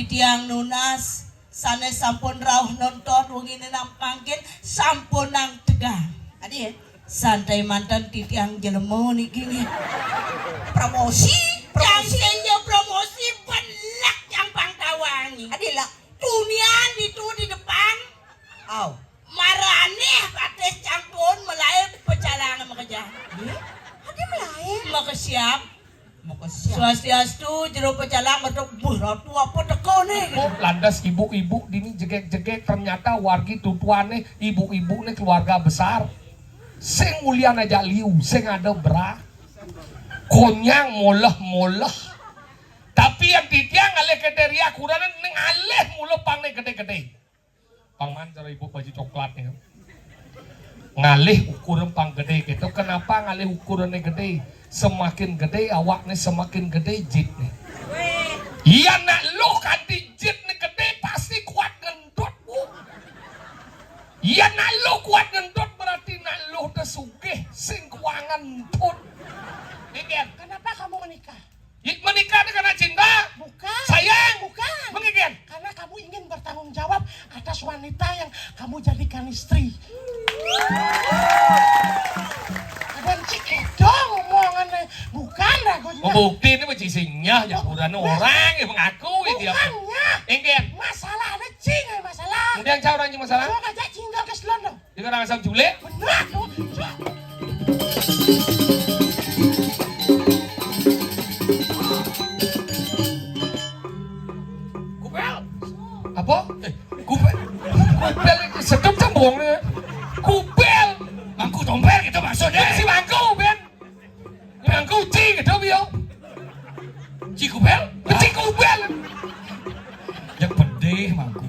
titiang nunas sanes sampun rauh nonton wengi nampangkin sampun nang tegang. Adi santai mantan titiang jelema niki promosi promosi benak yang pangtawangi. Adila tunian itu di depan. Marane pates campun melayan pecalangan makeja. Adi melayan makasiap. Swastiastu jero pecalang metu ratu apa tekone. Landas ibu-ibu dini jegek-jegek ternyata wargi tutuane ibu-ibu nih keluarga besar. Sing mulia aja liu, sing ada bra. Konyang moleh-moleh. Tapi yang titiang alih kriteria kurang ning alih mulu pang nih gede-gede. Pang cara ibu baju coklat nih. Ngalih ukuran pang gede gitu. Kenapa ngalih ukurannya gede? Semakin gede awaknya semakin gede jit nih. Iya nak lu kanti jit nih gede pasti kuat gendut bu. Iya nak lu kuat gendut berarti nak lu udah sugih sing keuangan pun. Igen, kenapa kamu menikah? Menikah karena cinta? Bukan. Sayang? Bukan. Mengigen? Karena kamu ingin bertanggung jawab atas wanita yang kamu jadikan istri. Dan cik omongannya bukan lagunya. Bukti ini bejisinya ya bukan orang yang mengaku itu. Bukannya. Ingin. Masalah ada cing masalah. Kemudian cah orangnya masalah? Cuma aja cinggal ke selondong. Dia orang asam jule? Benar. Kupel. Apa? Kupel. Kupel itu sedap cembungnya. Kupel. Bangku tompel gitu maksudnya. Si bangku Ben. Bangku ci gitu bio. Ci kupel? Ci kupel. Yang pedih bangku.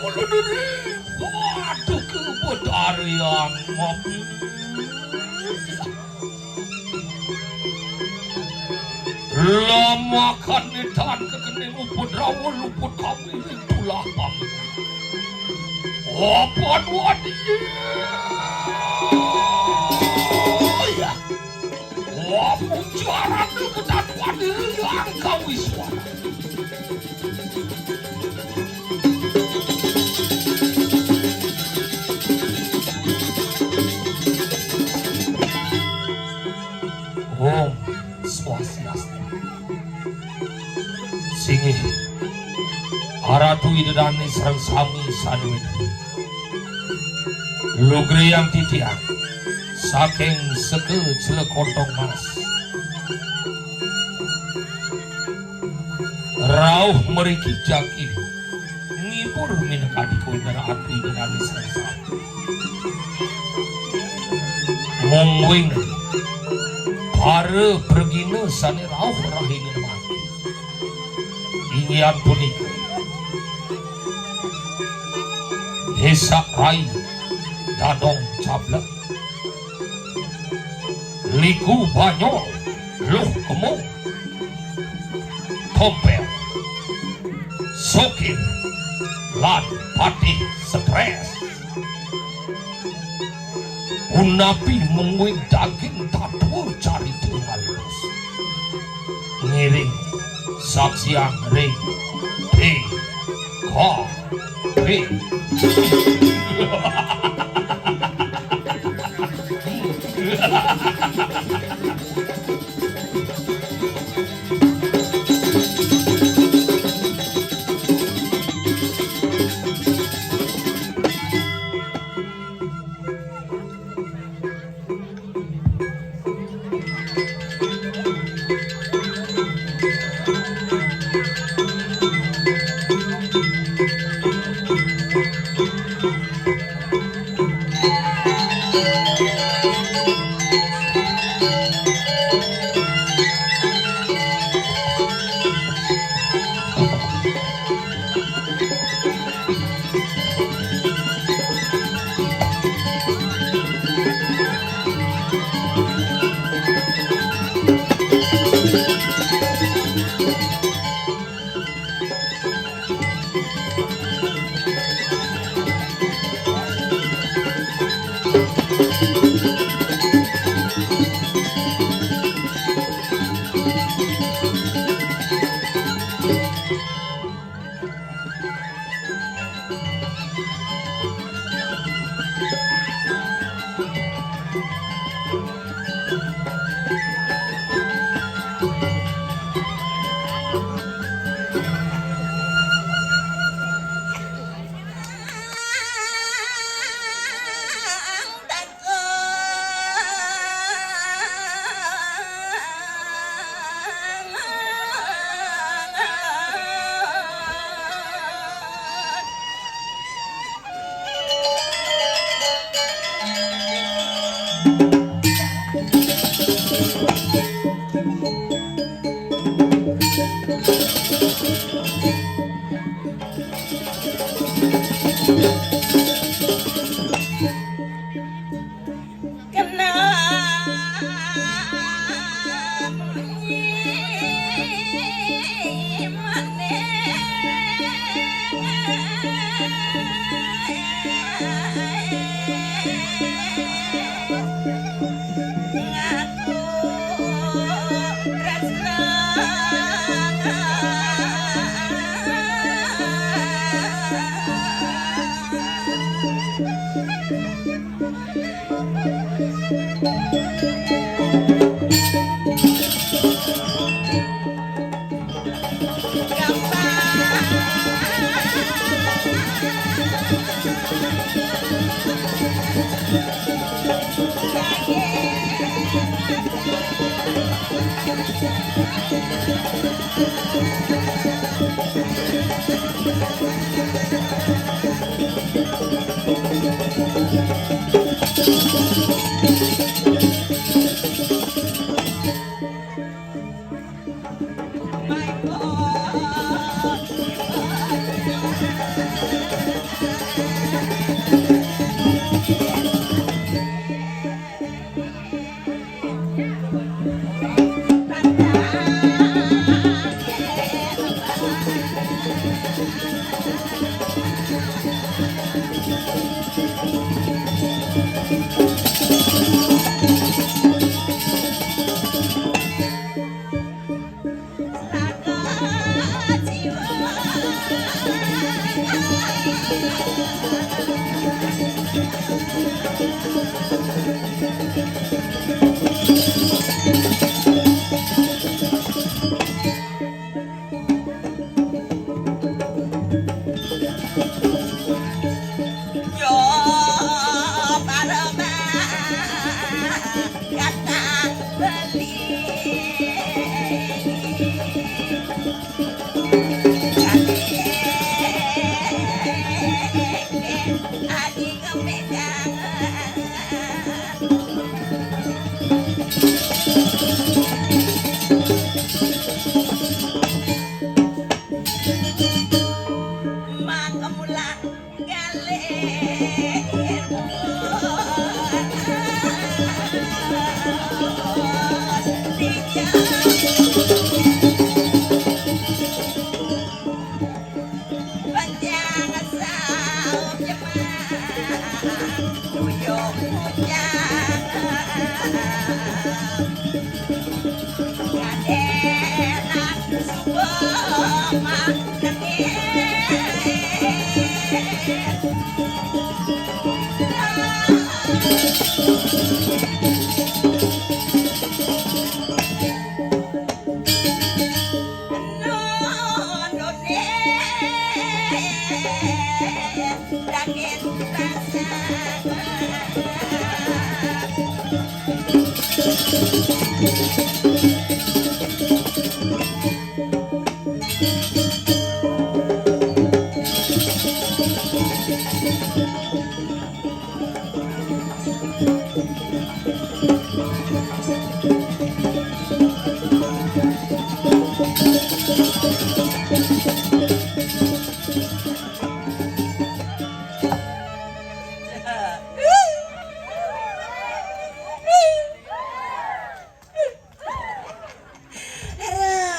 mulu diri. Waduh kebudarian ngopi. Lama kan nitan kekening uput rawul luput kami itulah kami. Apa wadi? Ya. Wah, pujaran luputan wadi yang kau iswara. Om Swastiastu. Singih Aratu idadani sareng sami sanuwit. Lugri yang titian saking seke Cilekontong Mas. Rauh meriki jaki ngibur minekadi koindara atu idadani sareng sami. Mungwing para pergina sani rauh rahini mati. Ingyan punika Desa Rai Dadong Cablek Liku Banyol Luh Kemung Tompel Sokir Lan Patih Stres Unapi menguing daging tatur cari tumalus ngiring saksian ring P K P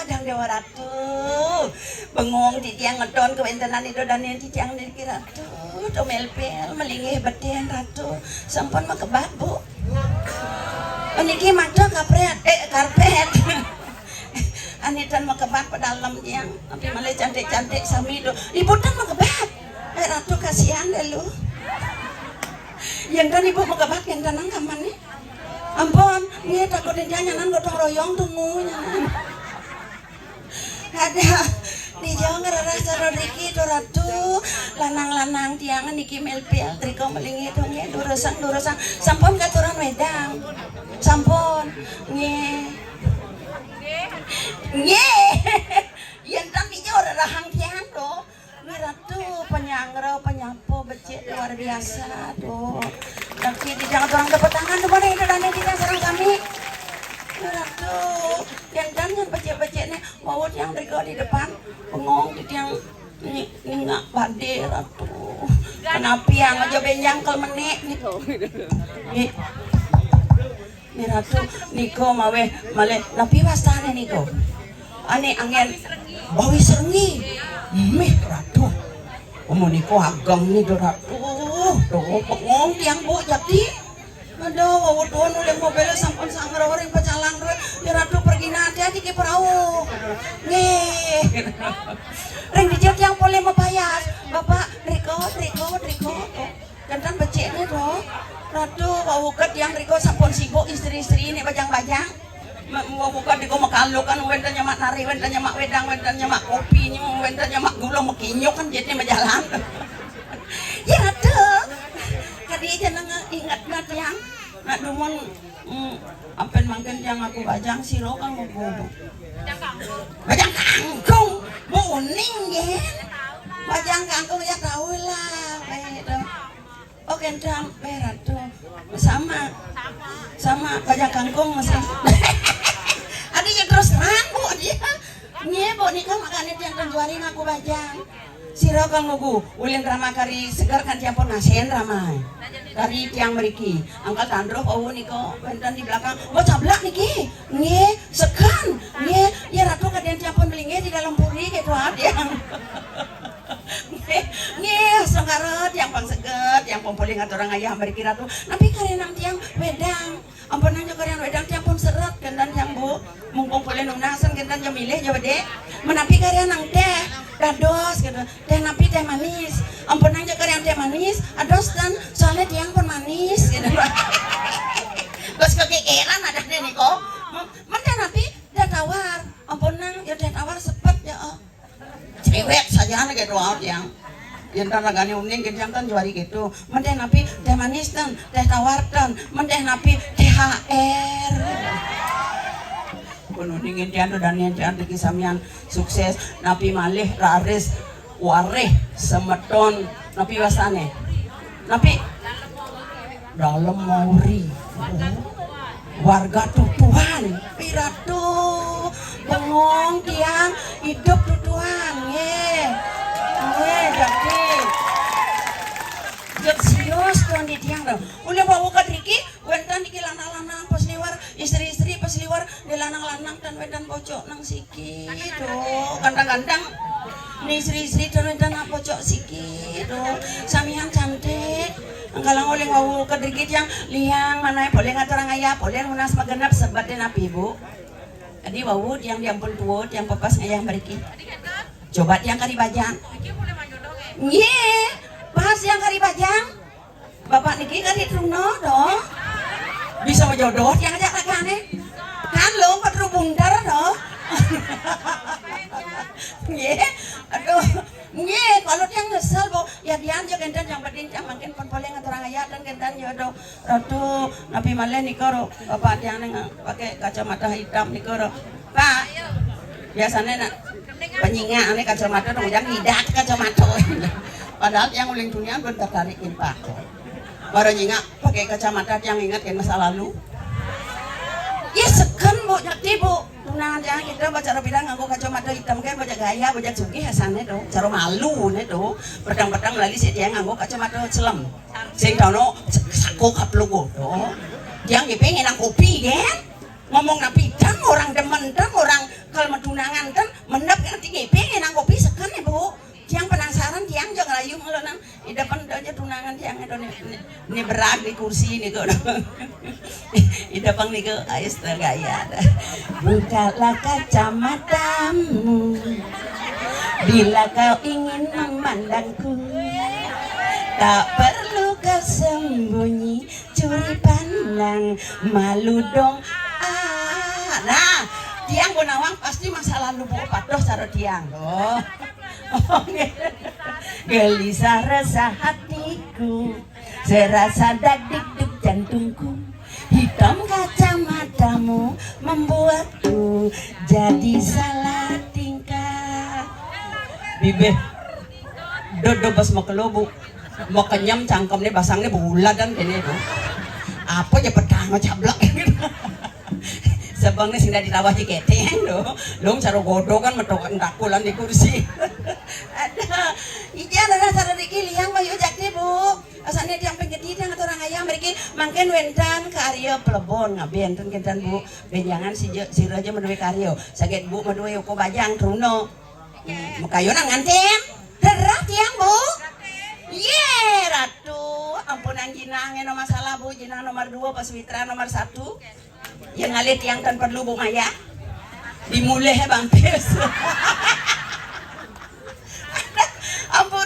Dang Dewa Ratu bengong di tiang ngedon kewentenan itu dan yang di tiang dari Ratu domelpel melingih betian Ratu sampun makebat bu meniki maco karpet anitan makebat pedalam tiang tapi malah cantik-cantik sami do ibu tan makebat Ratu kasihan deh lu yang kan ibu makebat yang tanang kaman nih ampun ini takut dia nyanan gotong royong tunggu nyanan ada di Jawa ngerasa Rodriki itu Ratu lanang-lanang tiangan niki melpil triko melingi dong ya durusan sampun katuran wedang sampun nge yang tapi jauh rahang tiang do Ratu penyangrau penyapu becek luar biasa do tapi di jangan orang dapat tangan tuh mana itu dan tidak serang kami Ratu yang dan yang becek-beceknya wawut yang riko di depan bengong di yang ini nggak pade Ratu kenapa yang aja benjangkel menik gitu ini Ratu niko mawe male napi wastane niko ane angin bawi serengi meh Ratu niko agam nih do Ratu do bengong tiang bu jadi aduh, wawut tuan udah mobil sampun sangar orang pecalang ya Ratu pergi nanti aja ke perahu nih ring dijat yang boleh membayar bapak Riko dan kan beceknya tuh Ratu wawukat yang Riko sampun sibuk istri-istri ini bajang-bajang wawukat Riko makalu kan wenten nyamak nari wenten nyamak wedang wenten nyamak kopi wenten nyamak gula mekinyuk kan jadi majalan ya Ratu kadi jangan ingat nat yang nak dumon apa mangken yang aku bajang siro kan aku bajang kangkung buning ya bajang kangkung ya tahu lah itu oke dam Ratu sama bajang kangkung masih adik yang terus manggu dia nyebo nih kan makannya yang tenjuarin aku bajang siro kan lugu ulin rama kari segar kan campur nasen ramai dari tiang meriki angkat tandro oh niko benten di belakang mau cablak niki nge sekan nge ya Ratu kadian campur melingge di dalam puri gitu ada nge sengkaret yang pang seget yang pompoling atau orang ayah meriki Ratu tapi kalian nang tiang wedang ampun nang kalian wedang tiang pun seret kendan yang bu mumpung boleh nunasan kendan jam milih jawab dek menapi kalian nang teh dados gitu teh napi teh manis ampun nang kalian teh manis ados dan soalnya tiang pun manis gitu terus kekekeran ada deh niko mana napi dah tawar ampun nang ya teh tawar sepet ya cewek saja nih gitu yang tanah gani uning yang kan juari gitu mendeh napi teh manis dan teh tawar dan mendeh napi THR penundingin tian dan yang tian di kisamian sukses napi malih raris wareh semeton napi wasane napi dalam mauri warga tutuhan Ratu bengong tiang hidup tutuhan jadi serius tuan di tiang dong udah bawa ke Riki wentan di lanang-lanang pas liwar istri-istri pas liwar di lanang-lanang dan wentan bocok nang siki tuh kandang-kandang nih istri-istri dan wentan bocok siki tuh samian cantik angkalang oleh bawa ke Riki tiang liang mana boleh ngatur orang ayah boleh munas magenap sebatin api bu jadi bawa tiang diampun tua tiang papas ayah meriki coba tiang kari bajang bahas yang kari bajang bapak niki kari truno dong bisa jodoh yang ajak lagi kan lo patru bundar dong aduh Nggih, kalau dia nyesel bu, ya dia aja kendan yang penting makin pun boleh ngatur ayat dan kendan ya do, ratu nabi malih niko ro, bapak dia neng pakai kacamata hitam niko ro, pak. Biasanya nak penyinga ane kacamata dong, jangan hidak kacamata. Padahal yang uling dunia gue tertarikin pak. Baru nyinga pakai kacamata yang ingatkan masa lalu. Ya seken bu, nyakti bu. Tunangan jangan kita baca bidang nganggo kacamata hitam kayak baca gaya, baca sugih hasannya tuh, cara malu nih tuh. Pedang-pedang lali sih dia nganggo kacamata celem. Sing dono saku kaplugo tuh. Dia pengen nang kopi kan? Ngomong nabi dan orang demen dan orang kalau tunangan dan mendap nanti pengen nang kopi seken nih bu. Tiang penasaran, tiang jangan layung lo nang di depan aja tunangan tiang itu nih berat di kursi nih kok. Di depan nih kok ayo gaya. Bukalah kacamatamu bila kau ingin memandangku. Tak perlu kau sembunyi, curi pandang, malu dong. Nah, tiang Gunawang pasti masa lalu bu padoh cara tiang loh. Gelisah resah hatiku, serasa dak-dik-dik jantungku. Hitam kacamatamu membuatku jadi salah tingkah. Bibe, dodo pas mau kelobu, mau kenyam cangkemnya basangnya bulat dan gini tuh. Apa aja pedang cablak sebangnya sing dari tawah keteng lo cara godo kan metokan takulan di kursi. Ada ija ada cara dikili yang bayu jakti bu asalnya dia pengen dia atau orang ayam mereka mangken wendan karyo pelebon ngaben ten kentan bu benjangan si raja menuwe karyo sakit bu menuwe uko bajang truno mukayo nang ngantem derah tiang bu. Ye ratu ampun anjinang no masalah bu jinang nomor 2 pas Witra nomor 1 yang ngalit yang kan perlu bu Maya dimulai bang Pes. Ampun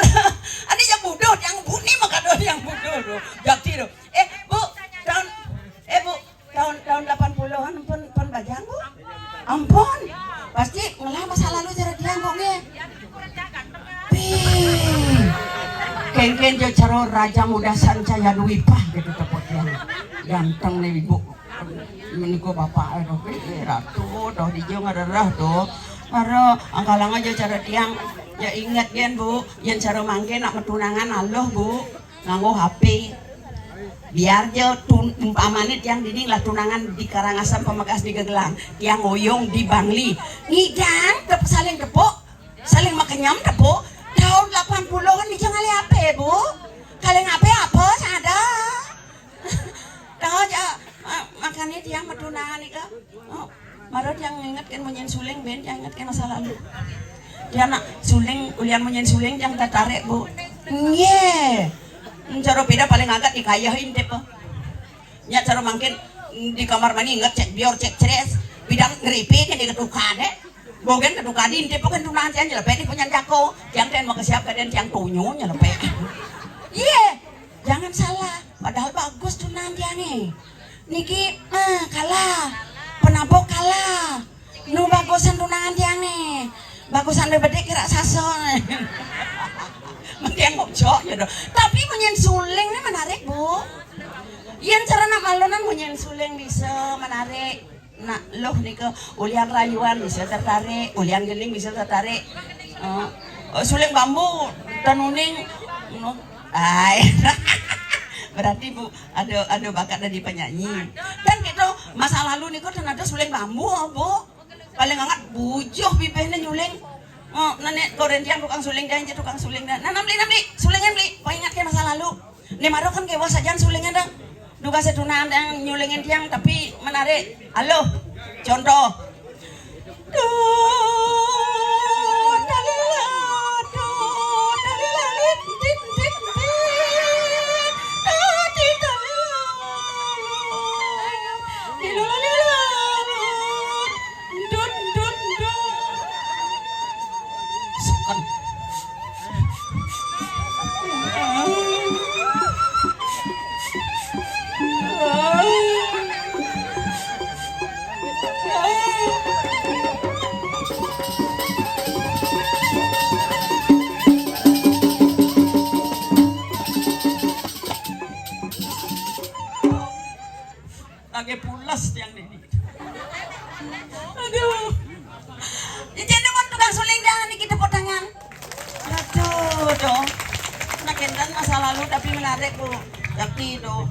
ada yang bodoh yang buni maka do yang bodoh jakti do bu tahun 80-an pun bajang bu ampun pasti ngelah masa lalu cara dia bu nge ken jo caro raja muda sancaya duwipah gitu tepot yang ganteng nih ibu meniko bapak itu ratu doh di jong ada tuh karo angkalang aja cara tiang ya ingat kan bu yang cara mangke nak metunangan Allah bu nganggo HP biar jo umpamane tiang dinding lah tunangan di Karangasem Pamekasan di Gegelang tiang ngoyong di Bangli ngidang saling tepuk saling makenyam tepuk tahun 80-an di jangan lihat HP bu kalian apa ada tahu aja makanya dia metunangan ika marot yang ingatkan menyen suling ben yang ingatkan masa lalu dia nak suling ulian menyen suling yang tertarik bu nye cara beda paling agak dikayahin deh po nya cara mungkin di kamar mandi ingat cek biar cek ceres bidang ngeripi yang diketukan deh bogen ketukan di deh bukan tunangan yang nyelebet punya jako yang ten mau kesiap kalian yang tunyo nyelebet iya jangan salah padahal bagus tunangan dia nih niki kalah penabok kalah nu bagusan tunangan dia nih bagusan lebede kira sason makin ngocok ya dong tapi menyen suling ini menarik bu yang cara nak malunan menyen suling bisa menarik nak loh nih ke ulian rayuan bisa tertarik ulian geling bisa tertarik suling bambu tanuning berarti bu ada bakat dari penyanyi dan gitu masa lalu nih kok ternyata suling bambu bu paling hangat bujuh bibirnya nyuling nenek korentian tukang suling dan tukang suling dan nah namli sulingan beli kau ingatkan masa lalu nih maro kan kewas saja sulingan dong duga setunaan yang nyulingin tiang tapi menarik halo contoh mules yang ini. Aduh. Jadi mau tukang suling jangan nih kita potangan. Aduh, dong. Nakin kan masa lalu tapi menarik bu. Tapi do,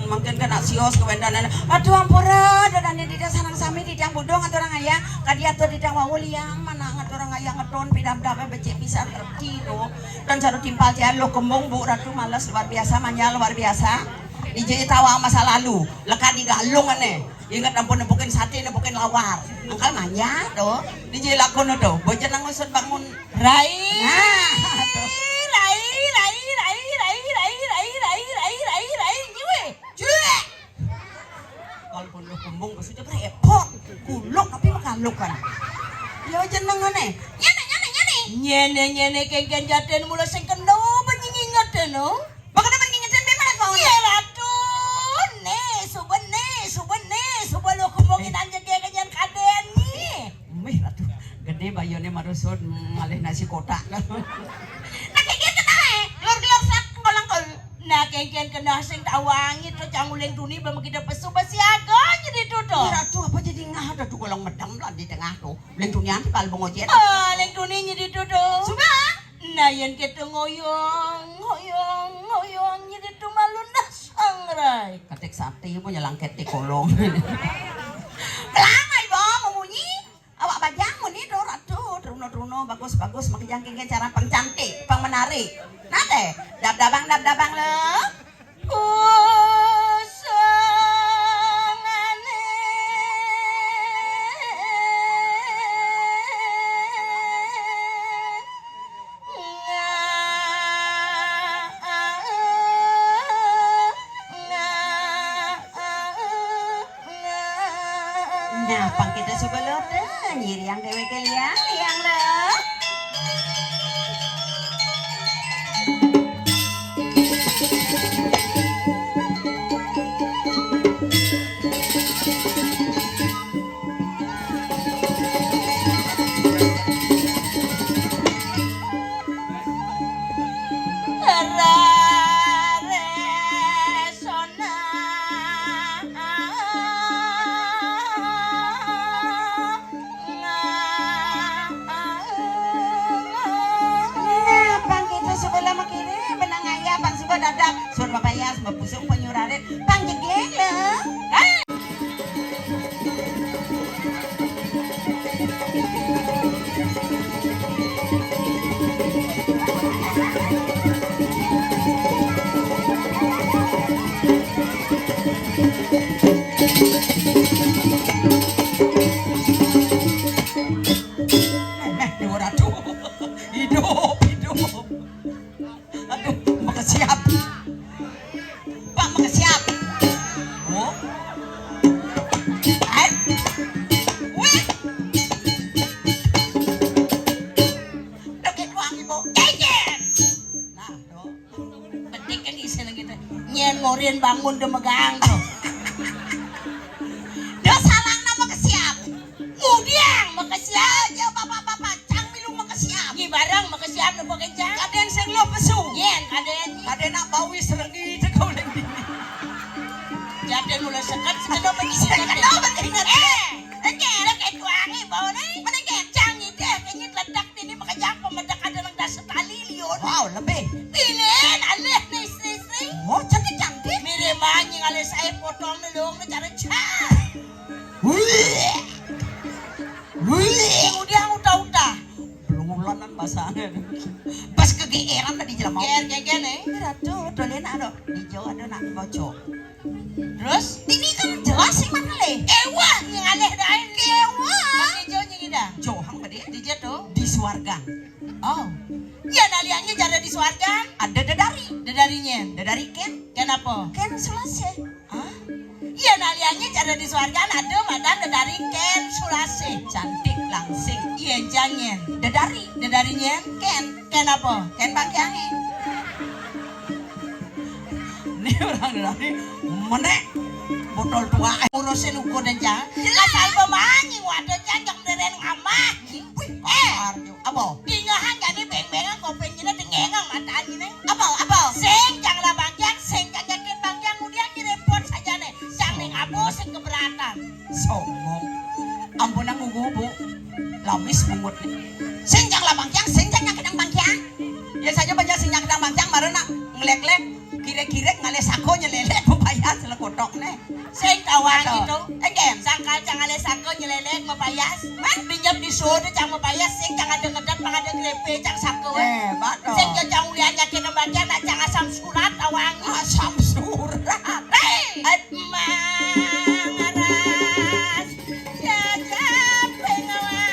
mungkin kena sios kewendanan. Aduh ampura, dan tidak sanang sami tidak budong atau orang ayah. Kadi atau tidak mau liang mana atau orang ayah ngeton pidam-pidam becek bisa terti do. Dan cara timpal jalan lo kembung bu ratu malas luar biasa manya luar biasa. Dijadi tawa masa lalu, lekat di galung aneh. Ingat nampun-nampukin sate, nampukin lawar. Angkal manya do. Dijadi lakon do. Bojan nang ngusut bangun. Rai. Nah, walaupun lu kembung pasti dia repot kuluk tapi makaluk kan ya jeneng ane Nyene kengken jaten mula sing kena penyinginget no. bakal dapat ngingetin bagaimana kau Ya ratu, subene, lo kumongin anja kenyan kaden ni. mih ratu gede bayone marusud malih nasi kotak lah nah kengken kena lor sak kolangkol Nah kengken kena sing tawangi to canguleng tuni ba kita pesu basiaga jadi tuto. ratu apa jadi ngah ada tuh kolong medang lah di tengah tuh leng tunian kalau bengojet Ah, leng tuni jadi tuto. sudah Nah yang kita ngoyong jadi tu malu nas angrai. katek sate mo nyalang di kolong kelangai bo memunyi awak bajang mo ni do ratu truno bagus makijang kengken cara pengcantik pang menarik nate dab-dabang lo Usangane nah pang kita sebelum nyiri yang dewe kalian yang lo dadak sur papayas mapusok penyurarit pang jegeng lo hidup aduh makasiap pak makasiap oh weh dokter wangi bo jejen nah do penting kan isi lagi tu. Nyen morin bangun dia megang tu. do salang na makasiap Mudiang makasiap. ya bapak cang milung makasiap Gi barang makasiap na pagkancang. kaden sing lo pesu Yen kaden. kaden nak bawi serengi cekau lagi Jaten mula sekat sekadau mengingat. Sekadau mengingat. Kira kayak tuangi bawa ni. Mana kencang ni dia. Kayaknya ledak ni makajang pemedak ada nang dasar tali lion. wow lebih Pilih alih ni istri. oh cantik Mirip manjing alih saya potong ni dong. Ni cara cah. Kemudian uta-uta. belum ulanan bahasanya pas kegeeran tadi jelas mau Ger eh. ratu dolen ada hijau ada nak bocok Terus? ini kan jelas sih mana le Ewa yang alih dah. Ewa. Hijau yang ida. johang bade Dijat tu. di suarga Oh. Ya naliannya cara di suarga. ada Dadarinya. dari ken Kenapa? ken sulase Hah? Iya naliannya cara di suarga ada madan dari Ken Sulase. cantik langsing Iya jangan. Dadarinya ken apa? ken bangkiange ini orang dari menek botol tua Urusin ukur dan jang. Asal pemanyi wadah jangan deren ngamah. apa Dingahan jadi beng-bengan kopinya dengengang mata ini. apa Seng janganlah bangjang, seng jangan bangjang. Kemudian direpot saja nih. Jangan abu sing keberatan. tenan. Sombong. Ampun ang ngugu, lamis mungut nih. Senjang lah bangkyang, senjangnya kedang bangkyang. Ya saja banyak senjang kedang bangkyang, marana ngelek-lek, kirek-kirek ngale sako nyelelek pepayas lekotok nih. Sing tawang Aduh. gitu. Engkem. Sangkal jangan les sako nyelelek mapayas. Man pinjam di sono cang mapayas sing jangan deketan mangada grepe cang sako. Bato. Sing jang uliannya kena bagian nak cang asam surat tawang. Asam surat. Hei, mangaras jajab pengawan.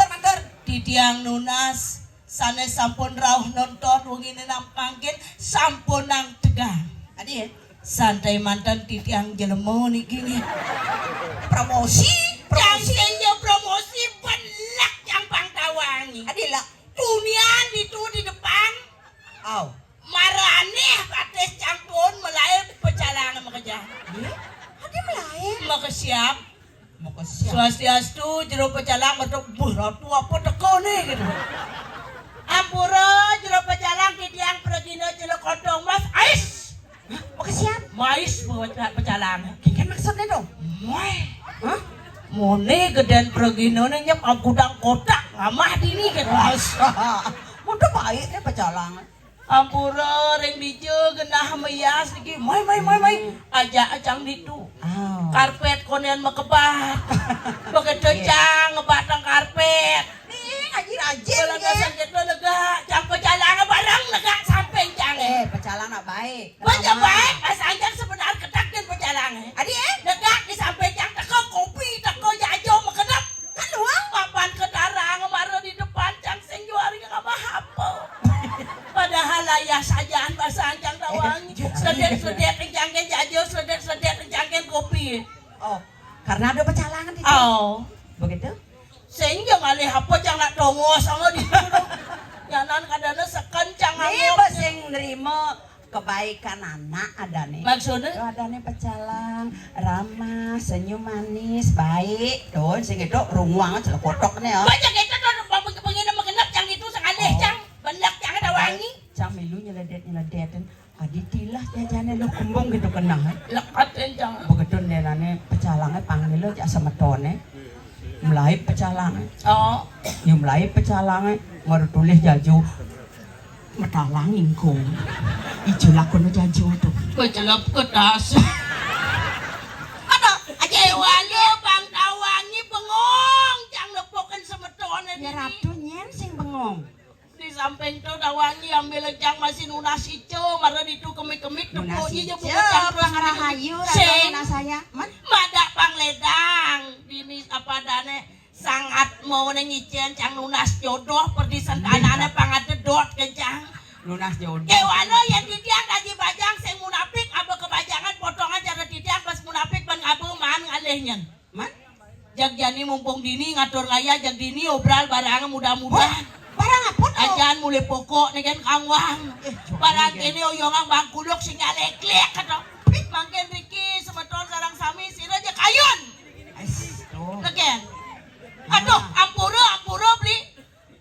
Mantar. Titiang nunas sanes sampun rauh nonton wengine nampangkin sampun nang tegang. Adi Santai mantan titiang jelemo niki nih. promosi. Jangan promosi belak yang pangtawangi. Adi lah. Tunian itu di depan Aw. marane pates campun melai pecalangan makeja. Adi melayan. Maka siap Mau ke siapa? swastiastu jero pecalang untuk ratu apa teko nih gitu. Ampura jero pecalang titiang pergino jero kodong mas ais. Mau ke siapa? Mais buat pecalang. Kan maksudnya dong. Moy. Hah? Mone gedean pergino nih nyep gudang kotak ngamah dini gitu. Mudah baiknya pecalangan. Ampura ring dijo genah meyas niki moy aja acang ditu. Aw. Karpet konean mekebat. Begitu cang ngebatang karpet. Rajin-rajin Kalau nggak ya. sakit lo lega, cang pecalangan barang lega sampai cang. Pecalangan baik. Baca baik, as anjang sebenarnya ketakin pecalangan. Adi Lega di sampai cang teko kopi, teko jajo mekedap. Kan luang papan kedarang marah di depan cang sing juari nggak apa. Padahal layah sajaan bahasa anjang tawangi. Sedet kencangin jajo, sedet kencangin kopi. Oh, karena ada pecalangan itu. Oh, Begitu? sehingga ngalih apa jangan tongo sama di nyanan kadana sekencang Ini angop. bos yang nerima kebaikan anak ada nih. Maksudnya? Tuh ada nih pecalang, ramah, senyum manis, baik. Tuh, sing itu runguang celok kotok nih ya. Banyak kita tuh pengen mengenap cang itu sengalih cang. Banyak cang ada wangi. Cang milu nyeledet-nyeledetin. Aditilah jajannya lo kumbung gitu kena. Lekatin cang. Begitu nenane pecalangnya panggil lo jak semetone. Mulai pecalangnya. Oh, Yung mulai pecalangnya mau tulis jaju metalangin ko. Ijo lakon na jaju to. kecelap ketas. Ada aja walo bang tawangi bengong cang lepokan semetone Ya ini. ratu nyen sing bengong. Di samping itu dawangi ambil cang masih nunas ijo marah itu kemik-kemik Lunas deponya ijo, juga cang Bang Rahayu, Sing. ratu saya. Man, Madak pangledang dini apa dane sangat mau nyicen cang lunas jodoh perdi sentanane pangadedot kencang lunas jodoh. kewano yang titiang gaji bajang sing munafik apa kebajangan potongan cara titiang pas munafik ban abu man ngalehnya Man, jag jani mumpung dini ngatur ngaya jag dini obral barang mudah-mudahan barang apa to? ajan mulai pokok dengan kangwang barang ini oyongang bangkuluk sing ngalek-lek kato mangken Riki semeton sarang sami sira aja kayun Legen. Aduh, ampura beli.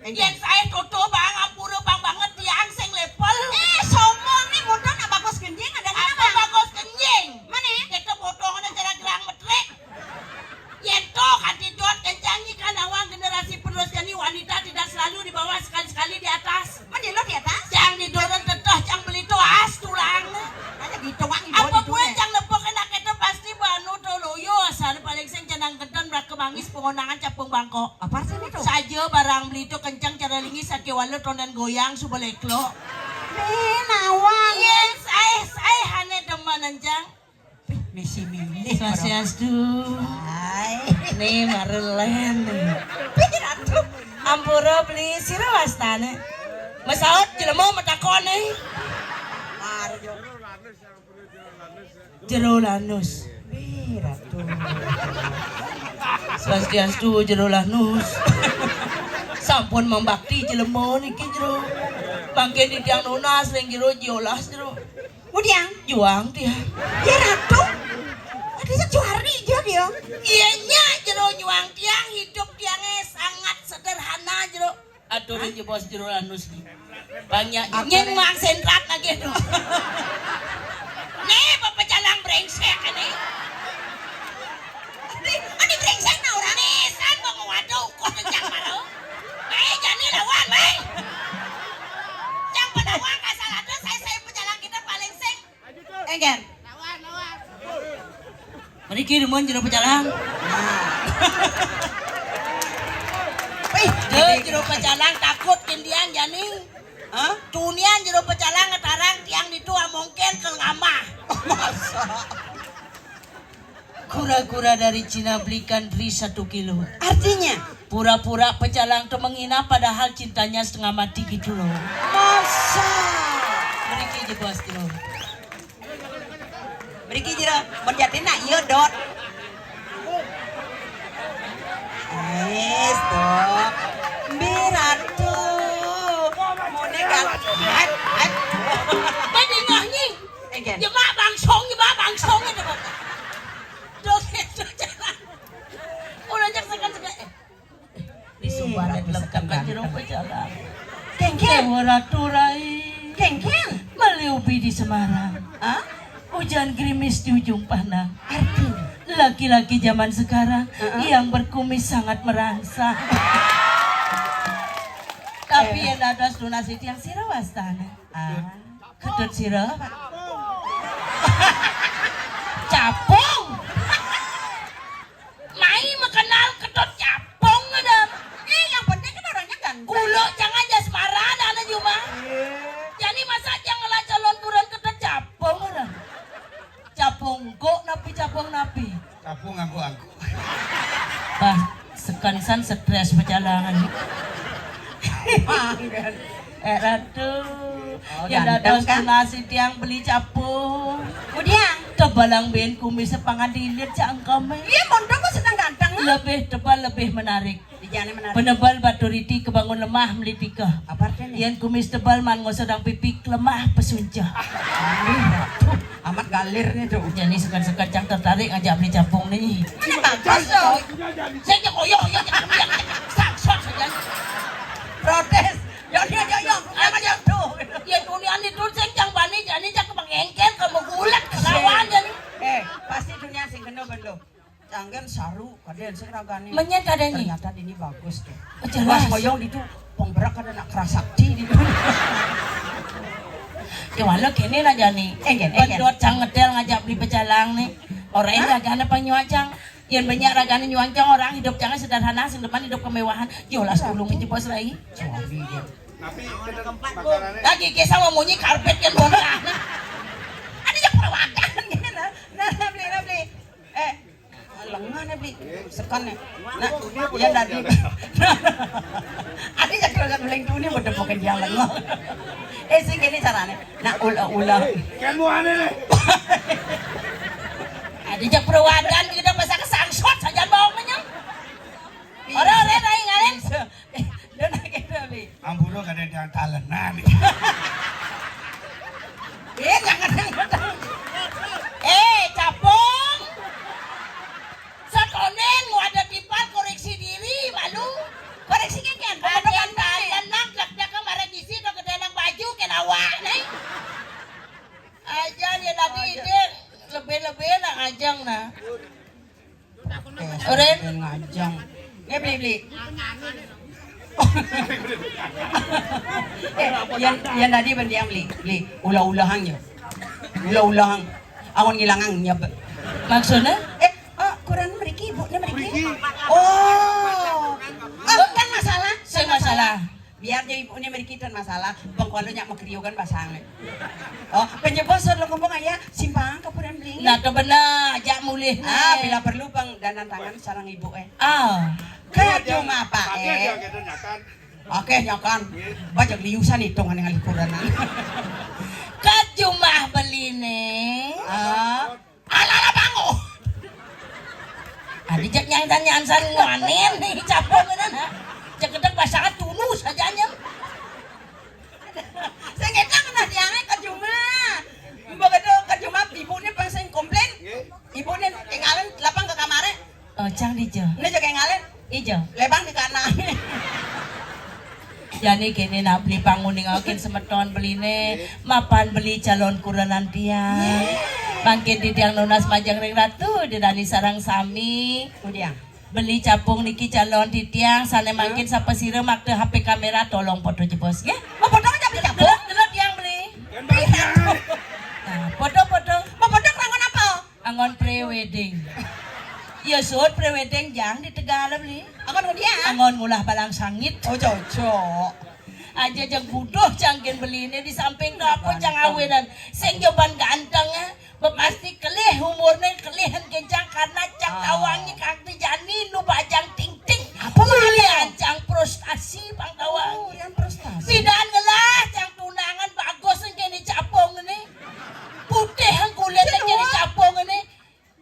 Yang saya toto bang, ampura bang banget tiang sing lepel. Sombong nih bodoh nak bagus genjing ada Apa bagus kenying? Mana? Kita potongan cara gerang metrek. Yento hati dot kencangi kan awang generasi penerus jadi wanita tidak selalu di bawah sekali-sekali di atas. Mana lo di atas? Jangan didorong teteh, jangan beli toas tulang. Ada dituang Apa gue jangan lepok enak itu pasti banu toloyo asal paling sing cenang kedan berak kemangis pengonangan capung bangkok. Apa sih itu? Saja barang beli itu kencang cara lingis sakit walau tonan goyang subeleklo. Nawang. Yes, saya hane demen anjang. Misi milih. Swastiastu. Hai. Nih marelen. Pikir atuh. Ampura beli sira wastane. Masaot jelema matakon Jero lanus. Ratu. Swastiastu jero lanus. Sampun membakti jelema niki jero. Bangke di tiang nunas ring jero jiolas jero. Mudiang, Juang dia. ya ratu. Ada sejuari dia. Iya nya jero juang tiang hidup tiangnya sangat sederhana jero. Aduh ring bos jero lanus. Banyak nyeng mang sentrat lagi tuh. Nih bapak jalan brengsek nih. Ani brengsek na orang nih san mau waduh kok jang malu. Mai jani lawan mai. Jang penawan kasal ada saya pejalan kita paling seng. Engger. Mari kiri mun jero pejalan. Jero pejalan takut kindian jani. Hah? Tunian jero pecalang ngetarang tiang ditu mungkin ke ngamah. Masa? Kura-kura dari Cina belikan beri 1 kilo. Artinya? Pura-pura pecalang tuh menghina padahal cintanya setengah mati gitu loh. Masa? Mereka aja bos kilo. Beriki jira, berjatina iya dot. Stop. Biratu. Monekan. Bedingah nih. Engger. Jemaah bangsong itu bapak. Dosa jalan. Udah jak sekan-sekan. Di Sumbaran lengkapkan jeruk pecalang. Kengkeng. Kewuraturai. Kengkeng. Meliupi di Semarang. Hah? Hujan gerimis di ujung pandang. Artinya? Laki-laki zaman sekarang yang berkumis sangat merangsang. Tapi yang ada lunasi tiang sira wastana. Kedut sira. Capung. Mai mengenal kedut capung ada. Yang penting kan orangnya ganteng. Kulo jangan jasmaran ana cuma. Jadi masa jangan lah calon turun kedut capung ada. Capung kok napi capung napi. Capung angku-angku. Bah, sekansan stres perjalanan. Ratu, yang ganteng, dados kan? nasi tiang beli capung. Kemudian? Tebalang ben kumis sepangan dilit cangkeme. Iya, mondok kok sedang ganteng. Lebih tebal, lebih menarik. Di jalan menarik. Penebal batu riti kebangun lemah melitika. Apa artinya? Yang kumis tebal man ngosodang pipik lemah pesunca. Amat galir nih tuh. Jadi sekan-sekan cang tertarik ngajak beli capung nih. Ini bagus dong. Saya koyo jangan sangsot saja. Protes. Yo. Apa yang tuh? Ya dunia itu saya cang bani jadi cang kepengengken kamu gulat kelawan jadi. Pasti dunia sing bendo. Canggen saru kaden sing ragane. Menyet kadangnya. Ternyata ini bagus tuh. Jelas. Pas koyong itu penggerak kada nak kerasakti di. Ya walau kini lah jani. Enggen. Bedot cang ngedel ngajak beli pecalang nih. Orang ini ragane penyuacang. Yang banyak ragane nyuacang orang hidup jangan sederhana, sing depan hidup kemewahan. Yolas ulung ini bos lagi. Suami dia. Tapi makanannya Lagi kisah mau munyi karpet kan bongkar. Ada yang perawakan. Nah, beli. Lengan ya beli. Sekan ya. Nah, ya tadi. Ada yang kalau beling tuh ini berdepokin dia lengan. Sing gini caranya. Nah, ulah. kan mau aneh nih. Ada yang perawakan kita pasang kesangsot saja bawangnya. Orang-orang lain ngalen. Dan kita beli. Ampuro kadang yang talenan. Jangan. Capung. Sekonen mau ada tipan koreksi diri malu. Koreksi kan? Ada yang talian nangkep dia kemarin di situ ke dalam baju kena awak nih. Aja dia tadi dia lebih-lebih nak ngajang nah. Oren Ngajang. Beli. Yan tadi benda yang beli ulah-ulahannya. Ulah-ulahan. Awan ngilangan nyab. maksudnya Kurang meriki ibu, meriki. Oh. Kan masalah. saya masalah. biar jadi ibunya merikitan masalah bangkuan nya makriugan pasangan. Oh, penjebosor lo ngomong aya simpang kapuran beli. Nah, tuh bener, ajak mulih. Bila perlu bang danan tangan sarang ibu Ah, Kado mah Pak Pakai dia kita nyakan. Oke nyakan. Baca liusan itu ngan ngalipuran. kan cuma beli nih. Ala bango. Adi jak nyansan nganen nih capung kan ha. Jak kedek pasangan tulus sajanya. Saya kita kena diangai ke cuma. Begitu ke cuma ibunya pasang komplain. Ibunya tinggalin lapang ke kamarnya. Oh, cang di jo. Ini juga ngalin. Ijo. Lebang di kanan. Yani kini nak beli panguning akin semeton beli ne mapan beli calon kuranan tiang. Mangkin di tiang nunas majang ring ratu di dani sarang sami. Kemudian. Beli capung niki calon di tiang sana mangkin sapa sira makte HP kamera tolong foto jebos ya. Mau potong aja beli capung. Delok yang beli. Kan banyak. Nah, foto-foto Mau potong rangon apa? angon pre-wedding. Ya suot pre-wedding jang di Tegal beli. Akan kemudian. Angon mulah balang sangit. Oh cocok. Aja jang butuh cangkin beli ini di samping dapur jang awenan. Sing jawaban ganteng ya. Pasti kelih umurnya kelihan kencang karena cang tawangi kakti jani nu bajang ting-ting. Apa Mulian cang frustasi bang tawangi. Yang prestasi. Pidan ngelah cang tunangan bagus yang kini capung ini. Putih yang kulitnya kini capung ini.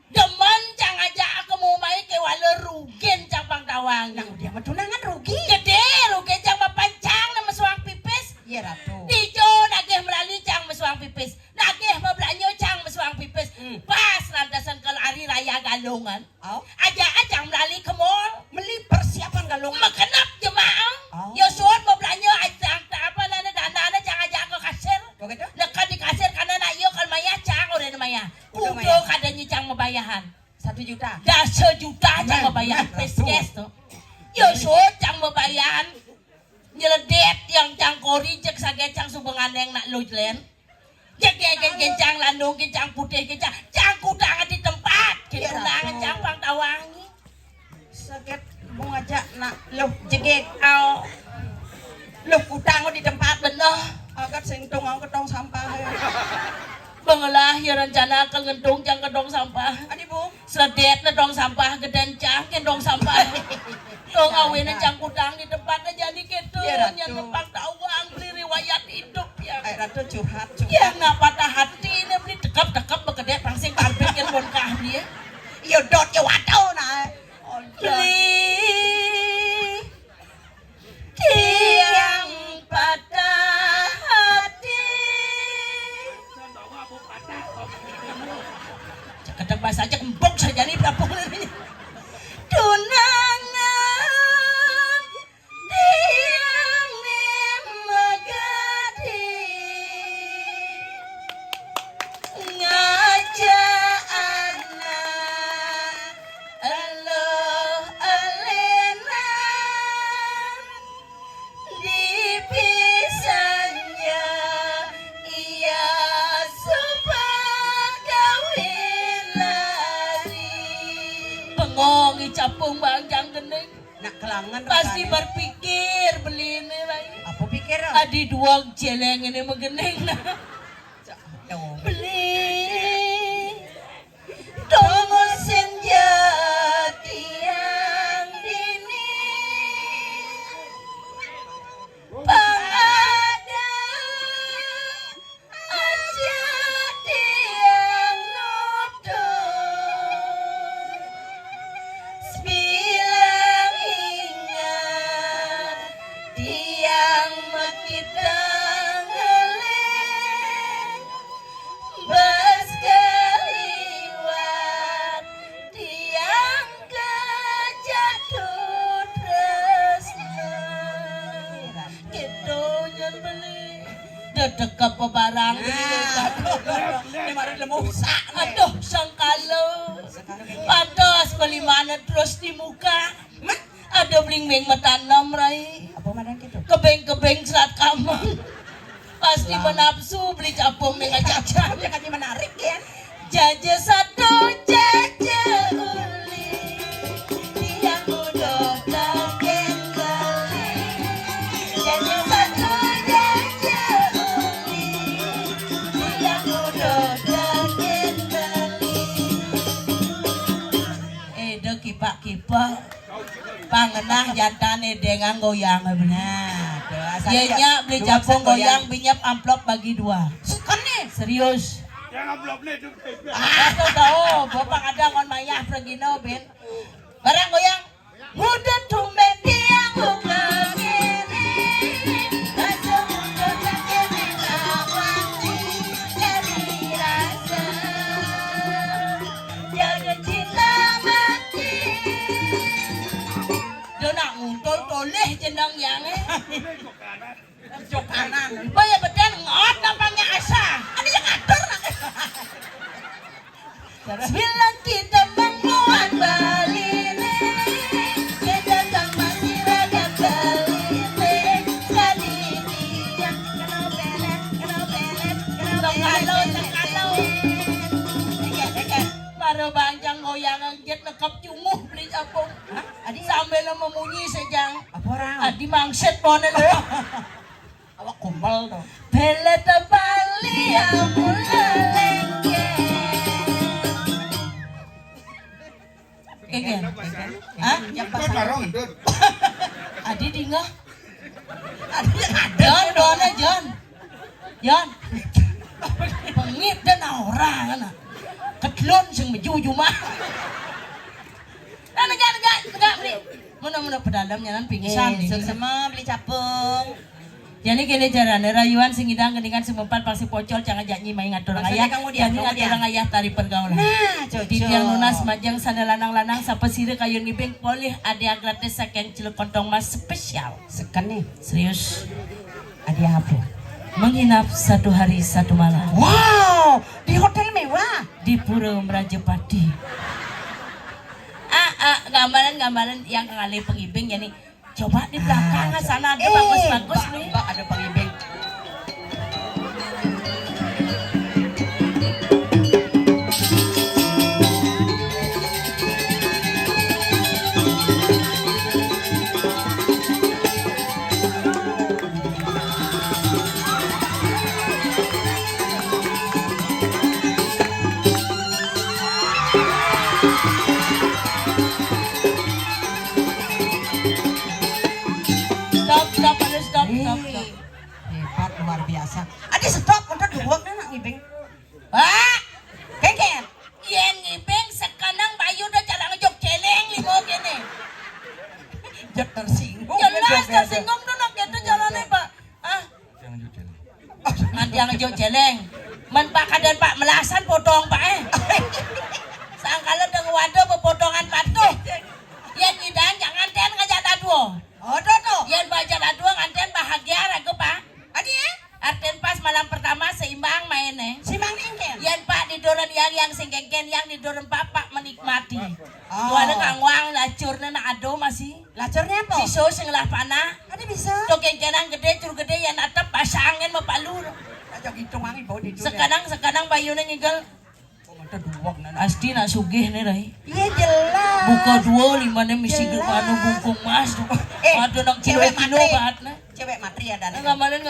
Demen cang aja aku mau main ke wala rugen cang bang tawangi. Nah dia mah tunangan rugi. Gede rugen cang mapancang nama suang pipis. Iya ratu. Dijo nagih melalui cang mesuang pipis. Nagih mablanyo cang mesuang pipis. Pas lantasan kalau hari raya galungan. Oh. Aja acang melalui ke mall. Meli persiapan galung. Makenap jemaah. Oh. Yosot mablanyo acang tak apa nana dana cang aja ke kasir. Begitu? Nekan di kasir karena nak yo kalau maya cang udah maya. Udah Kudo maya. kadanya cang membayahan. 1 juta. Dah sejuta cang Men, membayahan men, peskes tuh. Yosot cang membayahan. Nyeledet yang cang kori cek sage cang subengan yang nak lujlen. Cek kencang landung kencang putih kencang cang kudangan di tempat. Iya, Kudangan Ratu. cang pang tawangi. Sakit mau ngajak nak lo jegek Au lo kutang di tempat bener. agak singtung aku ketong sampah. Bengelah ya rencana ke ngedong cang kedong sampah. Adi bu. Sedet na dong sampah geden cang kedong sampah. Dong awene cang kudang di tempatnya jadi gitu. Iya, Ratu. Yang tepang tawang beli riwayat hidup ya. Ratu curhat. Ya nggak patah hati ini beli dekap bekedek pangsing karbit yang bonkah dia. Iya dot ya wadau nah. Beli tiang patah hati. Kadang bahasa aja kembok saja nih berapa ini. Tunangan tiang Magadi ngajak anak Allah alena dipisahnya ia supaya kawin lari. Pengongi capung bangjang gening Nak kelangan pasti rasanya. berpikir beli ini lagi. Apa pikir? Adi dua jeleng ini menggening beli tunggu senja tiang dini pada aja tiang nutup bilang ingat tiang kita ngeleng bas keliwat tiang kejatuh tresna gitu nyen beli dedek ke barang Ini mari lemuk sak. aduh sangkalo pados beli mana terus di muka ada bling-bling metanam rai Apa mana gitu? kebeng-kebeng serat kamu pasti menafsu beli capung dengan jajan Jangan menarik ya. jaja satu jaja uli tiang udah tak kembali jaja Nah jatane dengan goyang benar. Iya Iya beli capung goyang binyap amplop bagi 2. Sukan nih. Serius. Yang amplop nih tuh. Aku tahu, bapak ada kon mayah pergi no ben. Barang goyang. Udah tumben tiang begini. Rasa muda kene awati dari rasa. Jaga cinta mati. Dona nguntol toleh jenang yang Jok kanan. Baya beden ngot nampaknya asa. Ada yang ngatur nak. Sembilan kita membuat baline. Kita sama si raga baline. Kali dia kena belet. Kalau. Baru banjang goyang jet nekap cumuh beli capung. Sambil memunyi sejang. Apa orang? Adi mangset ponen lo. Awak kumpul tuh. Belet Bali amula lengke. Keken. Hah? Itu barong itu. Adi dingah. Jon, dona Jon. Jon. Pengit dan orang kan. Ketlon sing mejuju mah. Nah, enggak beli. Mana pedalamnya nan pingsan. Semua beli capung. Jadi kini caranya rayuan sing idang geningan sumempat pasti pocol jangan janji main ngatur ayah. Jadi ngatur ayah tari pergaulan. Nah, cocok. Titiang lunas majang sana lanang-lanang sapa sire kayu nibeng polih ada gratis saking ciluk kontong mas spesial. Sekan nih. Serius. Ada apa? Menginap 1 hari 1 malam Wow, di hotel mewah. di Pura Merajapati. Gambaran yang kali pengibing ya nih. Coba di belakang sana ada bagus-bagus nih. Mbak ada pengibing. Stop. Hebat luar biasa. Ada stop untuk duwak na ngibing. Wah, Kengken. yen ngibeng sekarang bayu udah cara ngejok celeng limo gini. Jat tersinggung. Jelas tersinggung tuh nak gitu jalannya pak. Ah, nanti yang ngejok celeng. Men pak kadan pak melasan potong pak Sangkala dengan wadah pepotongan patuh. Yen ngidan jangan ten ngajak aduh. Oh, tuh. Yen baca aduh nganten bahagia ragu pak. Adi ya? Arten pas malam pertama seimbang mainnya. Si Mang Ningken. Yan pak di doran yang singkengken yang di doran papa menikmati. Oh. Tuan kang wang lacurna na ado masih. Lacurnya apa? Siso sing lah panah. Ada bisa. To kengkenan gede cur gede yang atap pasangin mapalur. Ajak hitung angin bawa di dunia. Sekarang bayunya ngigel. Itu duwak na. Asti nak sugih nih rai. Iya jelas. Buka 2 5 misi Jelas. anu bungkung mas. Aduh nak cewek kilo matre. bahat na. Cewek matri ada. Gamalen.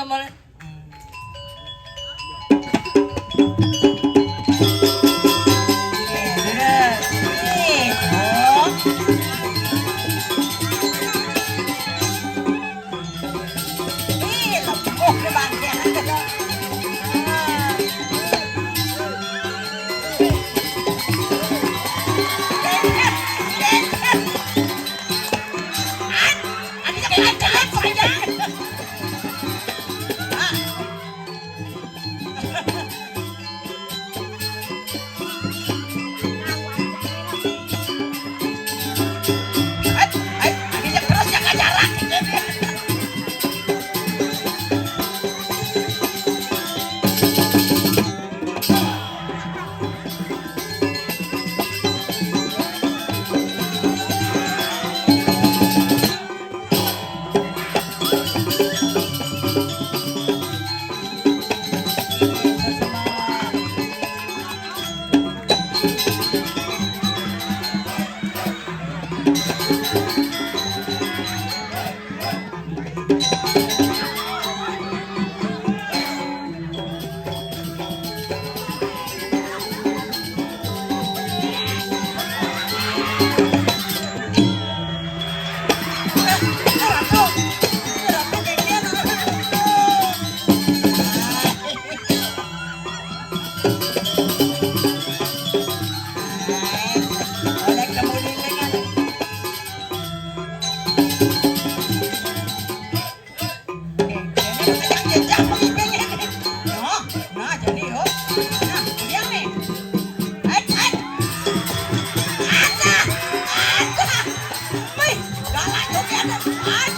Yang jejak pengibing ini. Oh, nah jadi oh. Nah, yang nih. Hai. Ada. Wih, galak tuh dia ada. Hai.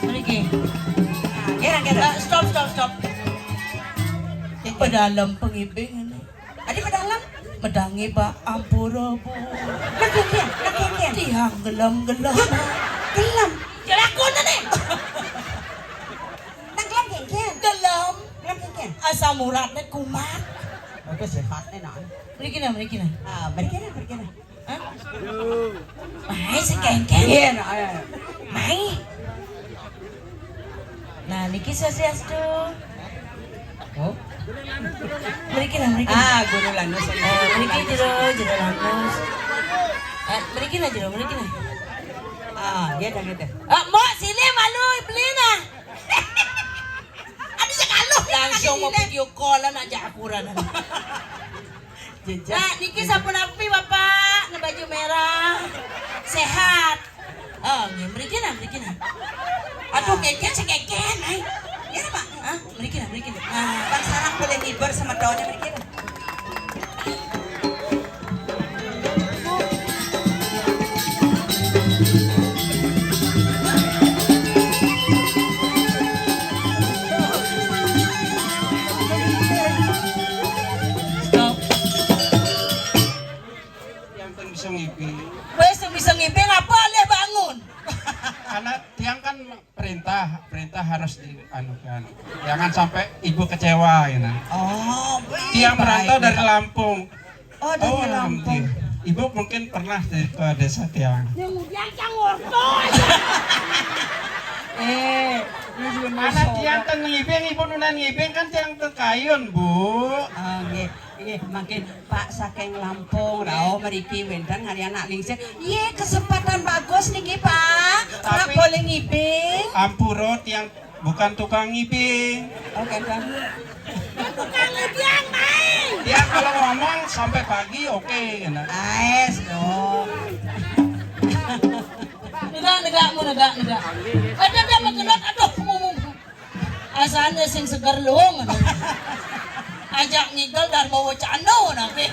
Mriki. Kira-kira. Stop. Pedalam pengibing ini. Adi pedalam. Medangi Pak Ampura Bu. Nakengkian. Tiang gelam-gelam. Gelam. Kelakon nih. Nang gelam kengkian. Gelam. Gelam kengkian. Asam uratnya kumat. Oke, sehatnya nah. Mriki nah. Berkira. Hah? Mai sekengkeng. Iya, nah, ayo. Mai. Nah, niki sasiastu. Oh. Mriki. Guru lanus. Mriki jero lanus. Mriki nah. Dia dah gitu. Mbak sini malu beli nah. Ada sekaluh langsung mau video callan aja akuran. Jejak. Nah, niki sampun api Bapak, na baju merah. Sehat. Oh, nggih mriki nah. Aduh, keken, ai. Ya, Pak. Hah? Mriki nah. Bang sarang boleh ngibur sama daunnya berkira. Stop. Yang kan bisa ngipi. Wes bisa ngibing apa leh bangun. Karena tiang kan perintah harus dianukan. Jangan sampai ibu kecewa ya. Oh, Tiang merantau dari Lampung. Oh, dari Lampung. Ibu mungkin pernah ke desa Tiang. Karena tiang kan ngibing, ibu nunan ngibing kan tiang terkayun bu. Nggih, makin Pak saking Lampung rao mriki wenten hari anak lingsir. Ye, kesempatan bagus niki, Pak. Ora Tapi- boleh ngibing. Ampuro tiang bukan tukang ngibing. Oke, kan. Tiang kalau ngomong sampai pagi oke. Nah. Ais dong. Negak. Ada magenot aduh ngomong. Asane sing segar luang. Ajak ngigel dan bawa cano nanti.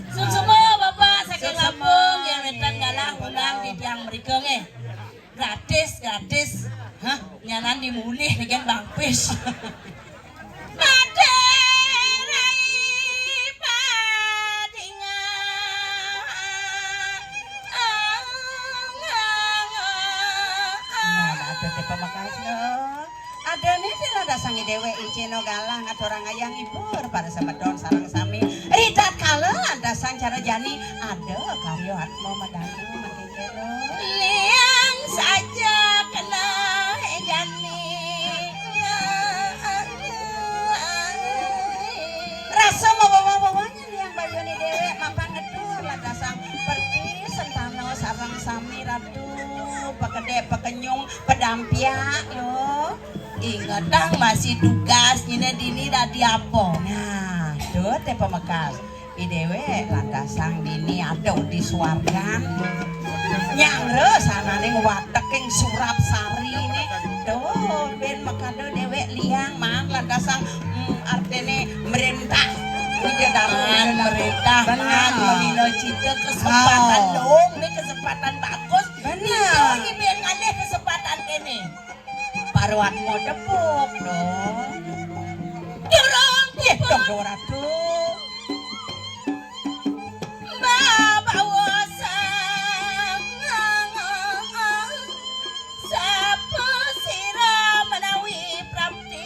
Semua Bapak saking Lampung yang wetan galang undang di tiang mereka nge. Gratis. Hah? Nyanan dimulih dengan Bang Pis. Ada nih tidak ada sangi dewe icino galang atau orang ayang ibur pada sebedon sarang sami ridat kala ada sang cara jani ada karyo atmo madanu makin kero Liang saja kena jani. rasa mau bawa-bawanya yang bayoni dewe mapan ngedur ada sang pergi sentano sarang sami ratu pekenyung pedampiak lo. Ingat dang masih tugas nyina dini dadi apa. Nah, tuh teh pemekas. Idewe landasang dini ada di suargan. Nyangre sanane wateking surap sari ini. Tuh ben mekado dewe liang mang landasang artene merintah. Jangan merintah Benar. menino cita kesempatan Oh. dong, ini kesempatan bagus. Benar. Ini biar ngalih kesempatan kene. Paruan mau depuk dong. Dorong, Dong doratu. bawa sang sapa sira menawi prapti.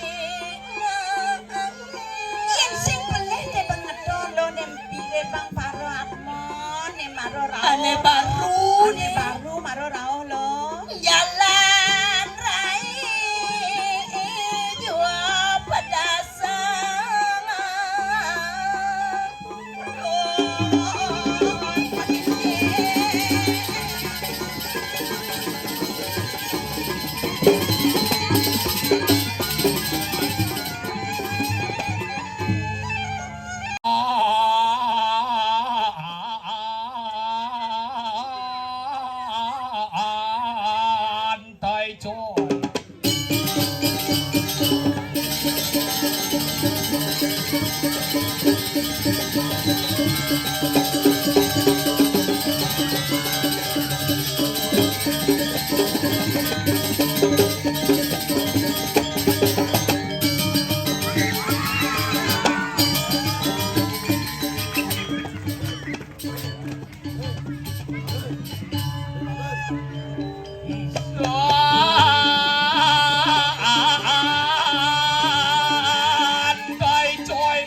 Yen sing peleh teh banget lo nempire bang paro atmon ne maro rao. Ane baru Ane nih. baru maro rao lo. Jalan rai jua pedasang. coy. Santai coy.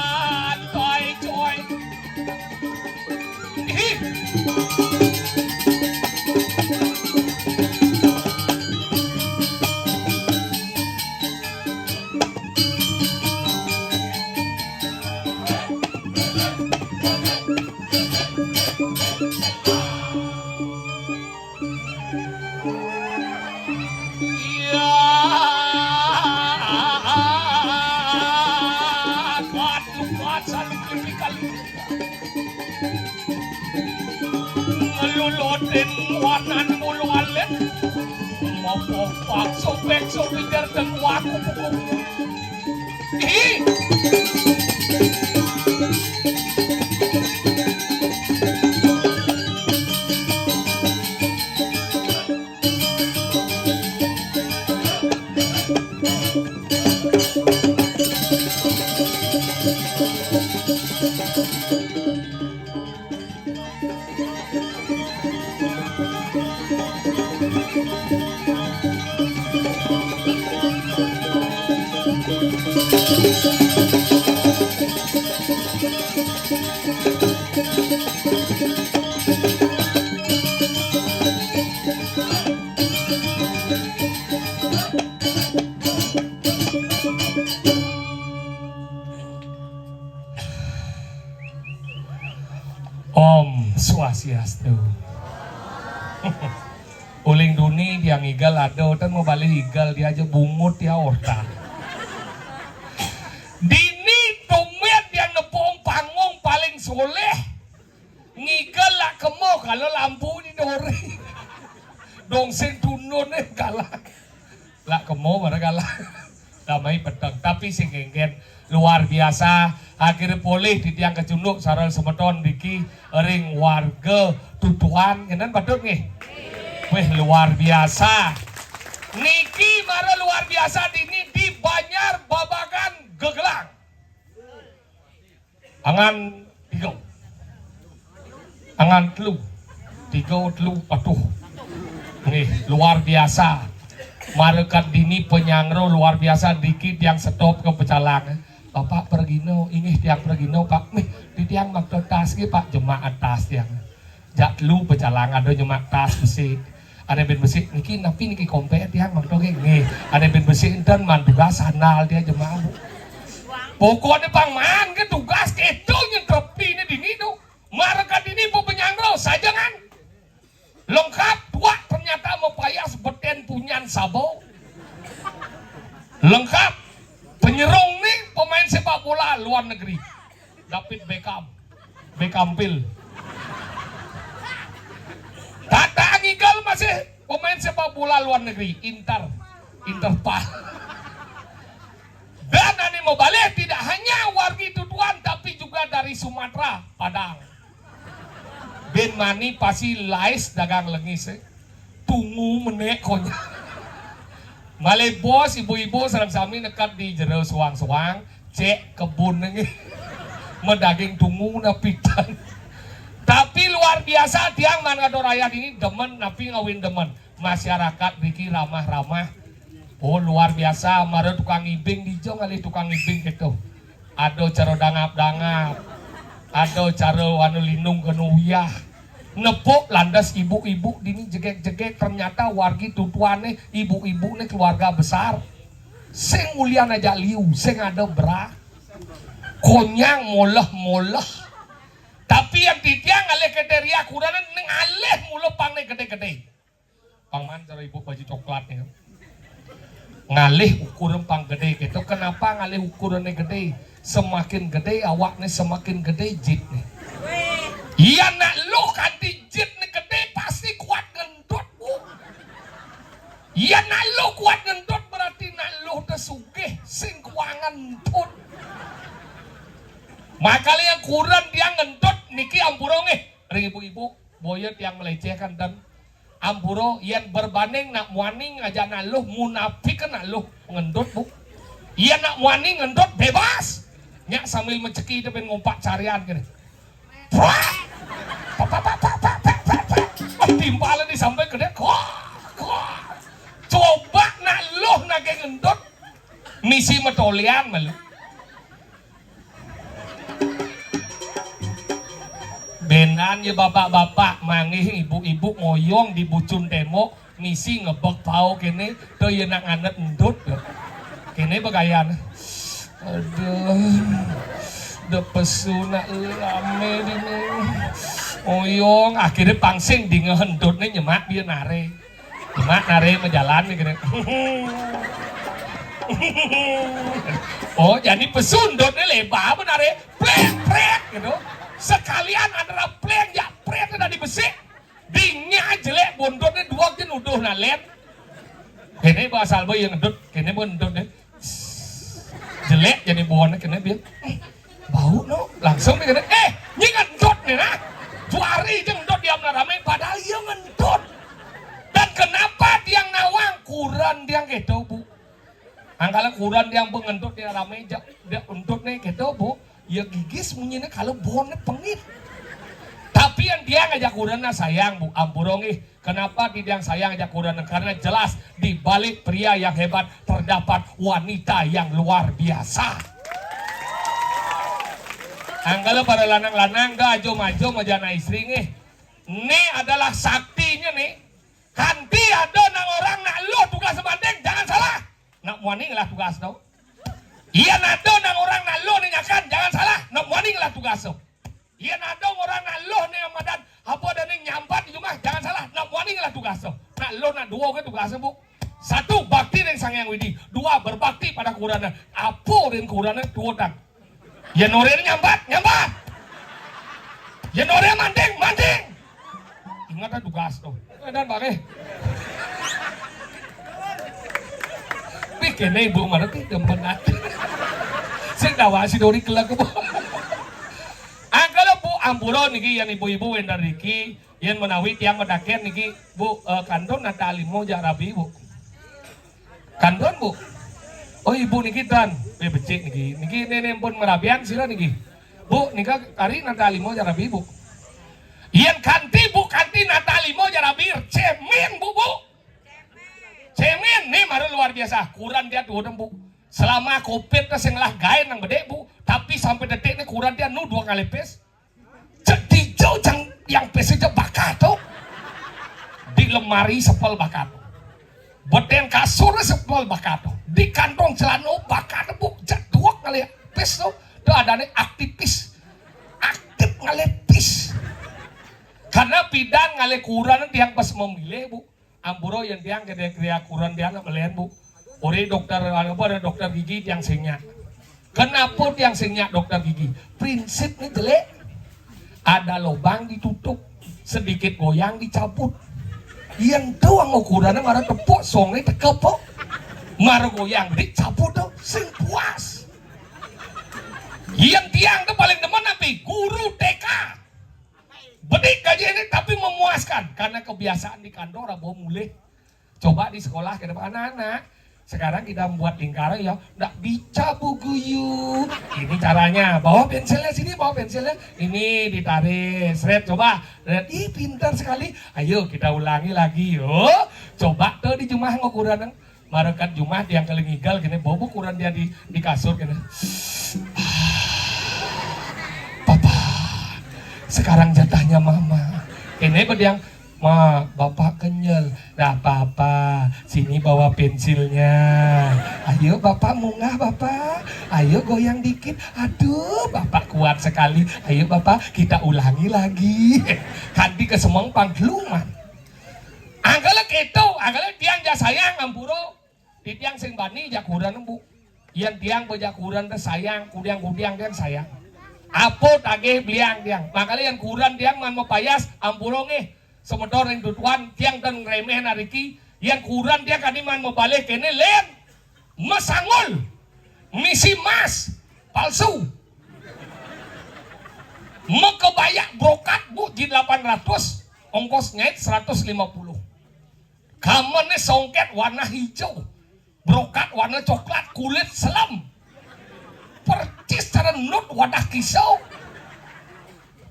Santai coy. Ih. Ya, kuat selalu kali. Ngelulutin wanan mulu alen. Mau pompak sobek biar kekuat. Ih. Om Swastiastu. Uling duni dia ngigal ado tan mau balik higal dia aja bungut dia orta. Dini tumet yang nepong panggung paling soleh. Ngigal lah kemo kalau lampu di dori. Dongseng tunun kalah. Lah kemo mana kalah. Damai pedang tapi sing ngengken luar biasa. Akhirnya boleh di tiang kecunduk saral semeton diki ring warga tutuan kenan badut nih. Weh luar biasa. Niki mara luar biasa dini di Banyar Babakan Gegelang. Angan tiga. Angan telu. Tiga telu patuh. Nih luar biasa. Marekat dini penyangro luar biasa dikit yang stop ke pecalang. Bapak pergino, ini tiang pergino Pak. Nih di tiang makto tas ki Pak jemaat tas tiang. Jak lu pecalang ada jemaat tas besi. Ada ben besi niki napi niki kompet tiang makto ki nggih. Ada ben besi enten manduga sandal dia jemaat. Pokoknya pangman ke tugas itu nyentropi ini dini tuh. Marekat dini po penyangro saja kan. Lengkap tua ternyata mau payah sebeten punyan sabo. Lengkap penyerung nih pemain sepak bola luar negeri. David Beckham Pil. Tata Ngigal masih pemain sepak bola luar negeri Interpal. Dan ini mau balik tidak hanya wargi tuduhan tapi juga dari Sumatera Padang. Ben mani pasti lais dagang lengis tunggu menek konya. Malay bos ibu-ibu sareng sami nekat di jero suang-suang cek kebun nengi medaging tunggu napitan. Tapi luar biasa tiang Manado Raya ini demen napi ngawin demen masyarakat Riki ramah-ramah Oh luar biasa, mara tukang ibing di jong kali tukang ibing gitu. Ada cara dangap-dangap, ada cara anu lindung kenuyah. Nepuk landas ibu-ibu dini jegek-jegek ternyata wargi tutuane ibu-ibu nih keluarga besar. Sing mulia aja liu, sing ada bra. Konyang moleh-moleh. Tapi yang titiang alih kriteria kuranan ning alih mulu pang nih gede-gede. Pangman cara ibu baju coklat nih. Ngalih ukuran pang gede gitu. Kenapa ngalih ukurannya gede? Semakin gede awaknya semakin gede jitnya. Iya nak lu kanti jitnya gede pasti kuat gendut bu. Iya nak lu kuat gendut berarti nak lu tersugih sing kuangan tut. Makanya yang kurang dia gendut niki ampuro nih. Ring ibu-ibu boyot yang melecehkan dan ampuro yang berbanding nak muaning aja nak lu munafik kan nak lu ngendut bu. Iya nak muaning ngendut bebas. Nyak sambil menceki itu pengen ngumpak carian gini. Timpalan di sampai gede. Coba nak lu nage ngendut misi metolian malu. Benan ya bapak-bapak mangih ibu-ibu ngoyong di bucun demo misi ngebek pau kene tuh ya nak nganet endut kene bagayan aduh de pesuna rame dini ngoyong akhirnya pangsing di ngehendutnya nyemak dia nare menjalan nih kene oh jadi pesundutnya lebar benare plek gitu. Sekalian antara pleng ya pleng ada di besi dingnya jelek bondotnya dua jenuduh nalen kene bahasa alba yang ngedut kene bondotnya jelek jadi bonnya kene biar bau no langsung nih kene ini ngedut nih nah juari aja ngedut diam ramai padahal dia ngedut dan kenapa tiang nawang kurang tiang gitu bu angkala kurang tiang pengendut dia ramai dia untuk nih gitu bu ya gigis munyinya kalau bonnya pengit. Tapi yang dia ngajak kurana sayang bu ampurongi. Kenapa tidak yang sayang ngajak kurana? Karena jelas di balik pria yang hebat terdapat wanita yang luar biasa. Anggala para lanang-lanang gak ajo-majo majana istri nih. Ini adalah saktinya nih. Kanti ada nang orang nak lu tugas sebanding jangan salah. Nak muaning lah tugas tau. Iya nado nang orang nalo ninyakan jangan salah nak waning lah tugas. Iya nado orang nalo nih amadan apa ada nih nyampat di rumah jangan salah nak waning lah tugas. Nak lo nak dua ke tugas bu. Satu bakti dengan sang yang widi, dua berbakti pada kurana. Apa dengan kurana dua dan. Ya nore nyampat. Ya nore manding. Ingat tugas tuh. Dan bagai. Bikin ibu mana tidak benar. Sing dawasi dori kelak bu. Angkala bu ampuro niki yang ibu-ibu yang dari niki yang menawi tiang medaken niki bu kandon Natali mau jarabi bu. Kandon bu. Oh ibu niki dan becik niki nenek pun merabian sila niki. Bu nika kari Natali mau jarabi bu. Yang kanti Natali mau jarabi cemen bu. Cemen nih maru luar biasa kurang dia tuh bu. Selama covid yang lah gain nang bedek bu, tapi sampai detik ini kurang dia nu 2 kali pes. Jadi jauh yang pes aja bakat tuh di lemari sepel bakat, beden kasur sepel bakat, di kantong celana bakat bu, jadi 2 kali pes tuh ada nih aktif ngalepis. Karena pidan ngale kurang yang pas memilih bu, amburo yang tiang kira kurang dia nggak melihat bu. Ori dokter ada dokter gigi yang singnya. Kenapa yang singnya dokter gigi? Prinsipnya jelek. Ada lubang ditutup, sedikit goyang dicabut. Yang doang ukurannya marah tepuk, songnya tekepok. Marah goyang dicabut tuh, sing puas. Yang tiang tuh paling demen nabi guru TK. Bedik gaji ini tapi memuaskan karena kebiasaan di kantor bawa mulai. Coba di sekolah ke depan anak-anak. Sekarang kita membuat lingkaran ya, nggak bisa bu guyu. Ini caranya, bawa pensilnya sini, bawa pensilnya. Ini ditarik, seret, coba. Ih pintar sekali. Ayo kita ulangi lagi yuk. Coba tuh di jumlah ngukuran. Marekat Jumat yang kelengigal gini bobo kurang dia di kasur gini. Papa, sekarang jatahnya mama. Ini yang ma, bapak kenyal. Nah papa, sini bawa pensilnya. Ayo bapak munggah bapak. Ayo goyang dikit. Aduh bapak kuat sekali. Ayo bapak kita ulangi lagi. Kanti ke semang pangluman. Anggala keto, anggala tiang jasayang ampuro. Di tiang sing bani jakuran bu. Yang tiang bejakuran teh sayang, kudiang-kudiang tiang sayang. Apo tagih bliang tiang. Makanya yang kuran tiang man mau payas ampuro ngeh. Semedor yang tutuan tiang dan remeh nariki yang kurang dia kadiman mau balik kene len masangol misi mas palsu mau kebayak brokat bu di 800 ongkosnya 150 kamarnya songket warna hijau brokat warna coklat kulit selam percis cara nut wadah kisau.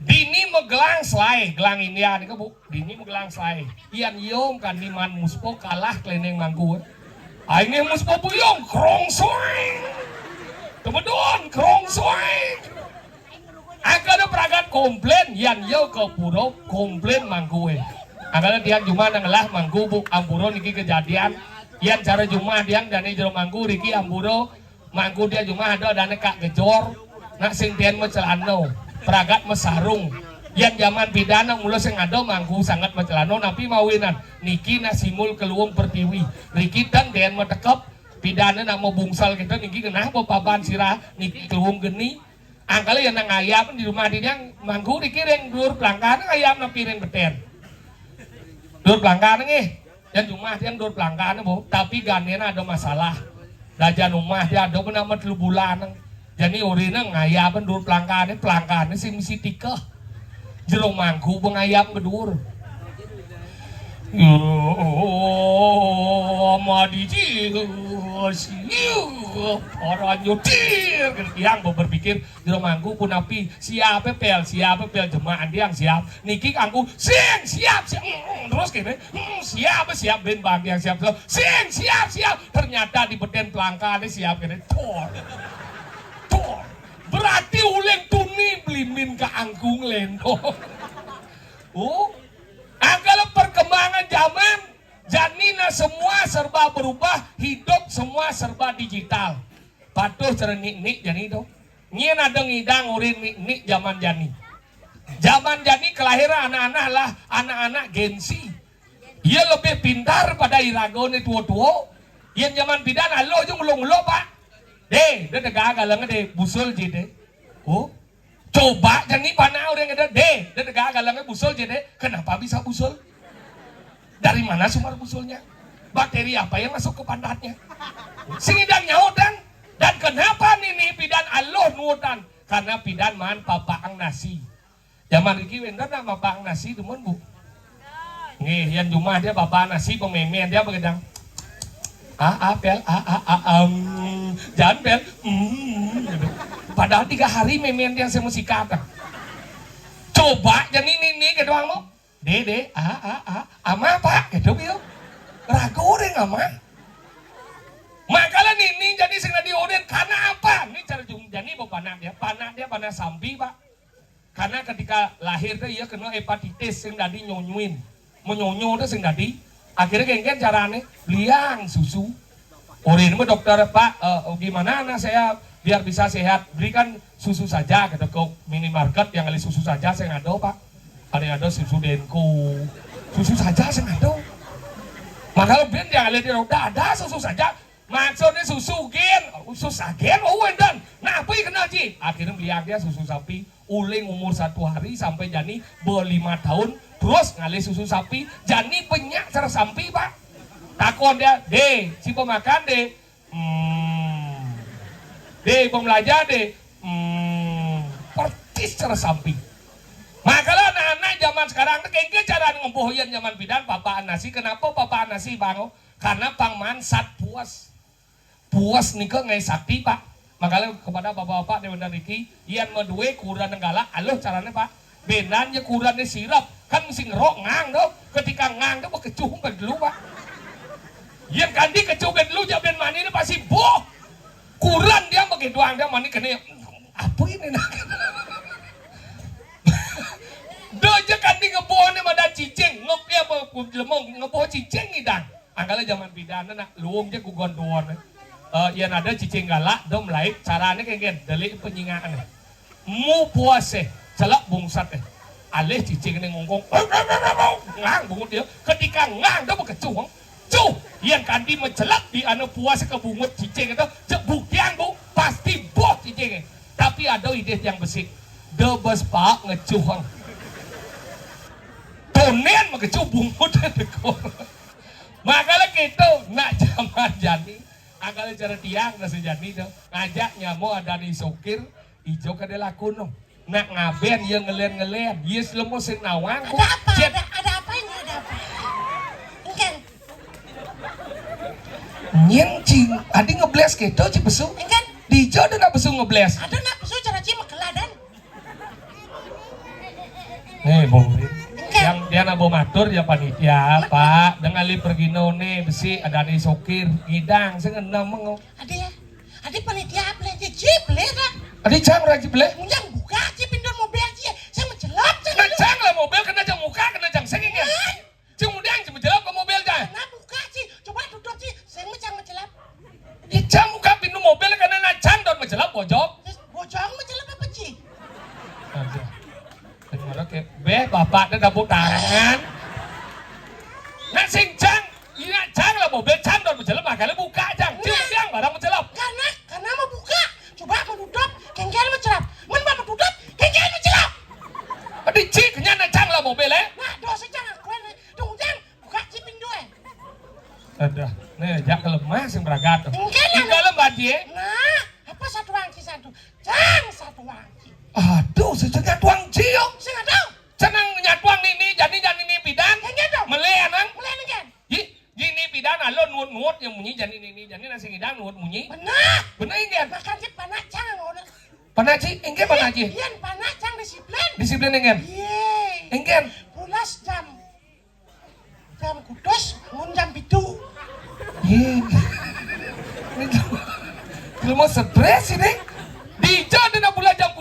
Dini megelang selai, gelang ini ya, bu. Dini megelang selai. Ian yom kan di man muspo kalah kleneng manggu. Aingnya muspo buyong krong soeng. Temen-temen krong soeng. Agak ada peragat komplain, Ian yo ke puro komplain manggu. Agak ada tiang cuma nangelah manggu bu ampuro niki kejadian. Ian cara cuma tiang dan jero manggu niki ampuro manggu dia cuma ada dan kak gejor. Nak sing tian mecelano. Peragat mesarung yang zaman pidana mulai sing ada mangku sangat mecelano napi mawinan niki na simul keluung pertiwi riki dan den metekep pidana nak mau bungsal kita niki kenah papan sirah niki keluung geni angkali yang nang ayam di rumah dia mangku niki reng dur pelangkan ayam na piring beten dur pelangkan nih dan rumah dia dur pelangkan bu tapi ganena ada masalah dajan rumah dia ada penama 3 bulan jadi urina ngayapan dur pelangkannya sih misi tika jerong mangku pengayap bedur madi orang nyotir yang berpikir jerong mangku pun api siapa pel jemaah dia yang siap niki angku sing siap terus gini siap ben bang yang siap sing siap ternyata di beden pelangkannya siap gini berarti uleng tuni belimin ke anggung lendo. Kalau perkembangan zaman janina semua serba berubah, hidup semua serba digital. Patuh cerenik jadi dong. Nyen ada ngidang urin nik zaman jani. Zaman jani kelahiran anak-anak lah anak-anak gensi. Ia lebih pintar pada iragone tua-tua. Yang zaman pidan alo jung lo pak. Deh, dia tegak galang deh, busul jede. Coba jadi panah orang ada deh, dia tegak galangnya busul jede. Kenapa bisa busul? Dari mana sumber busulnya? Bakteri apa yang masuk ke pantatnya? Singidang nyautan. Dan kenapa nih pidan aloh nuutan? Karena pidan man papaang nasi. Zaman iki wender nama papaang nasi temen bu. Nih, yang cuma dia papaang nasi pememen dia begedang. Pel, jangan pel, padahal 3 hari memen yang saya mesti kata. Coba jadi ini ke doang lo, dede, ama pak, gitu bio, ragu deh ama. Makalah ini jadi sing diurin karena apa? Ini cara jadi panah dia panah sambi pak. Karena ketika lahir dia ia kena hepatitis sing tadi nyonyuin, menyonyo dia sing tadi. Akhirnya genggen carane liang susu. Urin mah dokter pak gimana anak saya biar bisa sehat berikan susu saja gitu ke minimarket yang kali susu saja saya ngado pak. Ada susu denku susu saja saya ngado. Maka lebih yang kali udah ada susu saja maksudnya susu gen dan nah apa yang kena sih akhirnya liang dia susu sapi uling umur 1 hari sampai jani 5 tahun. Terus ngalih susu sapi, jani penyak cara sampi pak. Takon dia, deh, si pemakan deh, pembelajar deh, percis cara sampi. Makalah anak-anak zaman sekarang, kayak cara ngembohoyan zaman pidan, papaan nasi. Kenapa papaan nasi bang? Karena pangman sat puas nih ke ngai sakti pak. Makanya kepada bapak-bapak dewan dan Riki, ian medue kurang nenggala, aloh caranya pak. Benannya kurangnya sirap kan mesti ngerok ngang dong ketika ngang dong kecuhung kan dulu pak Yang kandi kecoget lu jaben mani ini pasti boh. Kurang dia begitu dia mani kena apa ini nak? Doja kandi ngeboh ni mada cicing ngop dia apa lemong ngeboh cicing idang. Angkala zaman pidana nak luung je ku gondor. Yang ada cicing galak dom lain caranya kayak delik penyingaan. Mu puase celak bungsat alih cicing ni ngongkong ngang bungut dia ketika ngang dia berkecuang cuh yang kandi mencelak di anu puasa ke bungut cicing itu cebuk tiang bu pasti boh cicing tapi ada ide yang besik debes pak ngecuang tonen mengecuh bungut dekor makanya gitu nak zaman jani agak cara tiang nasi jani itu ngajak nyamuk ada di sokir ijo kada lakuno nak ngaben yang ngelen yes lemo sing nawang ku Ada apa ini? Ada apa? Engken, nyencing adi ngebles gitu ci besu engken. dijo ada nak besu ngebles Ada nak pesu cara cima keladan. nih bong Engken. yang dia nak bawa matur ya panitia pak dengan li pergi nih besi ada di sokir ngidang sing enam mengo Ada ya. Ada panitia apa lagi? Cip leda. adi cang raji bele Yang buka cip pindah mobil aja. Saya mencelap. kena cang lah mobil kena cang muka kena cang senging ya cing mudang cing menjelap ke mobil cang Nah buka sih. Coba duduk sih. Saya macam mencelap. di cang muka pintu mobil kena na cang don menjelap bojok Terus bojong mencelap apa sih? aja dengar oke beh bapak dah dapur tangan nak sing cang iya cang lah mobil cang don menjelap makanya buka cang cing mudang barang menjelap Karena mau buka. Coba mau duduk. Kengkel mencelap. Men mau duduk. Kengkel mencelap. adi cing kenya na cang lah mobil Nah dosa jangan aku ini. Tunggu jangan. Buka cip pindah. ada nih jak kelemah sing beragat Engken di lah. dalam badi Nah, apa satu wangci satu? Jangan satu wangci. aduh sejak tuang cio Saya nggak tahu. senang nyatuang ini jadi ini bidang Yang gitu. mele anang Mulai nih kan. ini bidang alon nuut yang bunyi jadi ini jadi nasi ngidang nuut bunyi Benar. bener ingin Makan cip panak jangan ngono. panaci ingin panaci Iya panak jangan disiplin. disiplin ingin Yeay. ingin Pulas jam kudus bangun jam itu. ini lu mau stres ini dijo dina bulan jam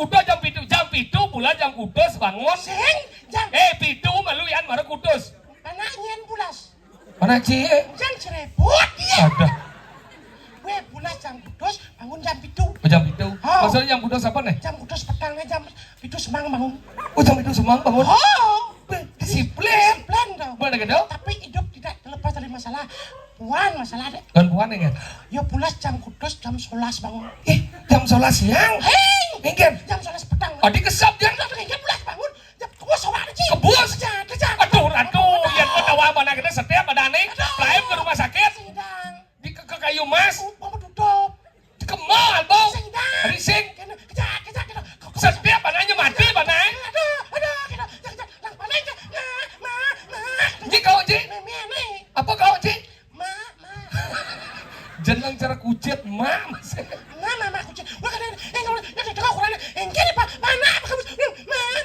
pitu bulan jam kudus bangun Sing jam pitu maluyan marah kudus panaknya pulas. panaci Jam cerebut dia. ada Gue pulas jam kudus bangun jam itu. jam pitu Oh. maksudnya jam kudus apa nih Jam kudus petangnya jam itu semang bangun. jam pitu semua bangun Oh. disiplin Disiplin dong. bener gitu Tapi hidup tidak terlepas dari masalah. Puan masalah deh. dan puan ingin Ya pulas jam kudus jam 11 bangun. jam 11 siang Hei, ingin jam 11 petang. adi kesap dia Udah kayak pulas bangun. Jam kebos soal aja. Kebos? Kerja. aduh yang kau tahu mana kita setiap ada nih lain ke rumah sakit Sidang. di ke kayu mas Mama tutup. di ke mall bau Sidang. rising Kerja. setiap anaknya mati mana Aduh. Kerja. Lang paling. Ma. Ji kau Ji Meme nih. apa kau Ji Ma. jenang cara kucit mak masih Mama kucing. Wah kan kalau dengar Quran engke Pak. Mana apa kamu?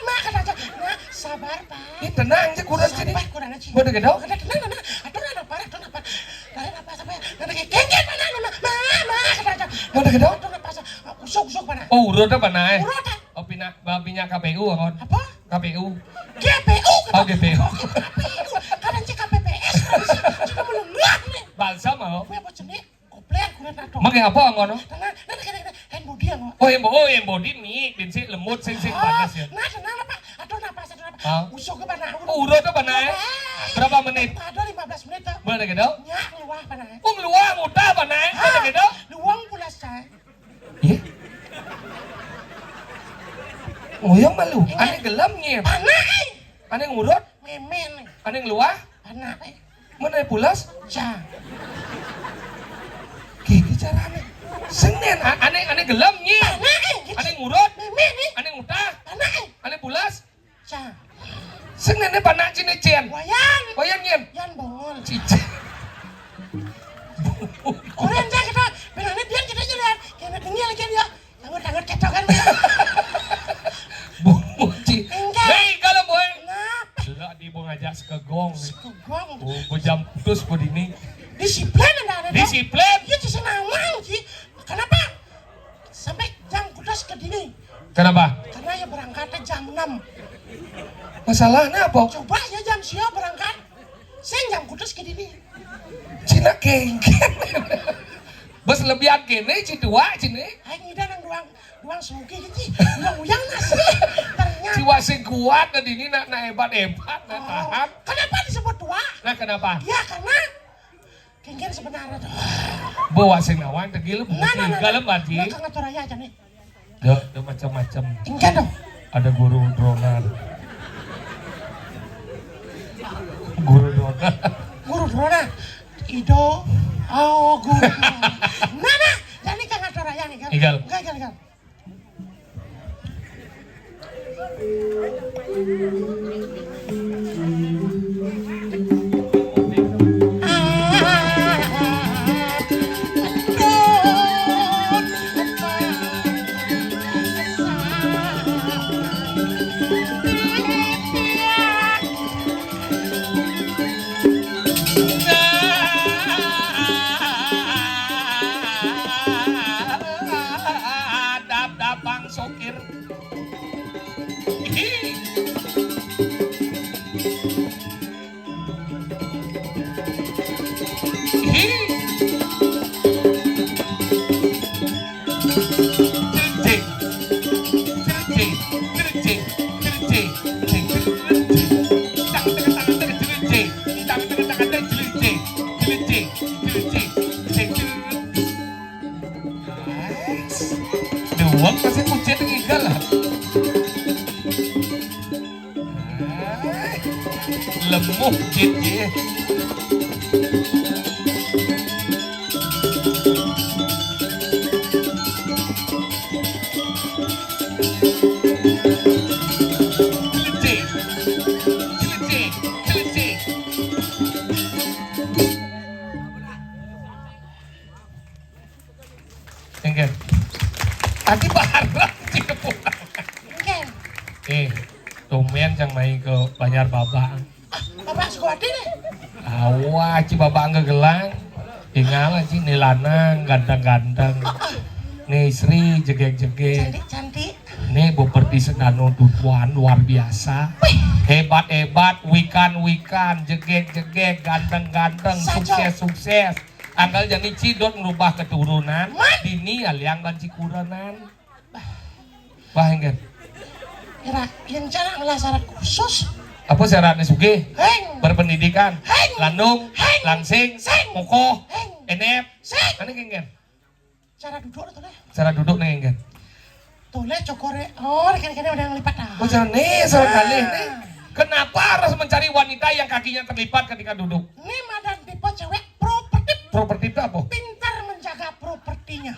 Ma kata aja. Nah, sabar Pak. ini tenang aja kurang sini Sabar Quran aja. bener gitu Kata tenang. Aduh apa? Lari apa sampai nanti kengket mana? Ma kata aja. bener gitu Aduh apa? Usuk mana? oh urut apa naik Urut ah. oh babinya KPU kan Apa? KPU GPU. oh GPU Kadang cek KPPS. Sudah melengah nih. balsa mau Gue apa jenis? Komplain kulit nato. Mangke apa ngono Tenang. Nanti hand body ya oh yang body nih binsi lemut sing panas ya Nah, tenang Pak. Aduh napas. Ah. Usuk ke mana? oh urut apa naik berapa menit Ada 15 menit tuh. bener gitu Nyak luah mana? luang muda apa naik bener gitu Luang pulas saya. iya ngoyong malu aneh gelam nyep Panak aneh ngurut memen aneh luah panak mana pulas ja. gigi carane senen aneh gelam nyep Panak aneh ngurut memen nih. aneh ngutah Panak aneh pulas ja. senennya panak cine cien Wayan koyang nyep yan bongol. cice Korean ja kita. Benarnya dia kita jalan. Kena dengil lagi dia. Tangan ketok kan. buci Enggak. hei kalau boy Kenapa? Gila di mau ngajak sekegong Kegong. oh jam putus po dini Disiplin disiplin. Ya Ci senang Ci. Kenapa? Sampai jam kudas ke dini. Kenapa? Karena ya berangkatnya jam 6. Masalahnya apa? Coba ya jam siapa berangkat. Saya jam kudas ke dini. Cina kengken. Bos lebihan kene cidua cine. Aing ngida nang duang sugi gitu. Uyang nasi. Ternyata. Jiwa sing kuat dan ini nak hebat-hebat nak tahan. Kenapa disebut tua? Nah kenapa? Ya karena kengken sebenarnya tuh. Bawa sing nawan tegil galem baji. Nah kangen toraya aja nih. Ada macam-macam. Kengken dong. Ada guru dronan. Guru dronan. Guru drona. Ido. Oh guru. Nah. Jadi kangen toraya nih kan. Igal. Enggak. Dap-dapang sokir. Uang pasti kucing igal lah. Lemuh gitu. Enggak. Tadi barang cipuan. Kengken. Tumben yang main ke Banjar Babang. Bapak Sukawati nih. Awah, ci Babang gegelang. Tinggal ci nilanang ganteng-ganteng. Nih Sri jegek-jegek. Cantik. Nih Boperti Sedano Tutuan luar biasa. Hebat-hebat, wikan-wikan, jegek-jegek, ganteng-ganteng, sukses-sukses. Anggal jadi cidot merubah keturunan. Dini aliang dan cikuranan. Wah enggak. Kira yang cara ngelah syarat khusus. Apa syaratnya suge? Heng. Berpendidikan. Heng. Landung. Heng. Langsing. Seng. Kokoh. Heng. Enep. Seng. Mana enggak? Cara duduk tuh deh. Cara duduk nih enggak? Tuh le cokore. Oh, rekan-rekannya udah ngelipat dah. Oh cara nih, cara kali nih. Kenapa harus mencari wanita yang kakinya terlipat ketika duduk? Ini madan tipe cewek properti. Properti itu apa? Pintar menjaga propertinya.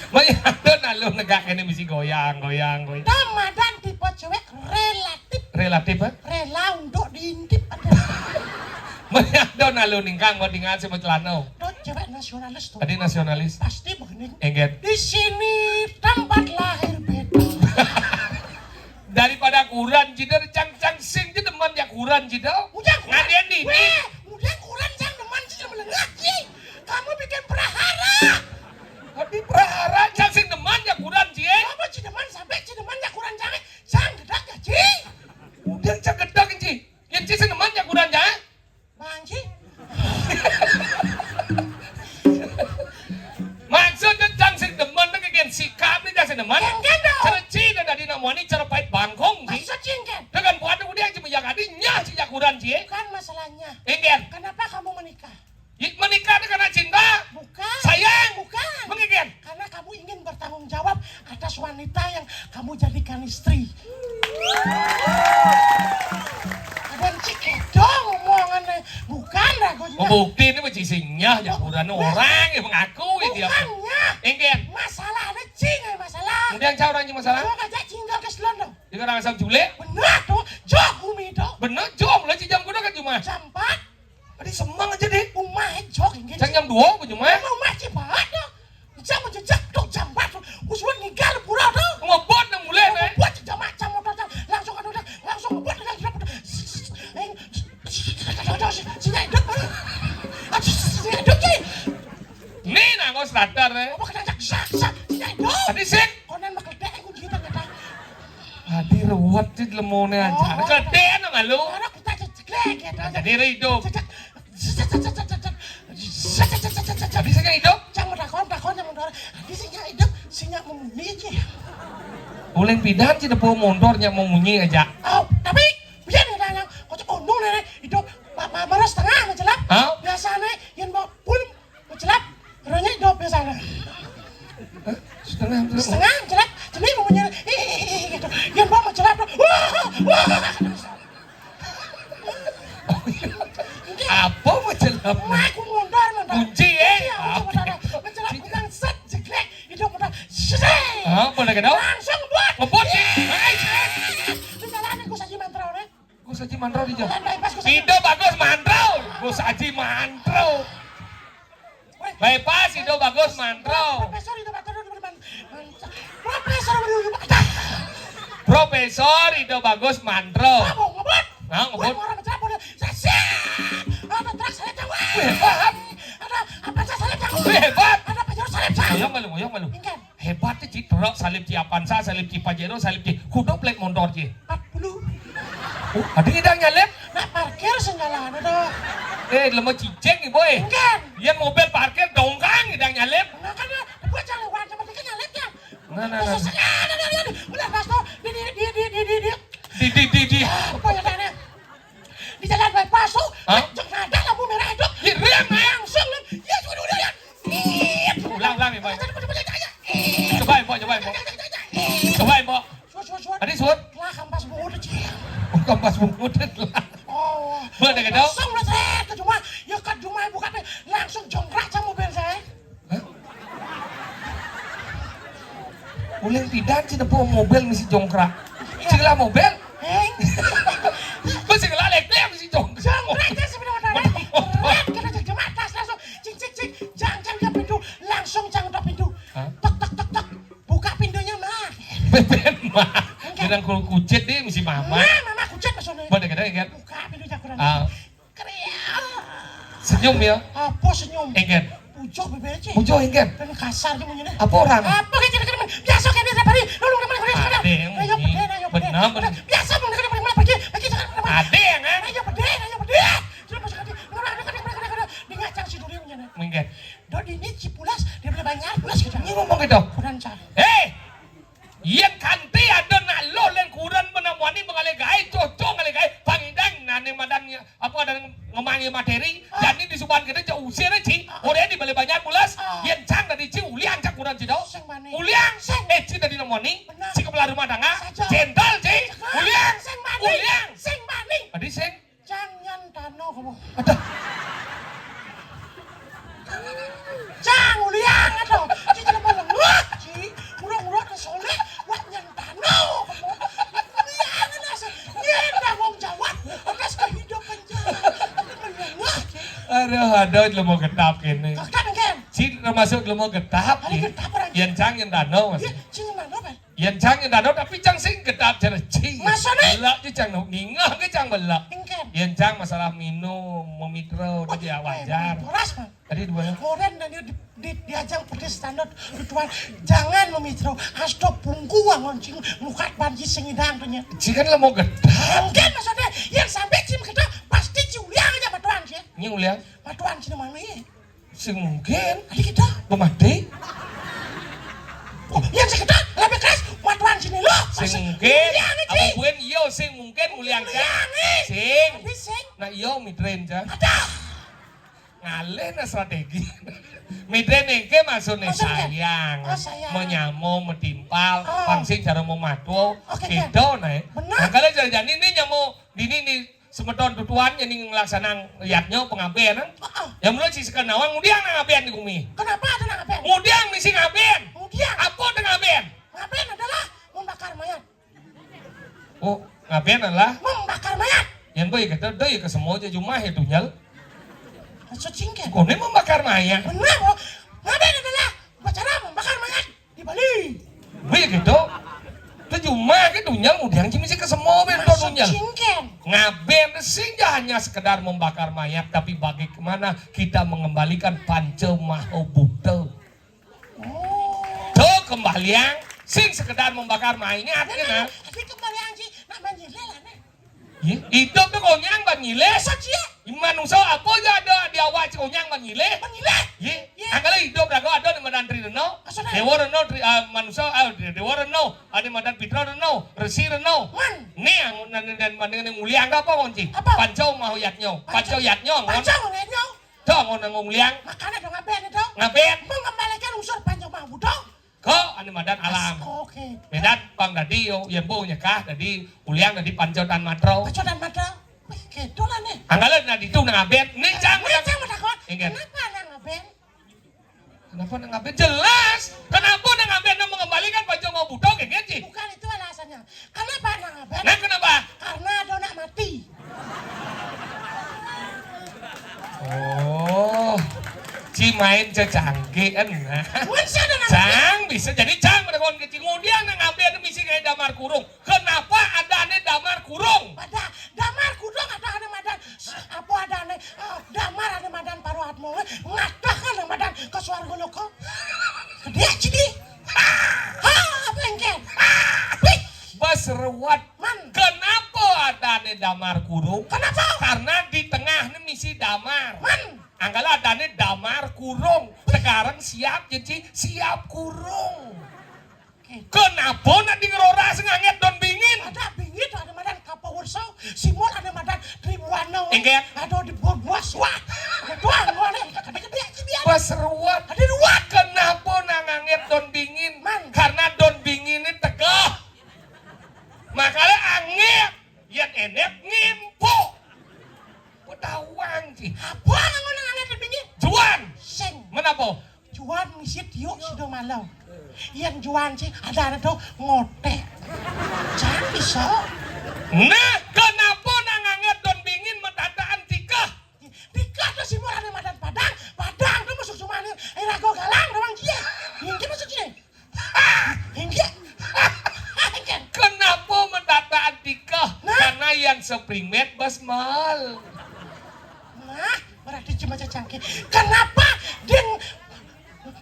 Ada nalu negak ini mesti goyang. Madan tipe cewek relatif. Relatif kan? Rela untuk diintip ada. Ada nalu ningkang buat tinggal sama celana. Tuh cewek nasionalis tuh. Tadi nasionalis. Pasti begini. Enggak. Di sini tempat lahir beta. Daripada kuran jida cang sing je demen ya kuran jida. Ujang kuran. Ngadean di ini. Ujang kuran jang deman sih melengak sih. Kamu bikin prahara. Di prahara cang sing demen ya kuran cie. Kamu cideman sampai cideman ya kuran jangan. Jang gedak ya ci. Udah cang gedang cie. Yang cie sing demen ya kuran jangan. Bang ci. Maksudnya cang sing demen itu kayak sikap nih cang sing demen. Engken dong. Cara cie dan dari namanya cara pahit bangkong cie. Maksud cingken. Dengan buat aku dia cuma yang adinya cie ya kuran cie. Bukan masalahnya. Enggak. Kenapa kamu menikah? Menikah karena cinta. Bukan. Sayang. Bukan. Mengingat. Karena kamu ingin bertanggung jawab atas wanita yang kamu jadikan istri. Dan cik dong omongannya. Bukan lagunya. Bukti ini macam singnya ya kuran orang yang mengakui dia. Bukannya. Enggak. Masalahnya cing masalah. Kemudian cah orangnya masalah. Coba aja tinggal ke Selondong. Jika orang asal julek. Benar tuh. Jok umi dong. Bener jom lah jam kuda kan cuma. Jam 4. Tadi semang aja deh. Umah jok ingin. Cang jam 2 apa cuma? Umah cipat dong. Jam jejak tuh jam 4 tuh. Usulan ninggal pura tuh. Ngebot yang mulai nih. Buat jam macam motor langsung kan udah langsung buat dengan kita. Sinyal hidup. aku starter eh. Apa kena sak tidak hidup. Tadi sing. Konan makledek aku gitu kata. Adi ruwet sih lemone aja. Gede nang lu. Orang kita ceklek gitu. Jadi hidup. Tadi sing hidup. Jangan takon yang mundur. Di sini hidup, sinya memunyi aja. Uleng pidan sih depo mondornya mau munyi aja. Oh, tapi biar nih kocok undung nih hidup marah setengah mencelap. Biasanya yang mau pun mencelap, orangnya hidup biasanya. Setengah Mencelap, jadi memunyi gitu. Yang mau mencelap, wah. Apa mencelap? Wah, aku mundur. Kunci eh. Mencelap bukan set jeklek, hidup udah sedih. Boleh ke dong? Langsung buat. Ngebut sih. Di jalan aku saja mantra nih. Gue saji mantrau di jalan. Jalan bypass aku saja. Hidup bagus mantrau. Gue saji mantrau. Bypass hidup bagus mantrau. Profesor itu Profesor itu Profesor hidup bagus mantrau. kamu ngebut. Nah, ngebut. Orang mencelap udah ada truk salib jangwa. Hebat. Ada apa salib jangwa. Hebat. Ada pajero salib jangwa. Moyong malu. Ingkan Hebat sih truk salib ci Avanza, salib ci Pajero, salib ci kudu plek mondor ci. 40. Ada hidang nyalip. Nah parkir senjalan ada. Lemo ciceng nih boy. Ingkan. Yang mobil parkir dongkang hidang nyalip. Nah kan buat jalan lewat sama dia nyalip kan. Nah. Udah pas tuh Di. apa ya tanya? Di jalan bypass tuh. Jangan ada lampu merah itu. Rem Langsung ya sudah lihat. Ulang ya boy. Coba boy. Suat. Adi suut. Lah kampas bungut aja. Kampas bungut lah. Oh. Boleh ke dong? Langsung lah saya ke rumah. Ya ke rumah bukan langsung jongkrak sama mobil saya. Uleng tidak sih depo mobil misi jongkrak. Cila mobil. Heng. Mesti ngelalek dia misi jongkrak. Jongkrak dia sebenarnya. Keren kena jadi atas langsung. Cing. Jangan dia pintu. Langsung jangan tak pintu. Tok. Buka pintunya mah. Beben mah. Kadang kalau kucet deh misi mama. Mama kucet maksudnya. Boleh kadang kan? Buka pintunya kurang. Keren. Senyum ya. Apa senyum? Enggan. Pucuk BBC. Pucuk enggan. Dan kasar dia punya. Apa orang? Apa kecil-kecil biasa kayak dia tadi. Lalu kemana? Ayo Benar. Biasa mau kemana pergi jangan kemana. Ada yang kan? Ayo berdiri. Sudah masuk hati. Dia ngacang si duri punya. Enggan. Do ini cipulas dia boleh banyak pulas kita. Ini ngomong gitu. Kurang car. Yang kanti ada nak lo yang kurang menamwani mengalegai cocok ngalegai pangidang nane madangnya apa ada ngemangi materi jadi di suban kita jauh usir ci orang di balik banyak pulas yang cang dari ci uliang cang kurang ci dong uliang ci dari namwani ci kepala rumah tangga central ci uliang Sing mani. adi sing Jangan tano kamu. ada Jangan uliang atau ci jangan bolong wah ci murah ke soleh wah nyantano kamu. Uliang nasa nyenda wong Jawa atas kehidupan Jawa. ada lo mau getap kene Kakak kan? ci termasuk lo mau getap yang cang yang danau mas Cing mana ben? yang cang yang danau tapi cang sing getap cara ci Maksudnya? belak ci cang ngingah ke cang belak Ingken. yang cang masalah minum memikro dia wajar Boras man. tadi dua Koren dan diajang pedes standar tuan jangan memitro hasto pungkuang ngoncing mukat banji sengidang punya. ci kan lo mau getap Mungkin maksudnya yang sampai cim kita pasti ciuliang aja batuan sih. ini uliang Batuan sih mana ya? sing mungkin Adik kita. pemati Oh, yang sekitar lebih keras batuan sini lo. sing mungkin Uliang apa aja. buen iyo sing mungkin uliang cang Uliang eh. sing Tapi sing nah iyo midren cang ada. ngalen na strategi midren ke maksudnya Maksudnya? sayang Oh, sayang. menyamo metimpal Oh. pangsing cara mematu Oke, itu nah Benar. nah kalau jadi ini nyamo dini nih semeton tutuan yang ngelaksanang liatnya pengaben yang mulai si sekenawang mudiang ngaben di bumi Kenapa ada ngapain? mudiang misi ngaben Kemudian apa dengan ngaben ngapain adalah membakar mayat. oh ngaben adalah Membakar mayat. yang gue kata deh ke semua aja cuma itu nyal Maksud cingken. kone membakar mayat Benar kok. Ngapain adalah cara membakar mayat di Bali. gue gitu itu cuma gitu nyal mudiang cuma sih ke semua bentuk Maksud nyal cingken. ngaben sehingga hanya sekedar membakar mayat tapi bagaimana kita mengembalikan panca maha buddha Oh. Tuh kembalian sing sekedar membakar mainnya artinya. Tapi kembali anjing nak banjile lah nih. Hidup tuh konyang banyile. Saja. Manusia apa aja ada di awal konyang banyile. Banyile. Angkala hidup raga ada di madan tri reno. Dewa reno manusia dewa reno ada di madan pitra reno, resi reno. Nih dan mandang mulia angka apa kunci? Pancau mau yatnyo. Pancau yatnyo. Pancau ngenya. Tuh ngon mulia. Makanya dong ngaben itu. Ngaben. Mengembalikan unsur pancau mau dong. Kok ane madan alam. Oke. Medan pang dadi yo yembo nyekah dadi uliang dadi pancau dan matro. Pancau dan matro. Wih, gitu lah nih. Anggalan na ditu na ngaben. Nih cang takut. Ingat. Kenapa nang ngaben? Kenapa na ngaben? Jelas. Kenapa na ngaben na mengembalikan pancau mau budok kayak gitu? Bukan itu alasannya. Kenapa nang ngaben? Nah kenapa? Karena ada nak mati. Oh, main cecangge kan? Cang bisa jadi cang pada kon kecil. Kemudian nang ngaben misi kayak damar kurung. Kenapa ada ane damar kurung? Pada damar kurung ada ane madan. Apa ada ane damar ane madan paru atmo ngadah kan ane madan ke swarga loko. Dia jadi. Apa engken? Bas rewat. Man. Kenapa ada ane damar kurung? Kenapa? Karena di tengah nih misi damar. Man. Anggala ada ane damar kurung. Sekarang siap jadi siap kurung. Kenapa nak di ngerora senganget don bingin? Ada bingit ada madan kapawurso. Simol ada madan tribuano. Engket. Ada di buas wah. Doang ngone. Gede-gede aja biar. Bas rewat. Ada ruwet. Kenapa nanganget don bingin? Man. Karena don bingin ini tegah. Makanya angin yang enek ngimpo. Pedawang sih. Apa nang ngane bingit? Juan. Sing. Menapa? Juan misit yuk sudah malam. Yang juan sih ada tuh ngotek. Jangan bisa. Nah, kenapa nanganget don bingin mendadaan tikah? Tikah tuh simul ada madan padang. Padang tuh masuk sumani. Rago galang doang dia. Hingga masuk sini. Hingga. Kenapa mendadaan tikah? Nah. Karena yang springmet bas mahal. Nah, berarti cuma cacangke. Kenapa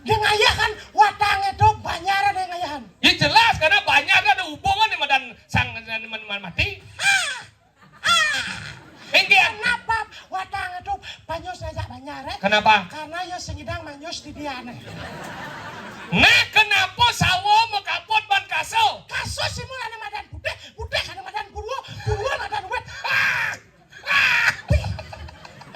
dia ngayahan watang itu banyaran yang ngayahan? Ya jelas karena banyak ada hubungan di madan sang mati. Engkian. Kenapa watang itu banyos aja banyaran? Kenapa? Karena ya sengidang manyos di diane. Nah, kenapa sawo mekapot ban kaso? Kasus sih mulai ada madan putih ada madan purwo madan wet.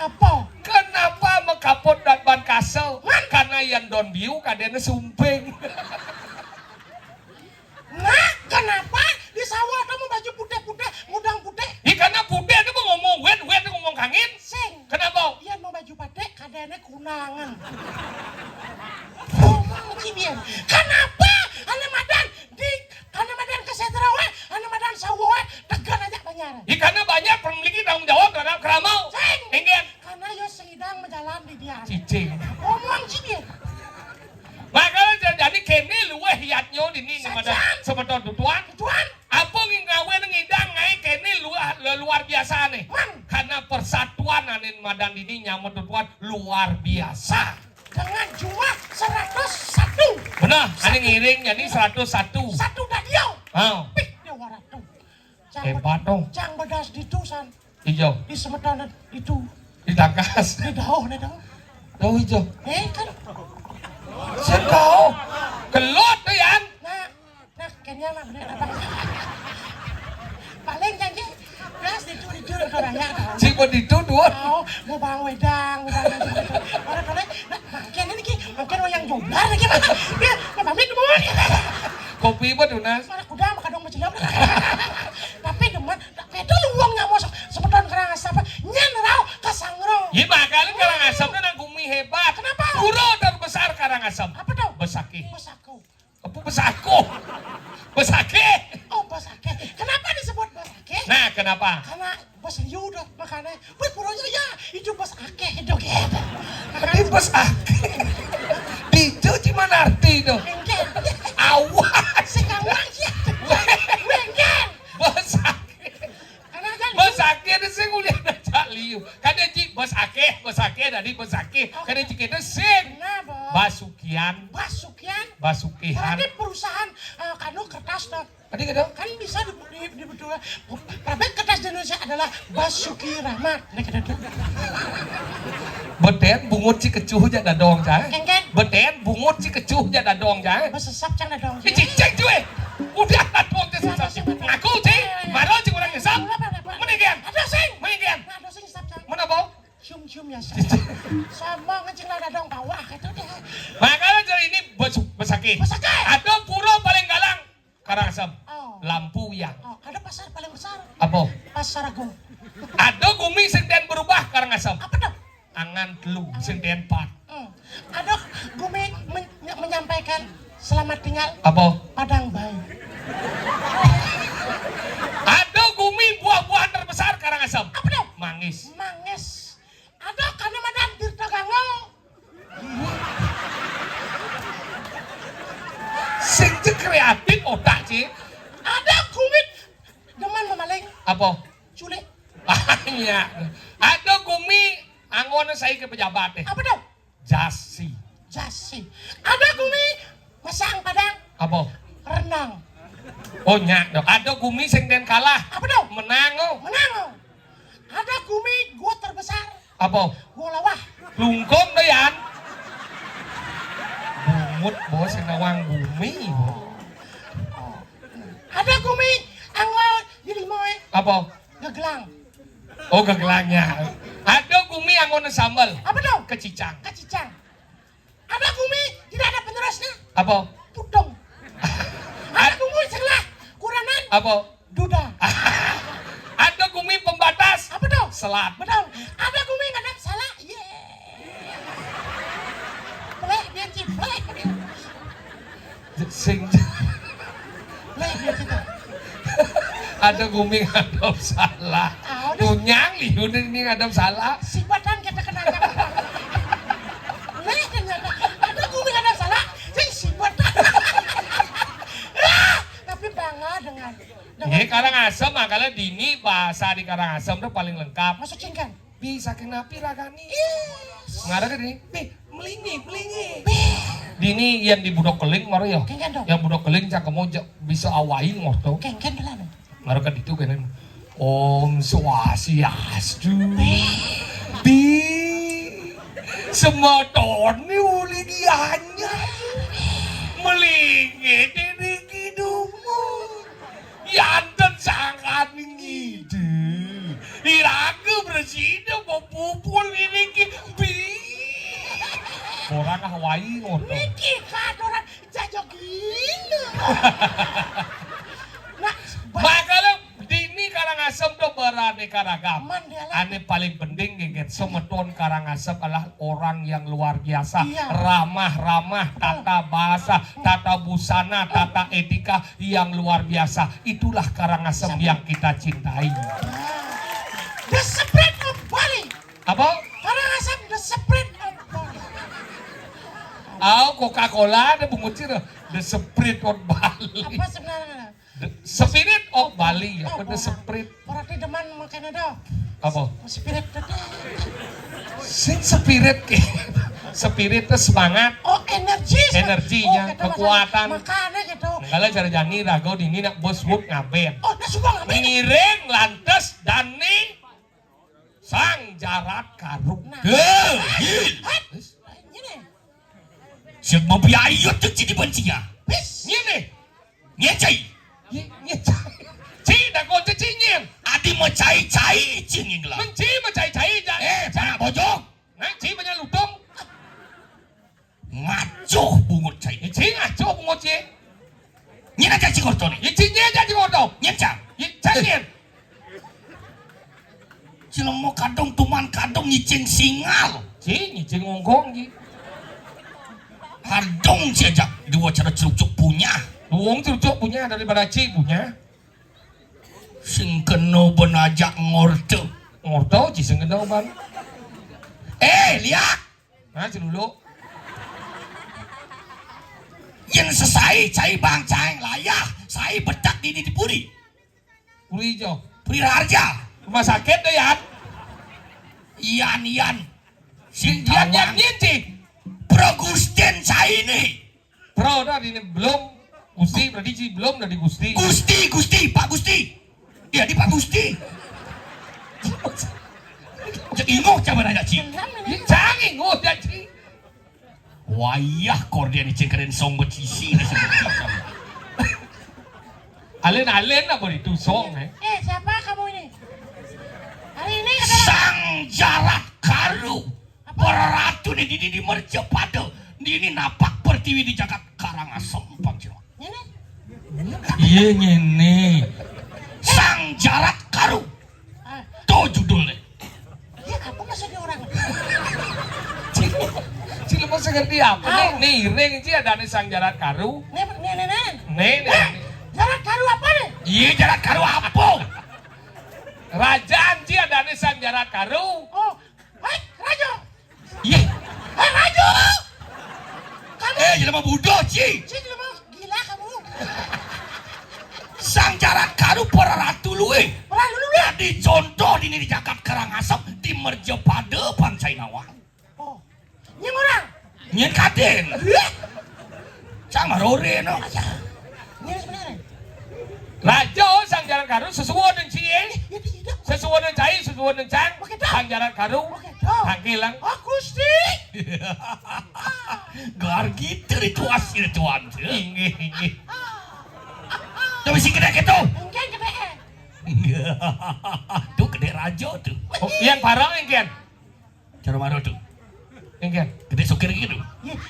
Apa? Kenapa mekapot dan ban kaso? Karena yang don biu kadene sumping. Nah, kenapa di sawah kamu baju putih mudang putih? Karena putih itu mau ngomong wet itu ngomong kangin. Sing. Kenapa? Iya mau baju patek kadene kunangan. Oh, cibian. Kenapa? Ane madan kesetrawe, ane madan sawoe tegan aja banyaran. Karena banyak memiliki tanggung jawab terhadap keramau. Sing. Engkian. Karena yo sedang menjalan di dia. Cicing. Omong cibian. Makanya jadi kene luweh hiatnyo dini pada sebetul tuan. Tuan, Apa ngawe ngidang ngai kene luar biasa nih. Karena persatuan anin madan dini nyamot tuan luar biasa. dengan jumlah 101. Benar, ane ngiring jadi 101. Satu dadio. Oh. Pik dia waratu. Hebat dong. Cang bedas di tusan. Hijau. Di semetan itu. Ditangkas. Di daun itu. Daun hijau. Kan. Sekau. Kelot tuh yan. Nah, kayaknya mah bener apa? Paling janji. Beras dicu orangnya. Si itu dua. Oh, mau bang wedang, orang-orang, nah, makin ini ki, makin yang jombar lagi mah. Dia, pamit dulu. Kopi apa tuh Nas? Mana kuda makan dong macam tapi demen, itu luang nggak mau sepeton kerang asap, nyen rau kasangro. Iya makanya karang asamnya nang gumi hebat. Kenapa? Puro terbesar karang asam. Apa tuh? Besaki. Besako. Apa besako? Besaki. Oh, besake. Kenapa disebut besake? Nah, kenapa? Karena bos liu dah makannya. Wih, puronya ya, itu besake itu gitu. Tapi besaki. Itu cuman arti itu. Engkel. Awas. Sekawang sih. Engkel. Besaki. Karena kan Besaki itu sih kuliah aja liu. Kan dia bos akeh tadi bos akeh. Kada cikita sing. Kenapa? Basukian, Basukian. basukihan. Berarti perusahaan kanu kertas tuh. Tadi kada. Kan bisa dibetul. Tapi kertas di Indonesia adalah Basuki Rahmat. Nek kada tuh. Beten bungut si kecuh ja dadong ja. Kengken. Beten bungut si kecuh ja dadong ja. Besesap cang dong. Cicing cuy. Udah dadong ja sesat. Ngaku cing. Maro cing urang ngesap. Menikian. Ada sing. Menikian. Ada sing sap cang. Mana bau? Cium-cium ya sah. Sama ngecing lah dong bawah gitu deh. Makanya jadi ini besaki. Besaki. Ada pura paling galang. Karangasem. Oh. Lampu yang. Oh, ada pasar paling besar. Apa? Pasar Agung. Ada gumi sing den berubah Karangasem. Apa dong? Angan telu sing den pat. Ada Gumi menyampaikan selamat tinggal Apa? Padang Bayi. Ada gumi buah-buahan terbesar Karangasem. Apa dong? Mangis. Mangis. Ada Kanamadan Tirta Gangol. Sing je kreatif otak sih. Ada Gumi deman memaling Apa? culik. Banyak. Ada gumi angon saya ke pejabat teh. Apa dong? Jasi. Jasi. Ada Gumi masang Padang Apa? renang. Oh nyak dok. Ada gumi sing den kalah. Apa dong? Menang oh. Menang. Ada Gumi gua terbesar. Apa? Gua lawah. Lungkong deh yan. Bungut bos sing nawang gumi. Ada Gumi angol di limoy Apa? gegelang. Oh gegelangnya. Ada gumi angon sambal. Apa dong? Kecicang. Kacicang. Ada Gumi tidak ada penerusnya. Apa? Pudong. Ada Gumi sebelah kuranan Apa? duda. Ada gumi pembatas. Apa dong? Selat. Betul. Ada Gumi nggak ada salah. Pleh biar cipleh. Sing Pleh biar cipleh. ada gumi ngadop salah. Ah, udah. Tunyang liun ini ngadop salah. Si badan kita kena nyamuk. Pleh ternyata. Ada Gumi nggak ada salah. Si badan. Tapi bangga dengan Ini Karangasem makanya dini bahasa di Karangasem tuh paling lengkap. masuk cingkan. Bisa kenapi ragani. Yes. Ngarang ke dini. Melingi. Dini yang di Budok Keling maro ya. Kengken dong. Yang Budok Keling cak kamu bisa awain ngoto. Kengken dulu. Ngarang ke ditu kan. Om Swastiastu. Di semoton ni uli dianya. Melingi diri kidumu. Yanten sangat ngide. Iraga bersih mau pupul ini ki. Orang Hawaii ngoto. Niki kadoran jajogin. Nah, Makanya dini Karangasem tuh beraneka ragam. Aman dia lah. Ane paling penting geget semeton Karangasem adalah orang yang luar biasa. Iya. Ramah, tata bahasa, tata busana, tata etika yang luar biasa. Itulah Karangasem yang kita cintai. The Spirit of Bali. Apa? Karangasem The Spirit of Bali. Coca-Cola ada bungkus The Spirit of Bali. Apa sebenarnya? The Spirit of Bali. Apa The Spirit? Berarti deman makan ada. Apa? Spirit tadi. Sing spirit ke. Spirit itu semangat. Oh, energi. Energinya, gitu, kekuatan. Makanya gitu. Kalau cara jani rago dini nak bos wuk ngaben. Oh, nah suka ngapain? Mengiring lantas dani sang jarat karung. Nah. Ini. Siang mau biaya tuh jadi bencinya. Bis. Ini Nyecai. Ini cai dah kau cacingin. Adi mau cai cinging lah. Menci mencai-cai jangan. Mana bojong? Nah, ci banyak lutung. Ngaco bungut cai. Ci ngaco bungut ci. Nyena cacing korton. Ci nya jadi ngodo. Nyecang. Cangin. Cila mau kadong tuman kadong nyicing singal. Ci nyicing ngongkong ci. Kadong saja dua cara cerucuk punya. Luang cucuk punya daripada ci punya. Sing keno benajak ngorte. Ngordo ci sing kena ban. Lihat. Nah, ci dulu. Yang selesai cai bang cai layah. Saya bedak di puri. Puri hijau. Puri Raharja. Rumah sakit deh ya. Ian Yan Cik. Bro Gustin saya ini. Bro, dah ini belum. Gusti, berarti Cik belum dari Gusti. Gusti, Pak Gusti. Iya di Pak Gusti. Cek ingoh coba nanya Cik. Jangan ingat ya Cik. Wayah korden ini keren song becisi. Alen lah boleh tu song Siapa kamu ini? Hari ini adalah Sang Jarat Karu. Para ratu ini di Merjepado. Ini napak pertiwi di Jagat Karangasem Pak Ciro. ini. Iya ngene. Sang Jarat Karu. Ah, Tuh judulnya. ya apa maksudnya orang? Cik lepas ngerti apa? Nih ring Cik ada nih Sang Jarat Karu. Nih. Nih. Jarak karu apa nih? Iya Jarat Karu apa? Rajaan Cik ada nih Sang Jarat Karu. Oh, Rajo. Iya. Rajo. Kamu Jelema bodoh Ci. sih lu mau gila kamu. Sang Jarat Karu para ratu luwe. Orang dulu ya. Jadi contoh di Jagat Karangasem di Merjepado Pancai Nawang. Oh, yang orang. Nyen kaden. Sang marore no. Ini sebenarnya. Raja Sang Jarat Karu sesuai dengan Cik. Ya tidak. Sesuai dengan Cai, sesuai dengan Cang. Oke, dah. Sang Jarat Karu. Oke, dah. Hangkilang. Oh, Gusti. Gar gitu itu asir tuan. Inggih. Tapi si gede gitu. Enggak gede. Tuh gede raja tuh. Oh, yang parang ingkian. Cara mana tuh? Ingkian. Gede sukir gitu.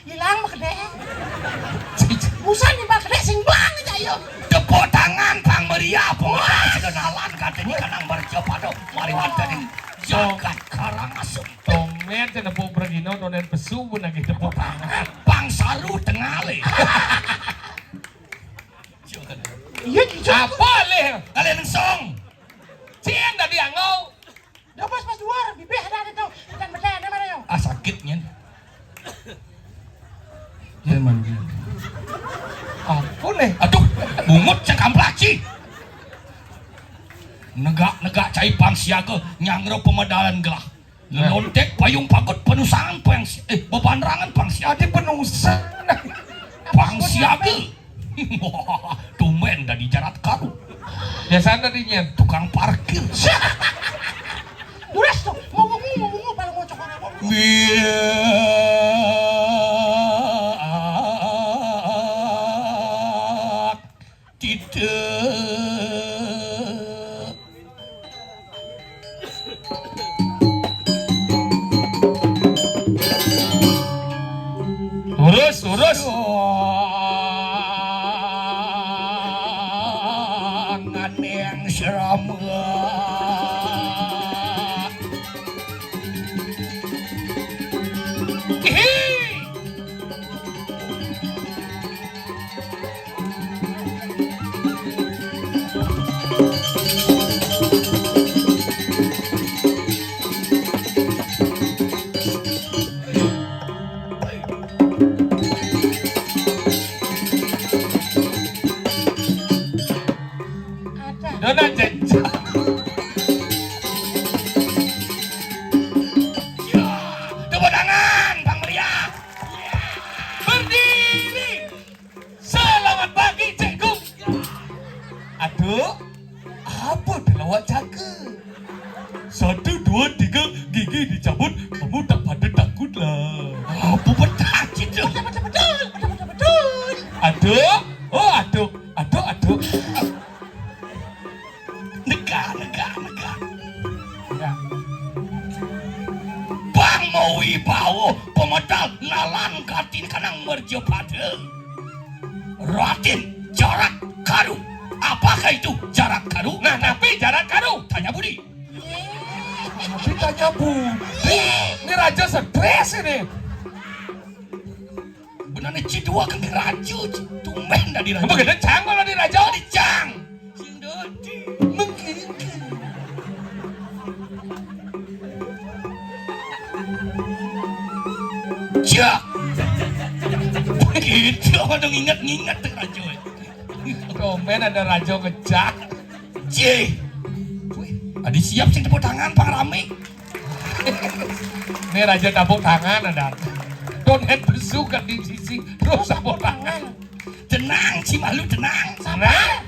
Hilang mah gede. Musa nih mah gede sing bang aja ayo. Tepuk tangan Bang Meriah. Pengenalan sekenalan katanya kanang Merjepado. Mari wanda di Jagat Karangasem. Tomen cina po bergino nonen pesu pun lagi tepuk tangan. Bang Saru Tengale. Iya gitu. Apa leh? Kalian yang song. Cien dari angau. Dah pas luar, bibih ada itu. Dan beda mana yo. Sakitnya. Ya man. Apa leh? Aduh, bungut cekam placi. Negak cai pang siaga nyangro pemedalan gelah. Lelontek payung pagut penusangan pang bebanrangan pang siaga. Ada penusang. Pang siaga. Tumen dari Jarat Karu. Biasa tadinya. Tukang parkir. Duras tuh, ngomong paling ngocok orang. Urus. Angan yang seram. Ada. Dona jenjang. Tepuk tangan Bang Meriah. Berdiri. Selamat pagi Cikgu. Aduh. Apa dilawat jaga? 1, 2, 3 gigi dicabut. Kamu tak pada takut lah. Apa betak itu? Betul. Aduh. Oh aduh. Negak. Bang Mawi Bawo pemedal lalan katin kanang Merjepado. Ratin Jarat Karu. Apakah itu Jarat Karu? Nah, tapi Jarat Karu. Tanya Budi. Tapi tanya Bu. Ini raja stres ini. Benar nih Cidua kan raja. Tumben dari raja. Begitu cang kalau di raja. Di cang. Sing dodi. Mungkin. Cak. Begitu dong ingat tuh raja. Komen ada raja ngecak. Cie. Adi siap sing tepuk tangan Pak Rame. Ini raja tepuk tangan ada. Donet besu kan di sisi terus tepuk tangan. Tenang si malu tenang. Nah,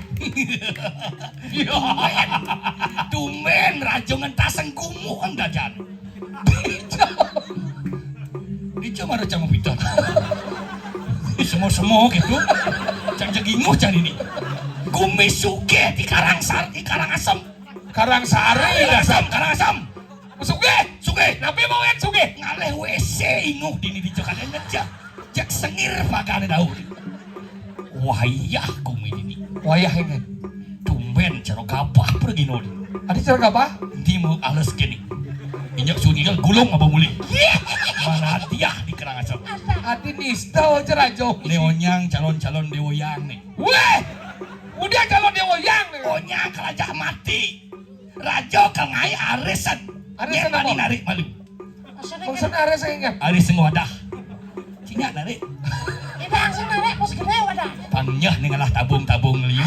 Tumen rajo ngentaseng kumuan dajan. Ijo maro cang piton. Semua gitu. Cang jeginguh can ini. Kumis suge di Karangsar, di Karangasem. Karangsari Karangasem, Karangasem. Suge, nabi mau yang suge. Ngaleh WC inguh dini di jokan ngejak. Jak sengir pakane daun. Wayah kumi ini. Wayah ini. Tumben caro kapah pergi noni. Ada cara apa? Di mau ales gini. Injak sunyi kan gulung apa muli. Mana hadiah di Karangasem. Adi nista aja rajo. Leonyang calon-calon dewoyang nih. Weh, udah kalau dia woyang nih. Onyang kerajaan mati. Rajo kengai arisan. Arisan Nyepani apa? narik malu. Maksud ada saya ingat. Arisan wadah. Cinya narik. Ibang sing narik pos gede wadah. Panyah nih ngalah tabung-tabung liu.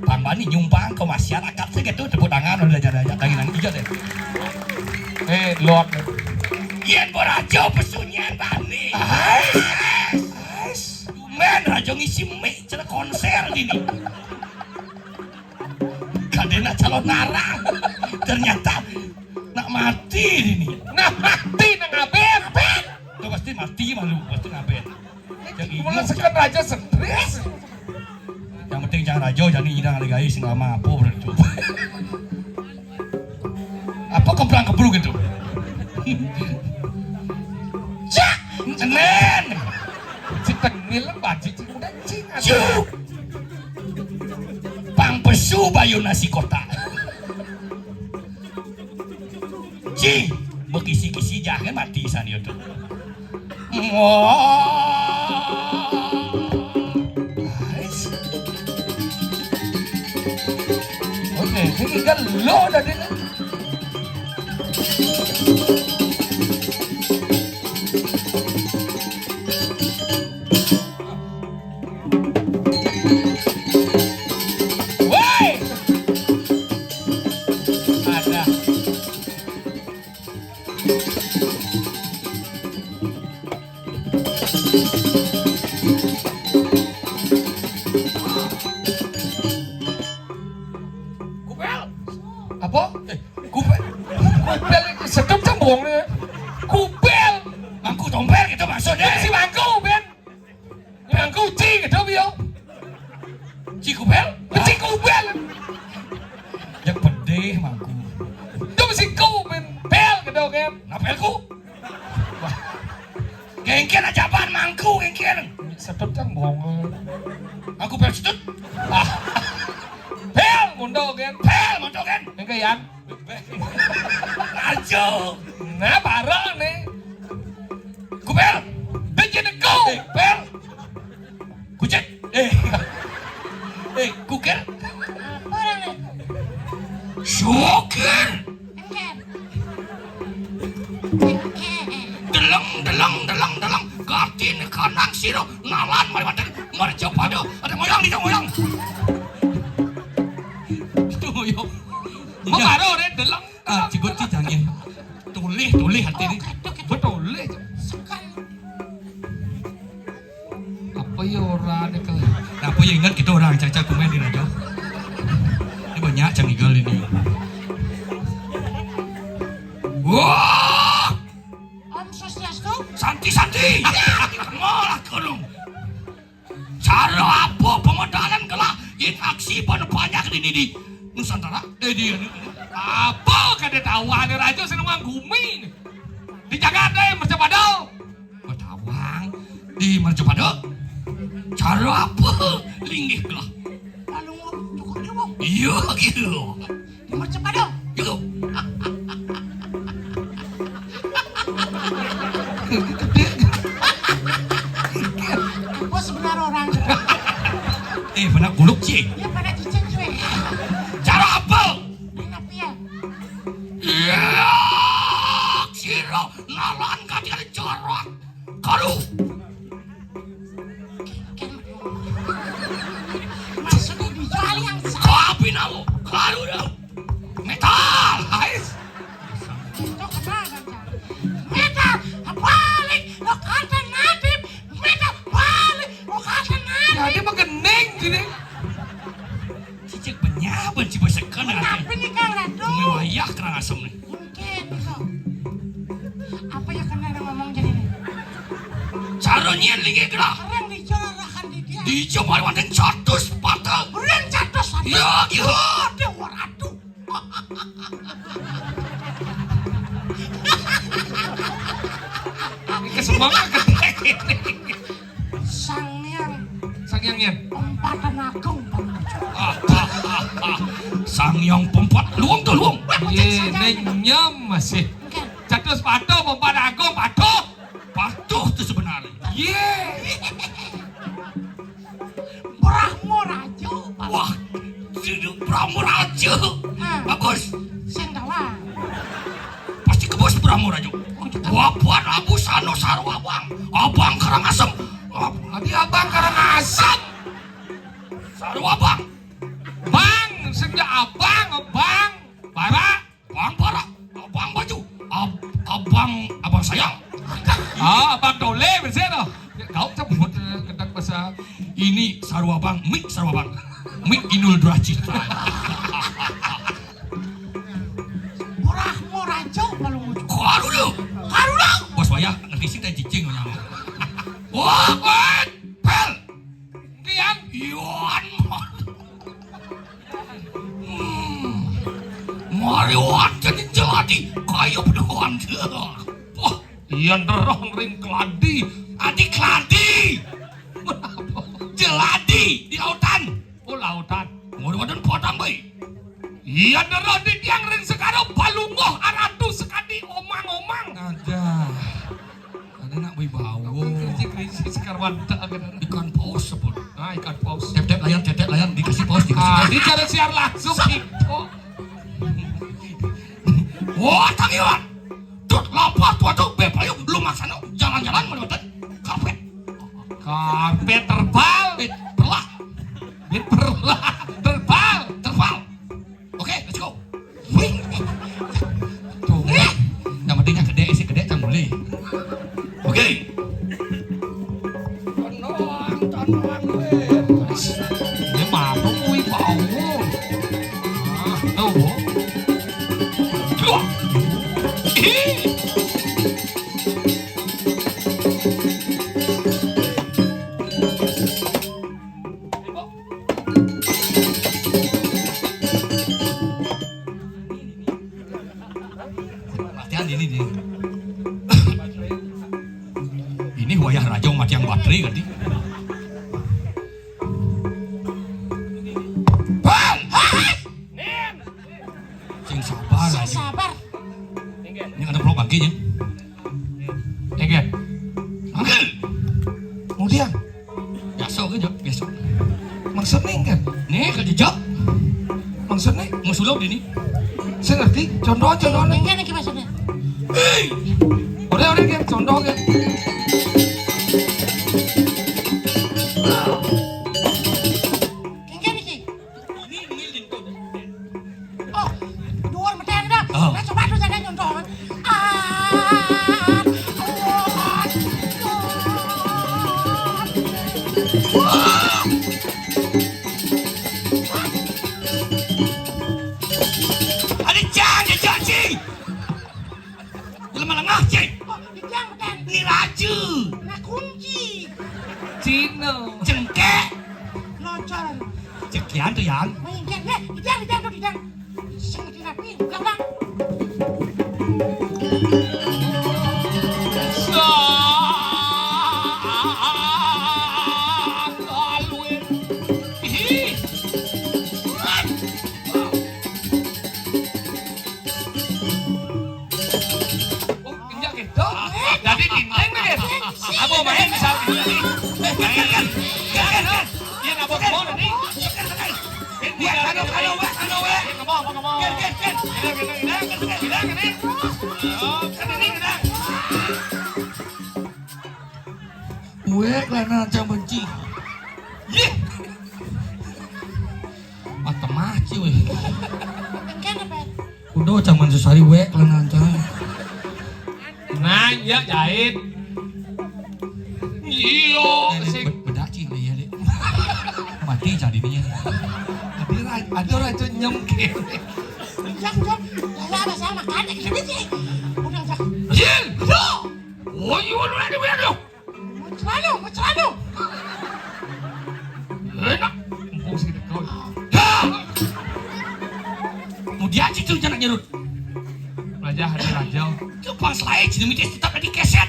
Pambani nyumbang ke masyarakat segitu tepuk tangan udah jalan-jalan tanginan hijau deh. Lord. Yen borajo pesunyian bani. Men rajo ngisi mie cara konser ini. Kadena calon narang. Ternyata nak mati ini. Nah mati nang ngaben. Tuh pasti mati malu, pasti ngaben. Yang ini Malah sekan raja stres. yang penting jangan rajo jadi hidang ada guys nggak mampu berarti. Apa kebrang-kebrung gitu? Cak, Nen. Si tengil baji cing udah cing. Cuk. Pang pesu bayu nasi kota. Ci, bekisi-kisi jangan mati sana itu. Oke, ini kan lo dari Woi. Ada. Kupel. apa? Kupel. Kupel sedap cembong nih. Kupel. Mangku tompel gitu maksudnya. Si mangku ben. Mangku cing gitu bio. Ci kupel. Cing kupel. Yang pedih mangku. Itu mesti kau ben. Pel gitu kan. Napelku. Gengken aja apaan mangku gengken. Sedap cembong. Aku pel sedut. Pel mundo kan. Pel montok kan. Yang kayak Rajo. nah bareng nih. Kupel. Bikin kau. Pel. Kucek. Kuker. Apa orang nih? Syukur. Engken. Deleng. Kartin kanang siro ngalan mari mati. Mari pada. Ada moyang di moyang. Itu moyang. Mau baru deh deleng. Cigot cicangin. Tulih hati ini. Betul. Sekan. Apa ya orang deh kalau. Nah, apa yang ingat kita orang caca komen di Rajo. Ini banyak cang igal ini. Wah, Om Swastiastu. Santi. Malah kurung. Cara apa pemodalan kelah in aksi banyak ini di Nusantara? Dia. Apa kada tahu ada raja seneng gumi. Di Jakarta yang Mercapado. Betawang di Mercapado. Cara apa? Linggih kelah. Lalu cukup dia mau. Iya gitu. Mercepado. Gitu. Apa sebenarnya orang? Benak guluk sih. Dia pada cicing cuy. Cara apa? Enak ya. Iya, siro nalan katian jorok. Karu. Maksudnya dijual yang sah. Kopi nau. Karu dong. Metal. Ais. Itu kenal kan? Cara nyian lagi gerak. Orang dijarahkan di dia. Di Jawa Wonten 100 patah. Orang catos ada. Ya gitu. Ada waratu. Ini kesemangat ketek ini. Sang Yang nyen. empatan agung. Sangyang pempat luang tuh luang. Ye, nyam masih. Catus patuh, mempan agung patuh. Patuh tuh sebenarnya. Ye. Brahmo Rajo. Wah, hidup Bramuraja. Bagus. Senggawa. Pasti ke bos Bramuraja. Wabuan Abu Sano Sarwabang. Abang Karangasem. Tadi abang karena asam. Sarwabang. Bang, senja abang, bang. Para. Bang Para. Abang Baju. Abang sayang. Abang Dole bersih tuh. Kau sebut kedak bahasa. Ini Sarwabang. Mik Sarwabang. Mik Inul Dracita. Brahmo Rajo kalau mau. Karulo. Karulo. Bos wayah ngerti sih teh cicing nyama. Wah, pel. Kian. Yuan. Mariwan jadi jeladi kayu pedoan. Wah, Ian derong ring keladi. adik keladi. Jeladi di lautan. Oh lautan. Mudah-mudahan potong baik. Ian derong di tiang ring sekarang balungoh aratu sekadi omang-omang. Ada. Ada nak wibawa. Krisis sekarang tak ada. Ikan paus sebut. Ah ikan paus. Tep-tep layan dikasih paus dikasih. Di cara siar langsung itu. Wah, tangiwan. Tut lapar tua tuh bepayung lu maksana jalan-jalan melewati karpet. Karpet terbal. Perlah. Bit perlah. Terbal. Terpal. Oke, let's go. Wih. Tuh. Yang pentingnya gede sih gede can boleh. Oke. Dia mabuk wih bau. Tuh. Dua. Ih. Latihan ini nih. Ini wayah raja mati yang baterai kan di. Bang! Sing sabar aja. Sabar. Ini ada perlu bangki ya. Ege. Manggil. Kemudian. Biasa ke jok, biasa. Maksudnya kan. Nih ke jejak. Maksudnya. Ngusulok di ini. Saya ngerti. Contoh-contohnya. Enggak nih maksudnya. Hei! Udah kan. Contoh kan. Enggak nih Ki. Oh, dua meter dah. Oh. Nah coba tuh jangan nyontoh. Ada jejak sih. Jelema lengah cek. Dijang meter. Ini raja. Nah kunci. Cina. Cengkek. Locor. Cekian tuh yang. Mengingat ya, dijang tuh dijang. Sing dirapi, ulang. Jadi dinding nih. Abo main bisa ini. Dia ngabok mau nih. Dia kano we. Ngomong. Wek lah nanti benci. Yeh. Mata maci weh. Enggak apa? Udah cuman sesari wek lah nanti. Nah, ya jahit. Iyo, sing Bedak cing lah ya dek. Mati jadi dia. ada orang itu nyemkin. Dijang. Lah apa sama makan gitu sih. Udah. Jil. Oh, you want ready we do? Ya citu jangan nyerut. Raja hari raja. Kepang selai cina mitis tetap di keset.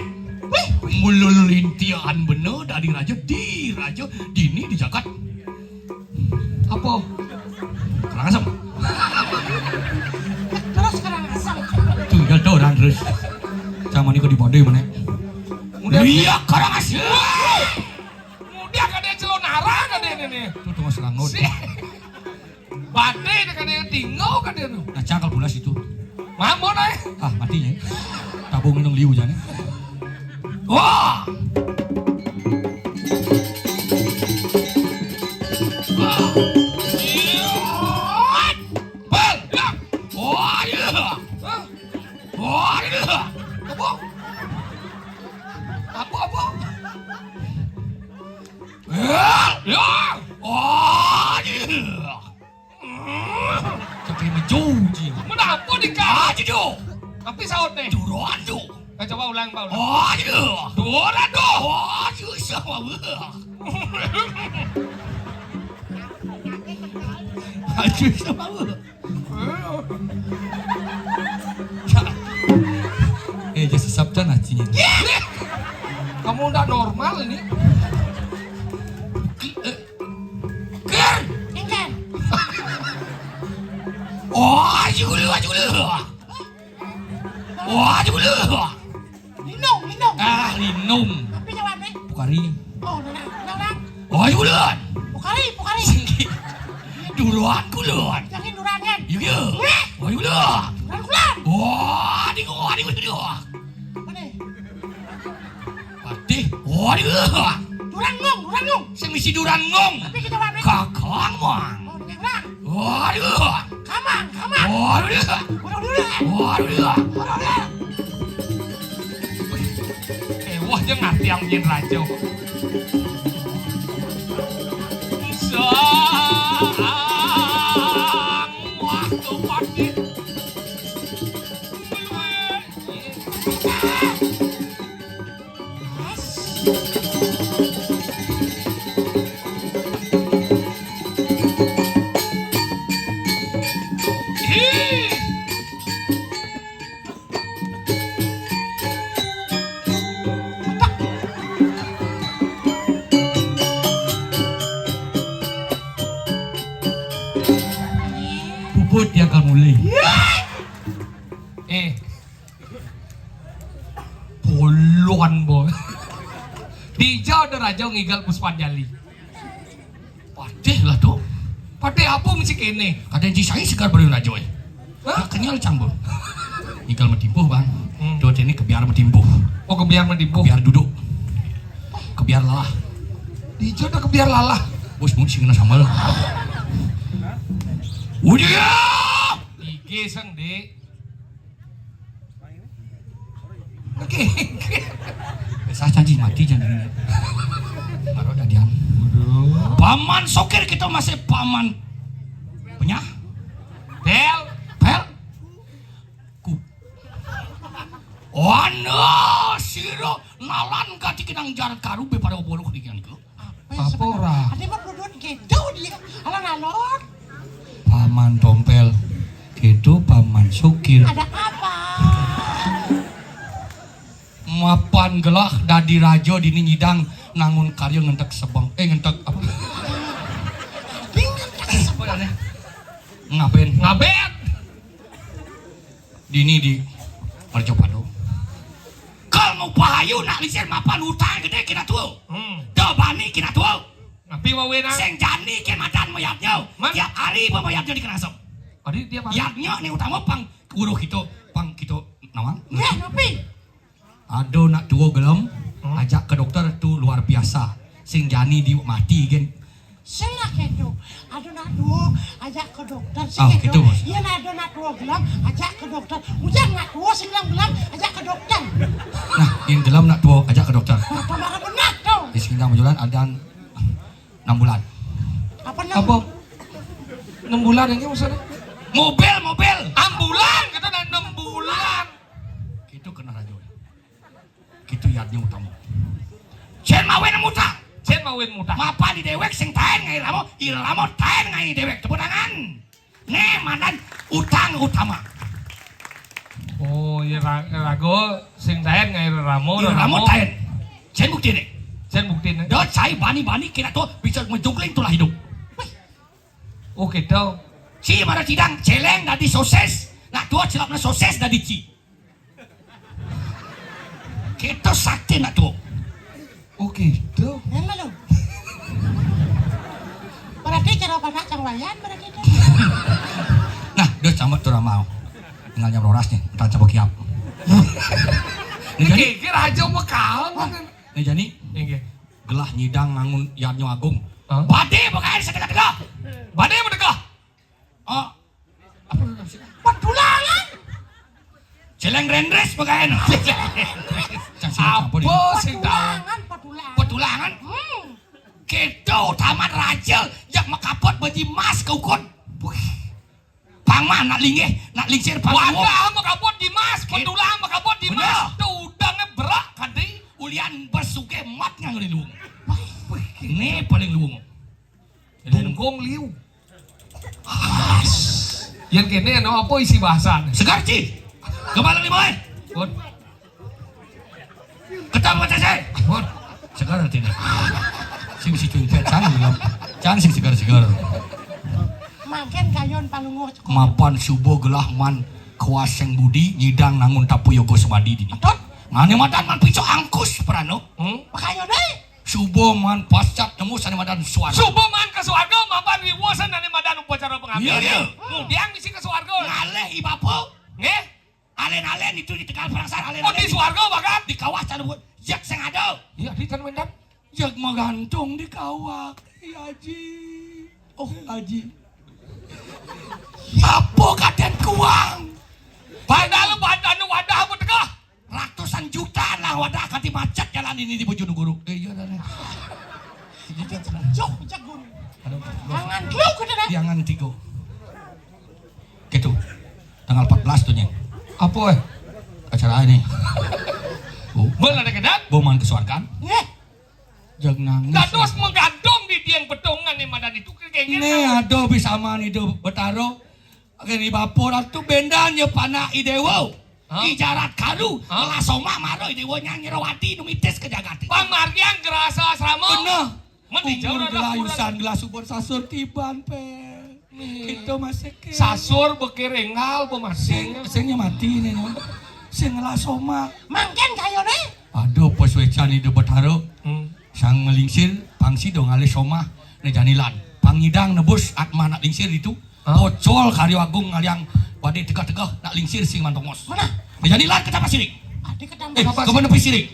Mululintian bener dari raja dini di jagat. Apa? Kerang asam. Terus sekarang asal. Tinggal orang terus. Sama ni kau di bodai mana? Mudah. Iya kerang asam. Mudah kan dia celonara kan dia ini. Itu tengah serang not. Badai kan dia tinggal kan dia tu. Nah cakal bulas itu. Mamon ay. Ah matinya. Tabung minum liu jangan. Wah. Bal. Wah ya. Wah ya. Apa? Ya. Wah ya. Tapi mencuci. Menapa di kau? Ah cidu. Tapi saut nih. Duruan tu. Coba ulang Pak. Wah ya. Duruan tu. Wah susah banget. Aduh sama lu. Jadi sabda nacinya. Kamu udah normal ini. Ker. Enggan. Wah, julu. Wah, julu. Linong. Ah, linum. Tapi jawab nih. Pukari. Oh, nang. Wah, julu. Pukari. Duruan kulun. Yakin durangan. Iya. Wah, julu. Duran kulan. Wah, di gua. Mana? Patih. Wah, julu. Durangong. Sing misi duran ngong. Tapi kita jawab nih. Kakang mang. Oh, nang. Wah, julu. Kamang. Wah, julu. Wah, julu. Wah dia ngerti yang bikin raja. Sang waktu pagi. Puput dia akan mulai. Puluhan boy. Dijauh ada raja ngigal Puspanjali. Patih lah tu. Pade apa mesti kene? Kadang saya segar pada raja. Hah? Kenyal canggung. Igal metimpuh bang. Hmm. Dua ini kebiar metimpuh. Oh kebiar mendibuh. Kebiar duduk. Kebiar lelah. Dijauh ada kebiar lalah. Bos mau sing kena sambal. Udah. Ige sang dek. Oke. Saya janji mati jangan. Baru dah diam. Paman sokir kita masih paman. Punya? Del. Pel. Ku. Oh no, siro nalan kati kinang jarak karu be pada obolo kedikian ke. Apa ora? Ada mah duduk gitu dia. Alon. Paman tompel. Itu paman sokir. Ada apa? Mapan gelah dadi rajo dini nyidang nangun karya ngentek sebang ngentek apa? Ngapain? Ngabet. Dini di Marjopado. Kalau pahayu nak liser mapan utang gede kena tuh. Dobani kena tuh. Tapi wawena. Seng jani ke madan mayatnya. Man. Tiap hari pemayatnya dikenasok. Adi dia apa? Yatnya nih utama pang uruh itu pang kita nawang. Ya, tapi. Ado nak tuo gelem ajak ke dokter tu luar biasa. Sing jani di mati kan. Salah gitu. Ada nak dua ajak ke dokter sih Oh, gitu. gitu, Bos. Iya ada nak dua gelam ajak ke dokter. Hujan nak dua sing gelam ajak ke dokter. Nah, in gelem nak tuo ajak ke dokter. Apa marah benar tuh? Di sini berjalan ada 6 bulan. Apa Apa? 6 bulan ini maksudnya? Mobil. Ambulan kita ada 6 bulan. Itu kena rajo. Gitu yadnya utama. Jen mawen muta. Cen mawin muta. Mapa di dewek sing taen ngai lamo, ilamo taen ngai dewek tepuk tangan. Nih manan utang utama. Oh, ya rago sing taen ngai ramo Iya ramo taen. Sen bukti nih. Sen bukti nih. Dot saya bani-bani kira tuh bisa menjungling tulah hidup. Oh gitu. Si mana tidang celeng dari soses. Nak tua celapna soses dari ci. Kita sakti nak tuh. Oh gitu. Emang lo. Berarti cara pada cangwayan berarti. Nah, dia sama tuh mau. Tinggal jam rorasnya, entar coba kiap. Nih jadi, Kira aja mau kawan. nih jadi, Inge. gelah nyidang ngangun Yarnyo Agung. Hah? Bade pokoknya setegah-tegah. Bade mendegah. Oh, apa lu sih? Petulangan. Celeng rendres pokoknya. Apa sih tahu? Petulangan, petulangan. Petulangan. Gitu taman raja yang makapot bagi mas kau kon. Pangma nak linggih, nak lingsir pangma. Warga makapot di mas, petulang makapot di mas. Tuh udangnya berak kadi. Ulian bersuke mat ngang luung. Ini paling luung. Tunggong liu. Yang kene ano apa isi bahasan? Segar ci. Kemana nih boy? Bud, Ketemu saya. bud. Segar artinya. Sing si cumpet can bilang. Can sing segar-segar. Makin kayon palungo. Mapan subuh gelah man kuaseng budi nyidang nangun tapu yogo semadi dini. Atot. Ngane madan man pico angkus perano. Pakayo deh. Subuh man pascat nemu sane madan suara. Subuh man ke suarga mapan wiwasan dari madan upacara pengambilan. Iya. Kemudian misi ke suarga. Ngaleh ibapo. Nggih. Alen-alen itu di Tegal Perangsar alen. Oh di suarga bagat. Di kawah can jak sing ada. Iya di tan mendan. Jak magantung di kawah. Iya Haji. Oh Haji. Apa kaden kuang? Padahal badan wadah apa tegah. Ratusan juta lah wadah kati macet jalan ini di Bojonegoro. Iya dah. Jok, jagun. Jangan kluk ke deh. Jangan tigo. Gitu. Tanggal 14 tuh nyeng. Apa Acara ini. Bu, Bener ada kedan. boman kesuarkan. Nggih. Jag nangis. Dados menggantung di tiang betongan nih madan itu kayaknya. Ini ada bisa man itu betaro. Ini bapor itu bendanya pana idewo. Hah? Ijarat karu. Hah? Lasoma maro idewo nyanyi rawati numites kejagati. Pamargian gerasa asrama. Bener. Mati jauh Umur ada gelayusan gelas subur sasur tiban pe. Itu masih ke. Sasur bekerengal pemasing. Singnya mati nih. Sing lasoma. Makin kayo deh. Aduh poswecan itu betaro. Sang ngelingsir pangsi dong ale somah ne janilan pangidang nebus atma nak lingsir itu pocol karyo agung ngaliang wadi tegah-tegah nak lingsir sing mantongos Mana? ne janilan ketapa sirik Adik ketambah. kemana pi sirik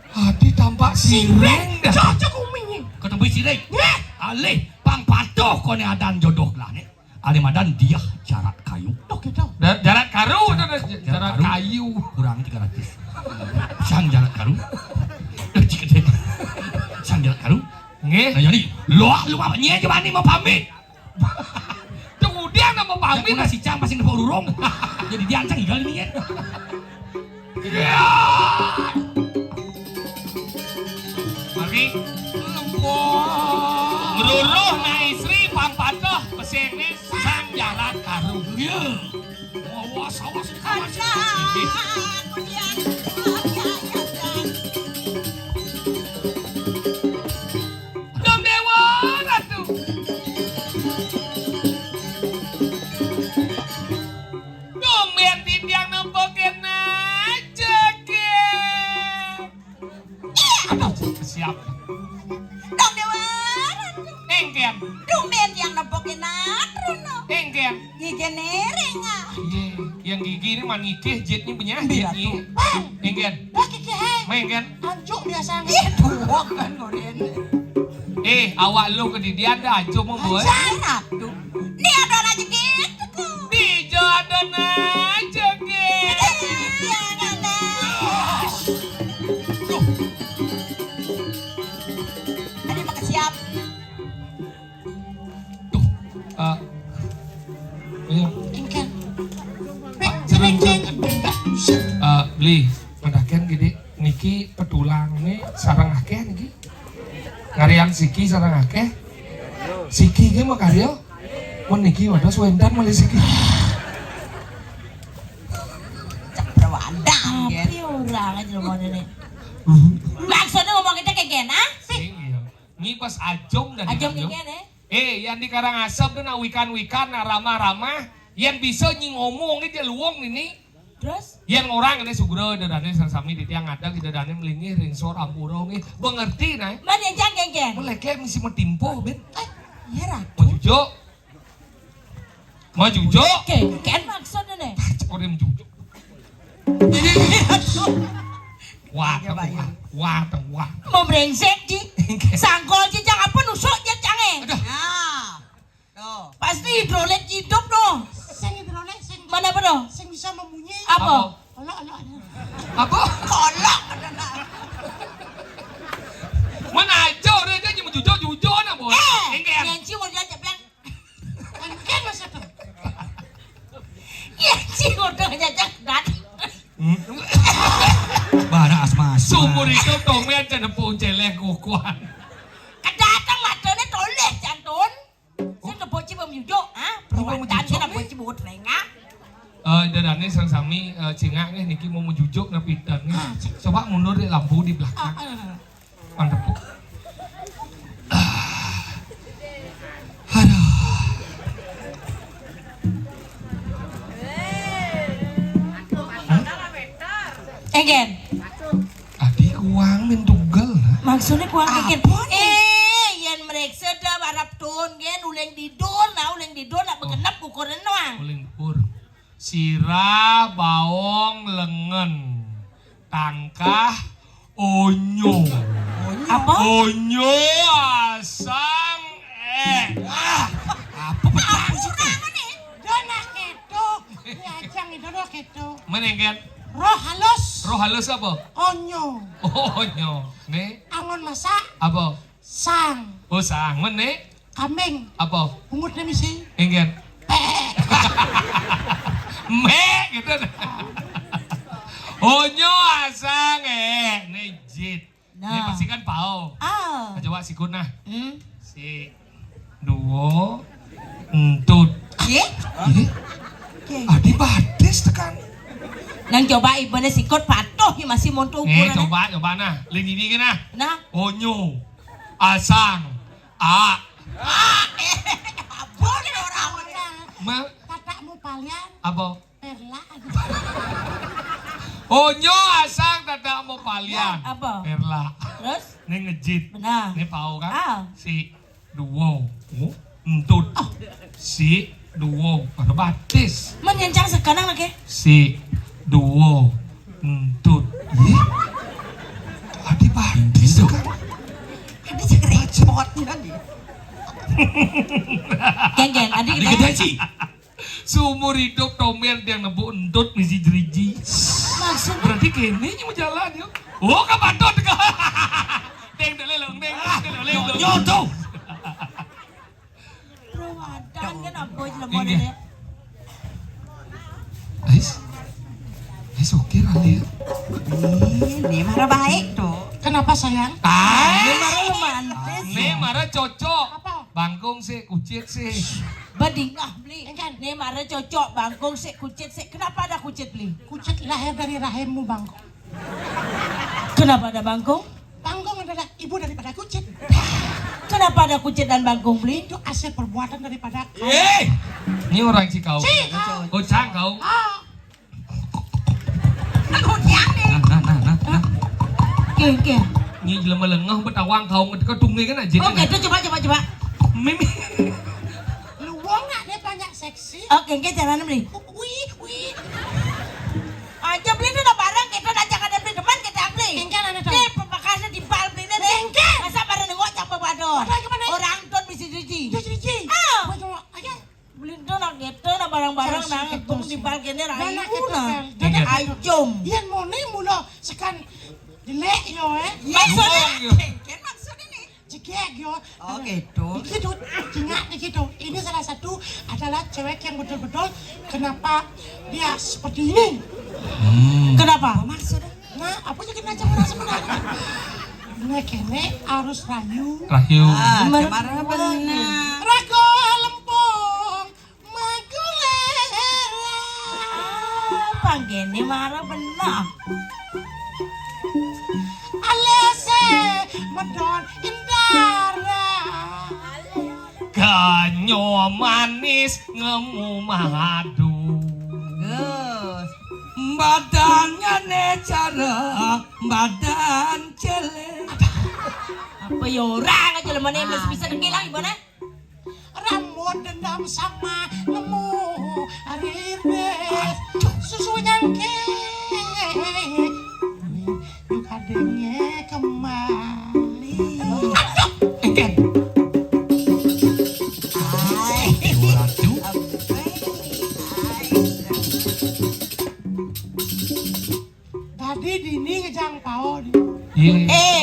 Hati tampak sireng dah. Cocok umingin. ketemu sirik ale pang patuh kone adan jodoh lah ne ale madan dia jarak kayu Tuh gitu. Jarak karu, jarak kayu. kurang 300 sang jarak karu sang jarak karu Nggih. nah jadi loak lu apa nyia coba nih mau pamit Kemudian nama pamit Pamit si cang pasti nepok urung. Jadi diancang igal ini ya. Mari Meruruh na istri pampatoh pesene sang jarak karu. Iya. Awas awas awas. Dong dewa ratu. Dong biar tidiang nempokin aja ke. Siap. Dong dewa. Engken. Dumen yang nempokin atrono. Engken. Gigi nereng ah. Yang gigi ini manikeh jetnya punya jetnya. Engken. Wah kiki Main kan? anjuk biasa Ih, tuwak kan ngoren. Awak lu ke dia ada aja mau buat. Sana tuh. Ini ada lagi gitu kok. Di jodoh aja ke. Jangan lah. Ada makan siap. ingkan. Beli padakan gede niki petulang nih sarang akeh niki ngarian siki sarang akeh siki ge mah karyo Wan niki wadah Swendan Malaysia ki. Perwadang gen. Tapi orang aja lo mau ini. Maksudnya ngomong kita kayak gini, Iya. Ngi pas ajom dan Ajom Ajom. kayak gini. Yang di Karangasem tuh na wikan-wikan na ramah-ramah yang bisa nyi ngomong aja luang ini. Terus? Yang orang ini sugro dadane sami di tiang ada kita dadane melingih ringsor ampuro nih. Mengerti nah? Mana yang jangan geng? Meleke mesti metimpo ben. Iya lah. Majujo. Majujo. Geng maksudnya nih. Cekor dia majujo. Wah, wah. Mau brengsek ji. Sanggol ji jangan apa nusuk je jangan. Nah. Tuh. Pasti hidrolik hidup dong. Sing hidrolik sing Mana apa dong? sing bisa membunyi. Apa? Olok. Apa? Kolok. Mana aja orang dia cuma jujo na boy. Engken. Yanci mau diajak bilang. Engken masa tuh. Yanci mau diajak dan. Bara asma. Sumur hidup tomen jangan pun celek kukuan. Kedatang matanya toleh jantun. Saya ke poci memujuk, ah? Perwakilan kita poci buat lengah. Dadane sang sami cingak nih niki mau menjujuk na pidan nih. Coba mundur di lampu di belakang. Mantep. Egen. Adik uang mentugal lah. Maksudnya kuang keken. Yang mereka dah harap ton gen uleng didon nak berkenap ukuran doang. Uling pur. Sirah, bawang, lengan, tangkah, onyo. Apa? Onyo, asang, Apa petan sih? Dona keto. Diajang itu roh keto. Mana yang kan? Roh halus. Roh halus apa? Onyo. Oh, onyo. Nih, Angon masak. apa? Sang. Oh, sangen nih. Kambing. Apa? Pungut na misi. Yang kan? Me gitu. Onyo asang nejit. Nah. Ini pasti kan pao. Ah. Coba sikun nah. Hmm. Si duo entut. Ye? Adi bades tekan. Nang coba ibadah sikut patuh ya masih mau ukuran. Coba nah. Lini ini nah. Nah. Onyo asang Boleh orang. Ma Tatakmu palian. apa? Perla aja. Onyo asang tata mau palian. Apa? Perla. Terus? Ini ngejit. Benar. Ini pau kan? Ah. Si duo entut. Si duo pada batis. Menyencang sekarang lagi. Si duo entut. Adi batis kan? Ada cekrepotnya nih. Geng, adik Adik kita. gede sih. Seumur hidup tomer yang nebu entut misi jeriji. Maksudnya Berarti kene mau jalan yuk. Oh kapatot ka. Deng deleleng deng deleleng. Yo tuh. perwakilan kan apa aja lah Ini boleh dia. deh. Ais oke Ralia. Ini marah baik tuh. Kenapa sayang? Ini marah romantis. Nih marah cocok. Apa? Bangkong sih, kucit sih. Bading lah beli. Engkan. Nih marah cocok bangkong sik kucit sik. Kenapa ada kucit beli? Kucit lahir dari rahimmu bangkong. Kenapa ada bangkong? Bangkong adalah ibu daripada kucit. Kenapa ada kucit dan bangkong beli? Itu hasil perbuatan daripada kau. Ini orang Cikau. Cikau. Oh Cangkau. Ah, Nah. Oke. Ini jelema lengah betawang kau ketungi kan aja. Oke, itu coba. Mimi. luang nak dia banyak seksi. Oke, caranya beli. Wih. Aja beli itu udah barang kita ajak ada beli teman kita beli. Engkan ada tahu. Nih pembakasan di bal beli nih. Engkan. Masa barang nengok capek badon. Ada gimana? Orang ton bisa cuci. Jadi. Ah. Aja. Beli itu nak gitu nak barang-barang Terus, nak gitu, ngetung di sih. bal kene Banyak rayu gitu, nah. Fel. Engkan. Ajum. Iyan mo ni mula sekan jelek yo Maksudnya Kan maksudnya nih. Cekek yo. Oh gitu. Begitu, ingat begitu. Ini salah satu adalah cewek yang betul-betul kenapa dia seperti ini. kenapa? Maksudnya. Nah, apa yang kita orang sebenarnya? Nah, kene harus rayu. Rahayu. Ah, marah benar. Rago lempung kene marah benar. Alese medon indara. Ganyo manis ngemu madu. Gus. Badannya necara, badan celek. Apa ya orang aja lemah nih masih bisa ngilang gimana? Rambut dendam sama nemu aribe susu nyangke yuk adanya kembali. Engken. Ratu. Tadi dini ngejang pao di.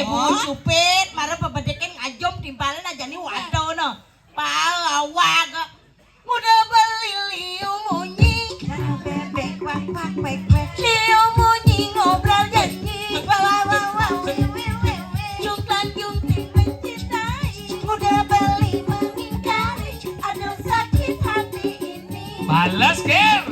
Bu supir, marah pebedeken ngajom timpalan aja nih waduh no. Palawak. Mudah beli liu munyi. Bebek wak wak wek wek. Liu munyi ngobrol janji. Wawawaw. Jungklan jungting mencintai. Mudah beli mengingkari. Aduh sakit hati ini. Balas ker.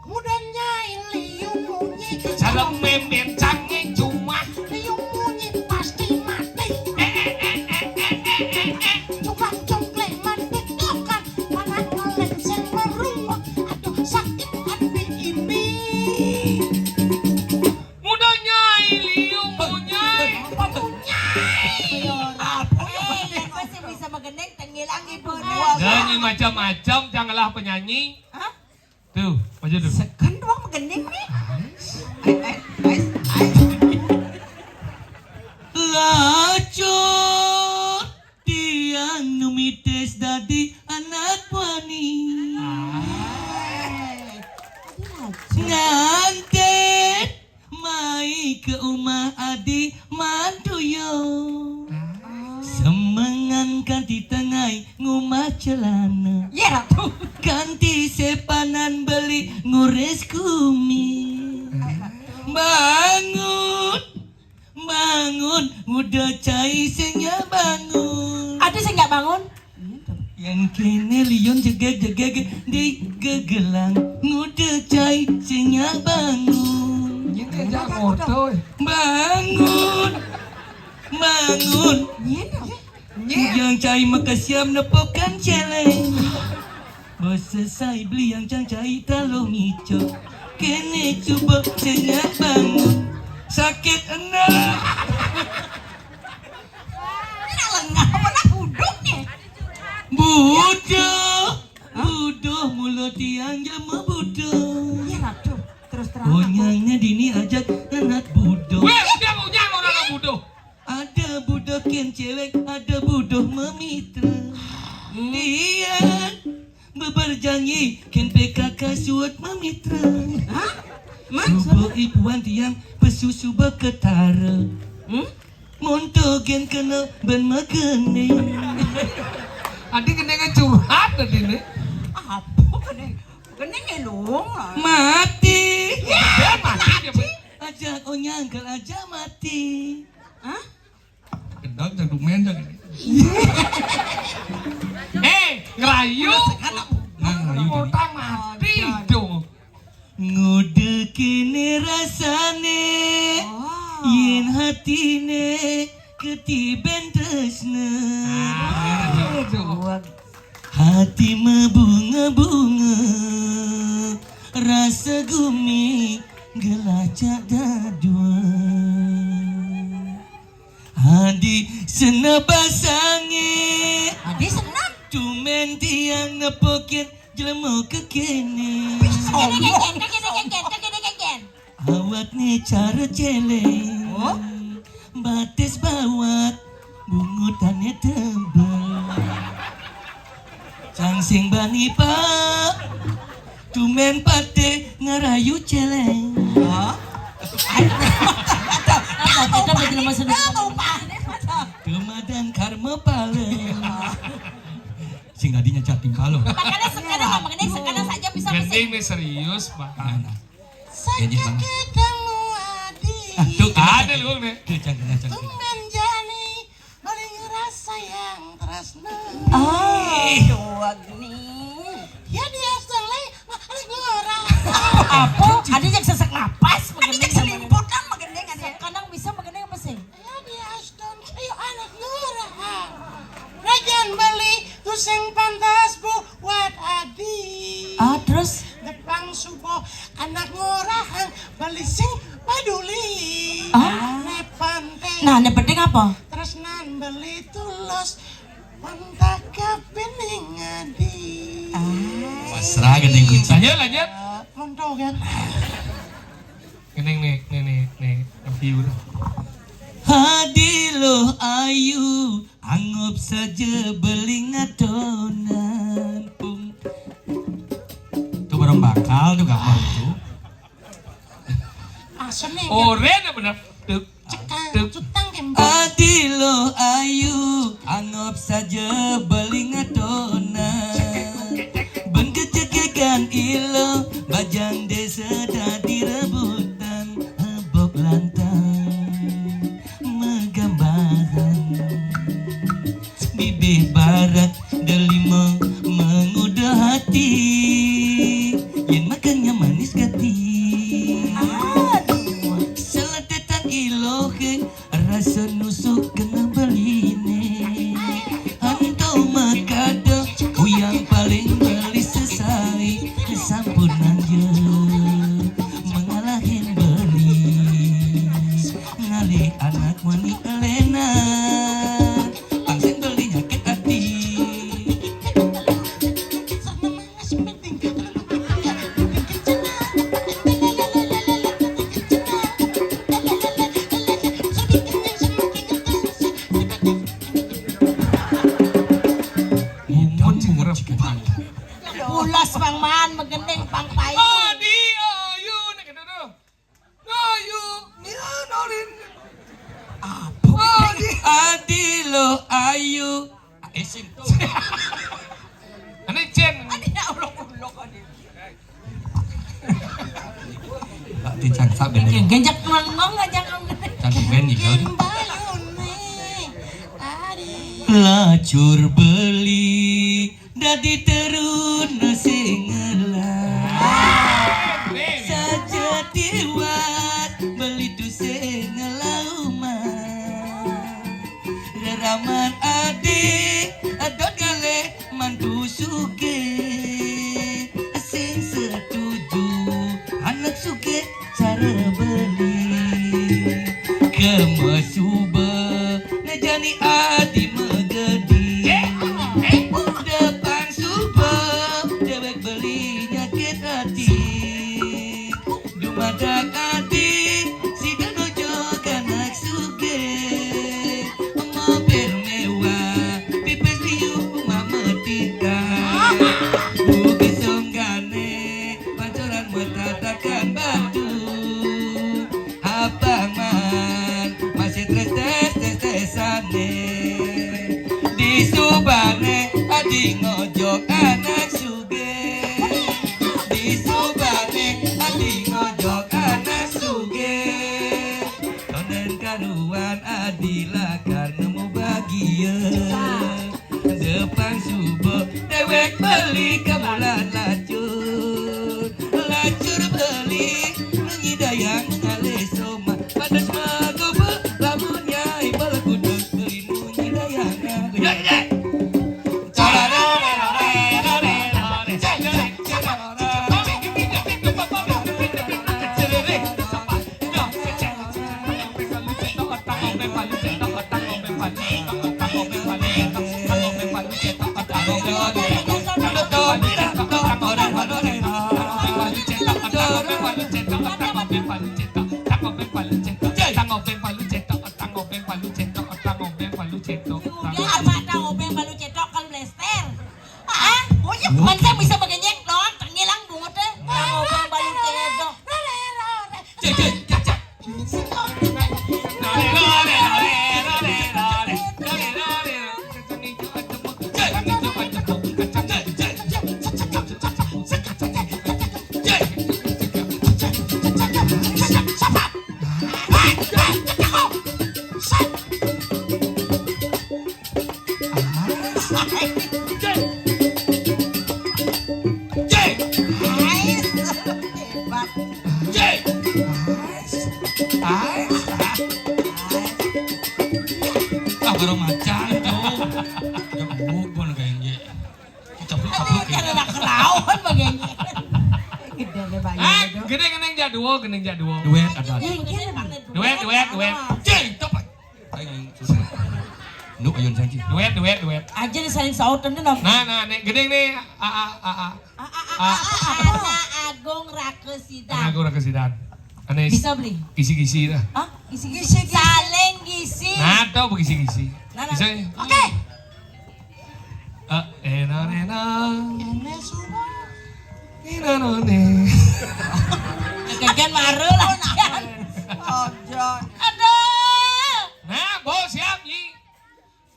Kemudiannya liu munyi Cara memen canggih cuma. liu munyi pasti mati. Cungklang cungklang mati dokan panah ngelek sen merungok. Aduh sakit hati ini. Mudanya liu munyai. Yang masih bisa mengeneng tenggelang ibu. Nyanyi macam-macam, janganlah penyanyi. Hah? Tuh, maju dulu. Kan doang mengeneng nih. Lacot tiang numites dadi anak wani. Ngantet mai ke rumah adi mantuyo. Semangan kanti tengai ngumah celana. Ya, tuh. Kanti sepanan beli ngures kumis. Bangun, bangun, udah cai senya bangun. Ada sih nggak bangun? Yang kene lion jegeg di gegelang, udah cai senya bangun. Ini aja ngotoy. Bangun, bangun. Yang cai makasiam nepokan celeng. Bos selesai beli yang cai talo mico. Kene coba senya bangun. Sakit enak. Lengah mana buduknya? Budoh, budoh mulut tiang jama budoh. Ya, tuh. Terus terang. Onyangnya dini ajak anak budoh. Weh, dia mau nyang orang bodoh. Ada budoh ken cewek, ada budoh memitra. Dia beberjanji ken PKK suat memitra. Subuh ibuan tiang pesusu beketara. Monto gen kena ben magene. Adik kendengan curhat tadi nih. Apa keneng? Kenengnya dong. Mati. Dia mati dia. Ajak onyangkel aja mati. Hah? Kedok jak dumen jak. Ngerayu. Nah, ngerayu jadi. Utang mati dong. Ngode kene rasane yen hatine ketiben tresna. Hati mebunga-bunga rasa gumi gelacak dadua. Hadi senabasange Adi senang. tumen tiang nepokin jelema kekene. Keken. Awat nih cara celeng. Batis bawat bungutannya tebal. Cangsing bani pak tumen pate ngerayu celeng. Kita betul masuk Kemadan karma pale. Sing gadinya cating kalau. Makanya sekarang saja bisa Gending nih serius, Pak. Kayaknya bang. Ketemu adi. Tuh Ada lu nih. Jangan. Menjani paling rasa yang tresna. Aduh, Agni. Ya dia selai, ngorang. Apa? Ada yang sesak napas. Ada yang selimput kan magendeng ada. Kadang bisa magendeng apa sih? Ya di Aston, ayo anak murah. Rajan beli tuseng pantas buat Adi. Terus? Depang subuh anak murahan beli sing paduli. Ne pantai. Nah, ini penting apa? Terus nan beli tulus pantak kepening Adi. Pasrah gede kunci. Lanjut. Montong kan. Nih, view dah. Hadilo ayu anggap saja beling adonan pung. Itu barang bakal tuh gak mau tuh. Asal nih. Oren bener. Tuk. Cekang cutang kembang. Adilo ayu anggap saja beling adonan. Ben kecekekan ilo bajang desa tadi rebutan habok lantang menggambaran bibih barat delima mengudah hati yen makannya manis gati seletetan ilohe rasa nusuk kena beline hantu makado yang paling beli sesai sampun anja mengalahin beli ngali anak wani elena langsung beli nyakit hati Ulas Bang Man, magendeng pang pai. Adi ayu nih kita tuh. Ayu. adilo ayu sing Ini Jen. Ya ulok-ulok adi. tak dicangsa bener Genjak ngomong aja ngomong. cantik ben gitu Bayun nih. Adi. lacur beli dadi terun singelah saja diwat beli tu singelauma reraman adik adot gale mantu suke sing setuju anak suke cara beli kemasuba ngejani adi megedi depan suba dewek beli nyakit hati dumadak adi si danojo kanak suge mobil mewah pipes liu mametika bukit songgane pancoran metatakan batu abang man masih tesane di subane adi ngojok anak suge di subane adi ngojok anak suge tonen karuan adila karena mau bahagia depan subuh dewek beli kamulan lacur beli menyidayang mengalih soma pada magobe lamunnya ibal kudus beli menyidayang Dia apa tahu obeng balu cetok kan blester. Oh iya, man saya bisa bagian doang, ngilang bungut deh. Obeng balu cetok. Ah baru macan tuh. Ya bubon kayaknya. Capluk Karena nak kelawan bagainya. Gede deh bayi. Geneng jadwal. Duet ada. Duet. Jeng tepat. Ayo susah. Nuk ayun saja. Duet. Aja nih saling sautan nih nom. Nah, nek geneng nih. Agung Rakesida. Aku udah kesidan. Aneh Bisa beli? gisi-gisi dah. Hah? Gisi. Saling gisi. Nah, tau begisi-gisi. Nah. Bisa? Oke. Ena. Kegan maru lah. Aduh. Nah, bos siap Yi.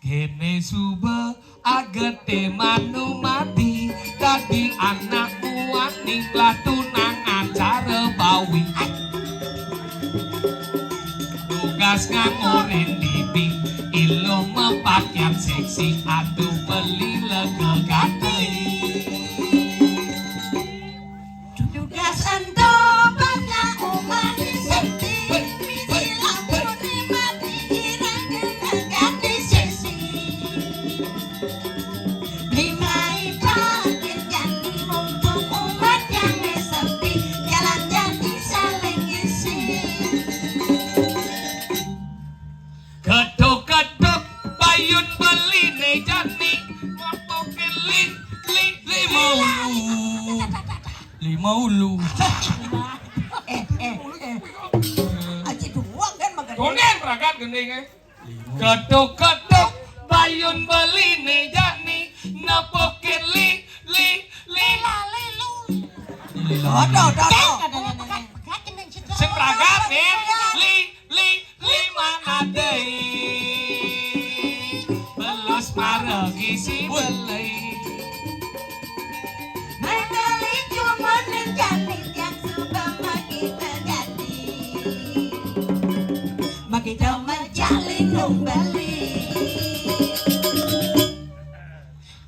Kene suba agete manu mati tadi anakku wani latunang acara bawi. Tugas ngamurin dibi ilo mepakaian seksi aduh beli lega gatei. Tugas ando baka umat sepi. Misi lampuni mati irang gati sesi. Lima ibadah yang mumpung umat yang sepi. Jalan jadi saling isi. Kedok bayun beli ne jani ngopoke Lima ulu. Aji doang kan makan. Donen ragat gendenge. Kedok bayun beli ne jani ngopoke sing ragat men lima adei belas maregi si belei. Mengali cuma menjadi yang suka makin terjadi. Makin jauh menjalin numbali.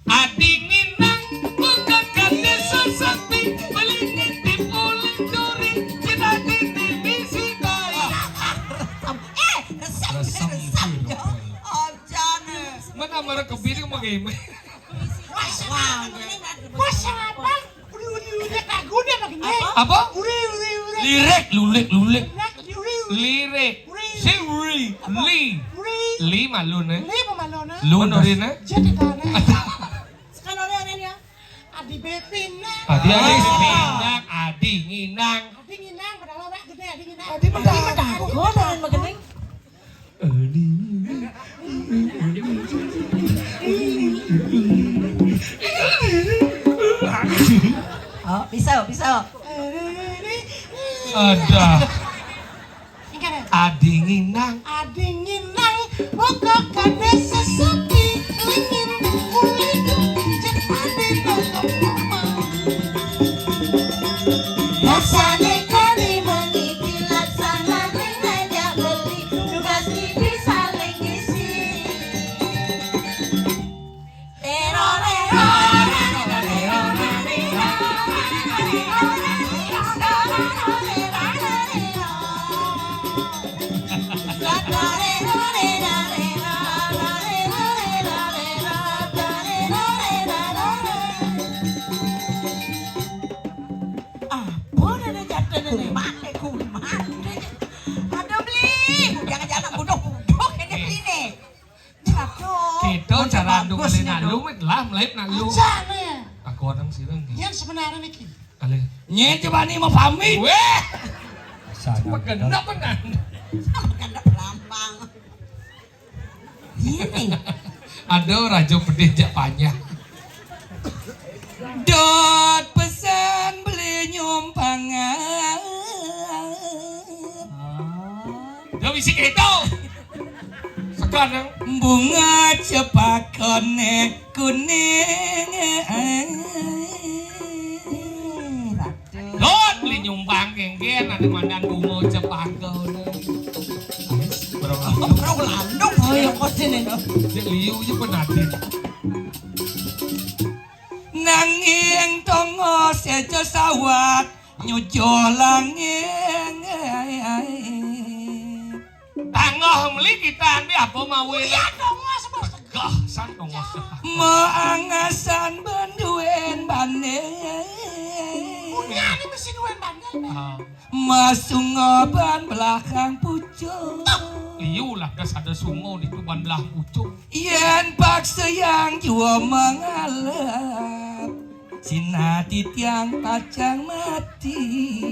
Adinginang bukan kade sesepi beli ngintip uling duri cina dini misi kaya. Resem itu. Mana marah kepiring mau game? Apa? Lirek lulek. Lirik. Siri. Li malun eh. Lun Honorin eh. Sekarang orang ya. Adi Bepina. Adi nginang, adi nginang. Adi nginang pada orang gede adi nginang. Adi mendadak. Oh, dengan magening. Oh, bisa. Ada. Adi nginang. Adi nginang buka kade sesepi ingin kulidu cepati nolong. Rasane kali mengiki laksana aja beli tugas ini saling isi. Aduh beli, jangan budok ini beli nih. Kita cara adu kali nalu lah melip nalu. Jane. Aku orang sireng. Yang sebenarnya niki. Ale. Nye coba nih mau pamit. Weh. Cuma gendap kan. Karena pelampang. Ini. Ada raja pedih panjang. Dot pesan beli nyumpangan. Dia bisik itu. Sekarang Bunga cepakone kuning. Dot beli nyumbang genggen ada mandan bunga Jepang kau. Bro landung. Oh, yang kosin itu. Dia liu je penatin. Nanging tongo sejo sawat nyujo langit. Tanggoh meli kita andi apa mau ini? Iya dong mas bos. Gah san dong mas. Maangasan banduen bane. Punya di mesin wen bandel. Masungoban belakang pucuk. Liu lah gas ada sungo di tuban belah pucuk. Yen paksa yang jua mengalap. Sinati tiang pacang mati.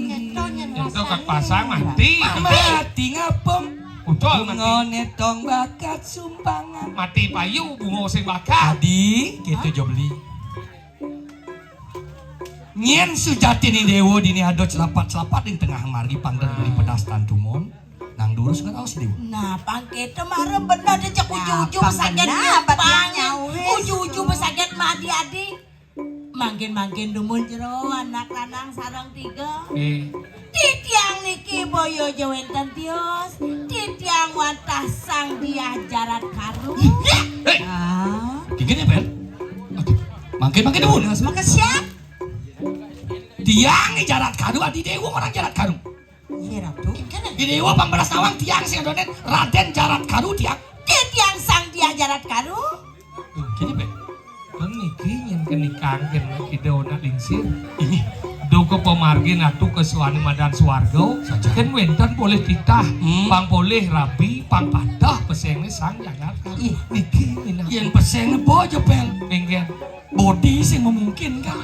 Ketonyen Itu rasanya. kan pasang mati. Mati ngapom. Ucol mati. Bungo netong bakat sumpangan. Mati payu bungo sing bakat. Adi gitu jo beli. Nyen sujati ni dewo dini ado celapat-celapat di tengah mari pangdan beli pedas tantumon. Nang durus nggak tahu si dewo. Nah, pangkete mara bener dia cek uju-uju Nah, besaget pangkena, bat nyupang. yang nyawes. Uju-uju besaget mah adik-adik. Mangkin-mangkin dumun jero anak lanang sarang 3. Titiang niki boyo jawenten tios. Titiang wantah sang dia jarat karu. Ah, Gini ya Ben. Makin debu. terus maka siap. Tiang nih jarat karu adi dewo orang jarat karu. Iya ratu. Di dewo pangberas nawang tiang sing adonet Raden jarat karu tiang. Titiang sang dia jarat karu. Gini Ben. Kan niki yang kenikangkeun kideuna lingsir. Duko pemargi natu ke suani madan suargo. Kan wenten boleh titah, pang boleh rabi, pang padah pesengnya sang jagat. Ih, Niki minah. yang pesengnya bojo Pel. Enggen Body sing memungkinkan.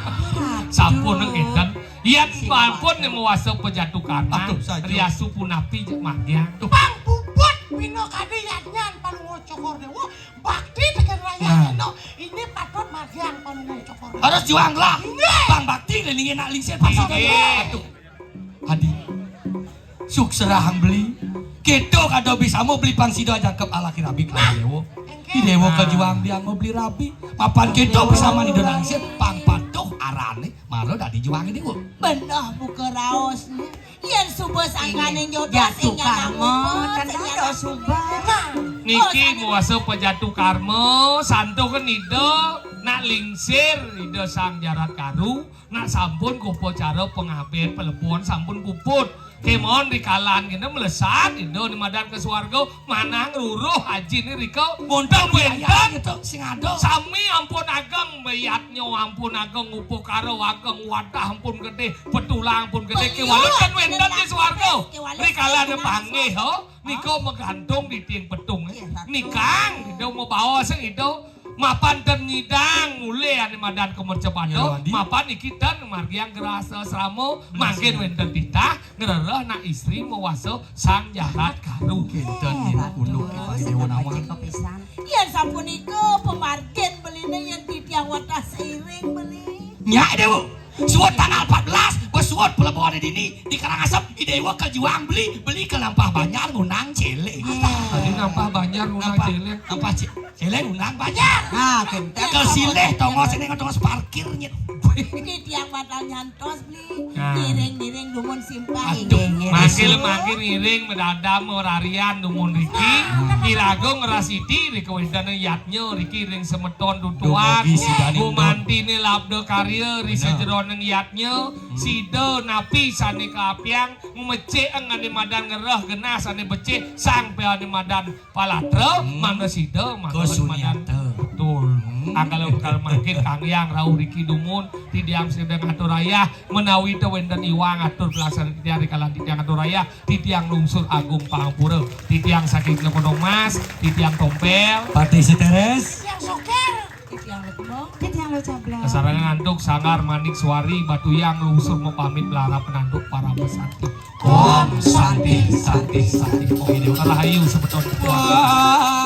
sampun nang edan. Yen pampun nemu waso pejatuh karna. Atuh, saja. Riasu punapi jeung magya. Bang bubut pino kadeyatnyan panungo cokor dewo. Bakti tekan raya no. Ini patut magian panungo cokor. Harus juang lah. Bang bakti dan ingin nak lingsir paksa Iya. Aduh. Adi. Suk serahang beli. Kedo kado bisa mau beli pangsido aja ke ala kirabi ke dewo. Di dewo ke juang dia mau beli rabi. Papan kedo bisa mani do lingsir pang patuh arane maro dah dijuangin dewo. Bener buka raos nih. Yen subes angkane nyodos Jatuh ing karmo, tanda subah. Niki muasa pejatuh karma santo kan ide nak lingsir ide sang jarat karu nak sampun kupo cara pengabet pelepon sampun puput kemon rikalan kena melesat ide di madan ke swarga manang ruruh haji ni riko Montang wenten gitu sing ado. sami ampun ageng bayatnya ampun ageng upo karo ageng wadah ampun gede petulang ampun gede kewalut kan wenten di swarga rikalan panggih ho niko menggantung di tiang petung nikang itu mau bawa sing itu mapan dan nyidang mulai ane madan kemercepado mapan ikitan margiang gerasa seramo mangkin wenten titah ngerereh nak istri mewaso sang jahat karu Kinten ini unduk kita dewo nama. Yen sampun iku pemargin beline yen titiang watah seiring beli. Nya dewo. Suat tanggal 14 besuat pelabuhan di ini di Karangasem idewa ke juang beli ke Lampah Banjar ngundang cele. tadi nampah banyak nguna jelek Apa cele ngundang Banjar. Ah, kenteng. Ke sileh tongos ini ngotongos parkirnya. Titiang watah nyantos beli. Nah. Miring-miring dumun simpang. makin iring medadam orarian dumun Riki kirago ngerasiti Riki wedana yatnya Riki ring semeton dutuan Dumogi si Dani bumantine labdo karya risa jeroneng yatnya sida napi sane kaapiang ngumece ngane madan ngereh genah sane becik sang peane madan palatra mangga sida mangga madan Kesunyata. betul kalau makin kang yang rauh Riki dumun tidiang sedang atur raya menawi teu wenten iwang atur pelaksanaan titiang rikalan titiang atur raya titiang lungsur agung pangpura titiang saking lepodong mas titiang tompel Pati seteres. Yang soker. Titiang lekmong. Yang lo cablok. kasarangan ngantuk sangar manik suari batu yang lungsur mau pamit belara penanduk para pesantren Om Santi Santi Santi. Oh ini Kalahayu sebetulnya Wah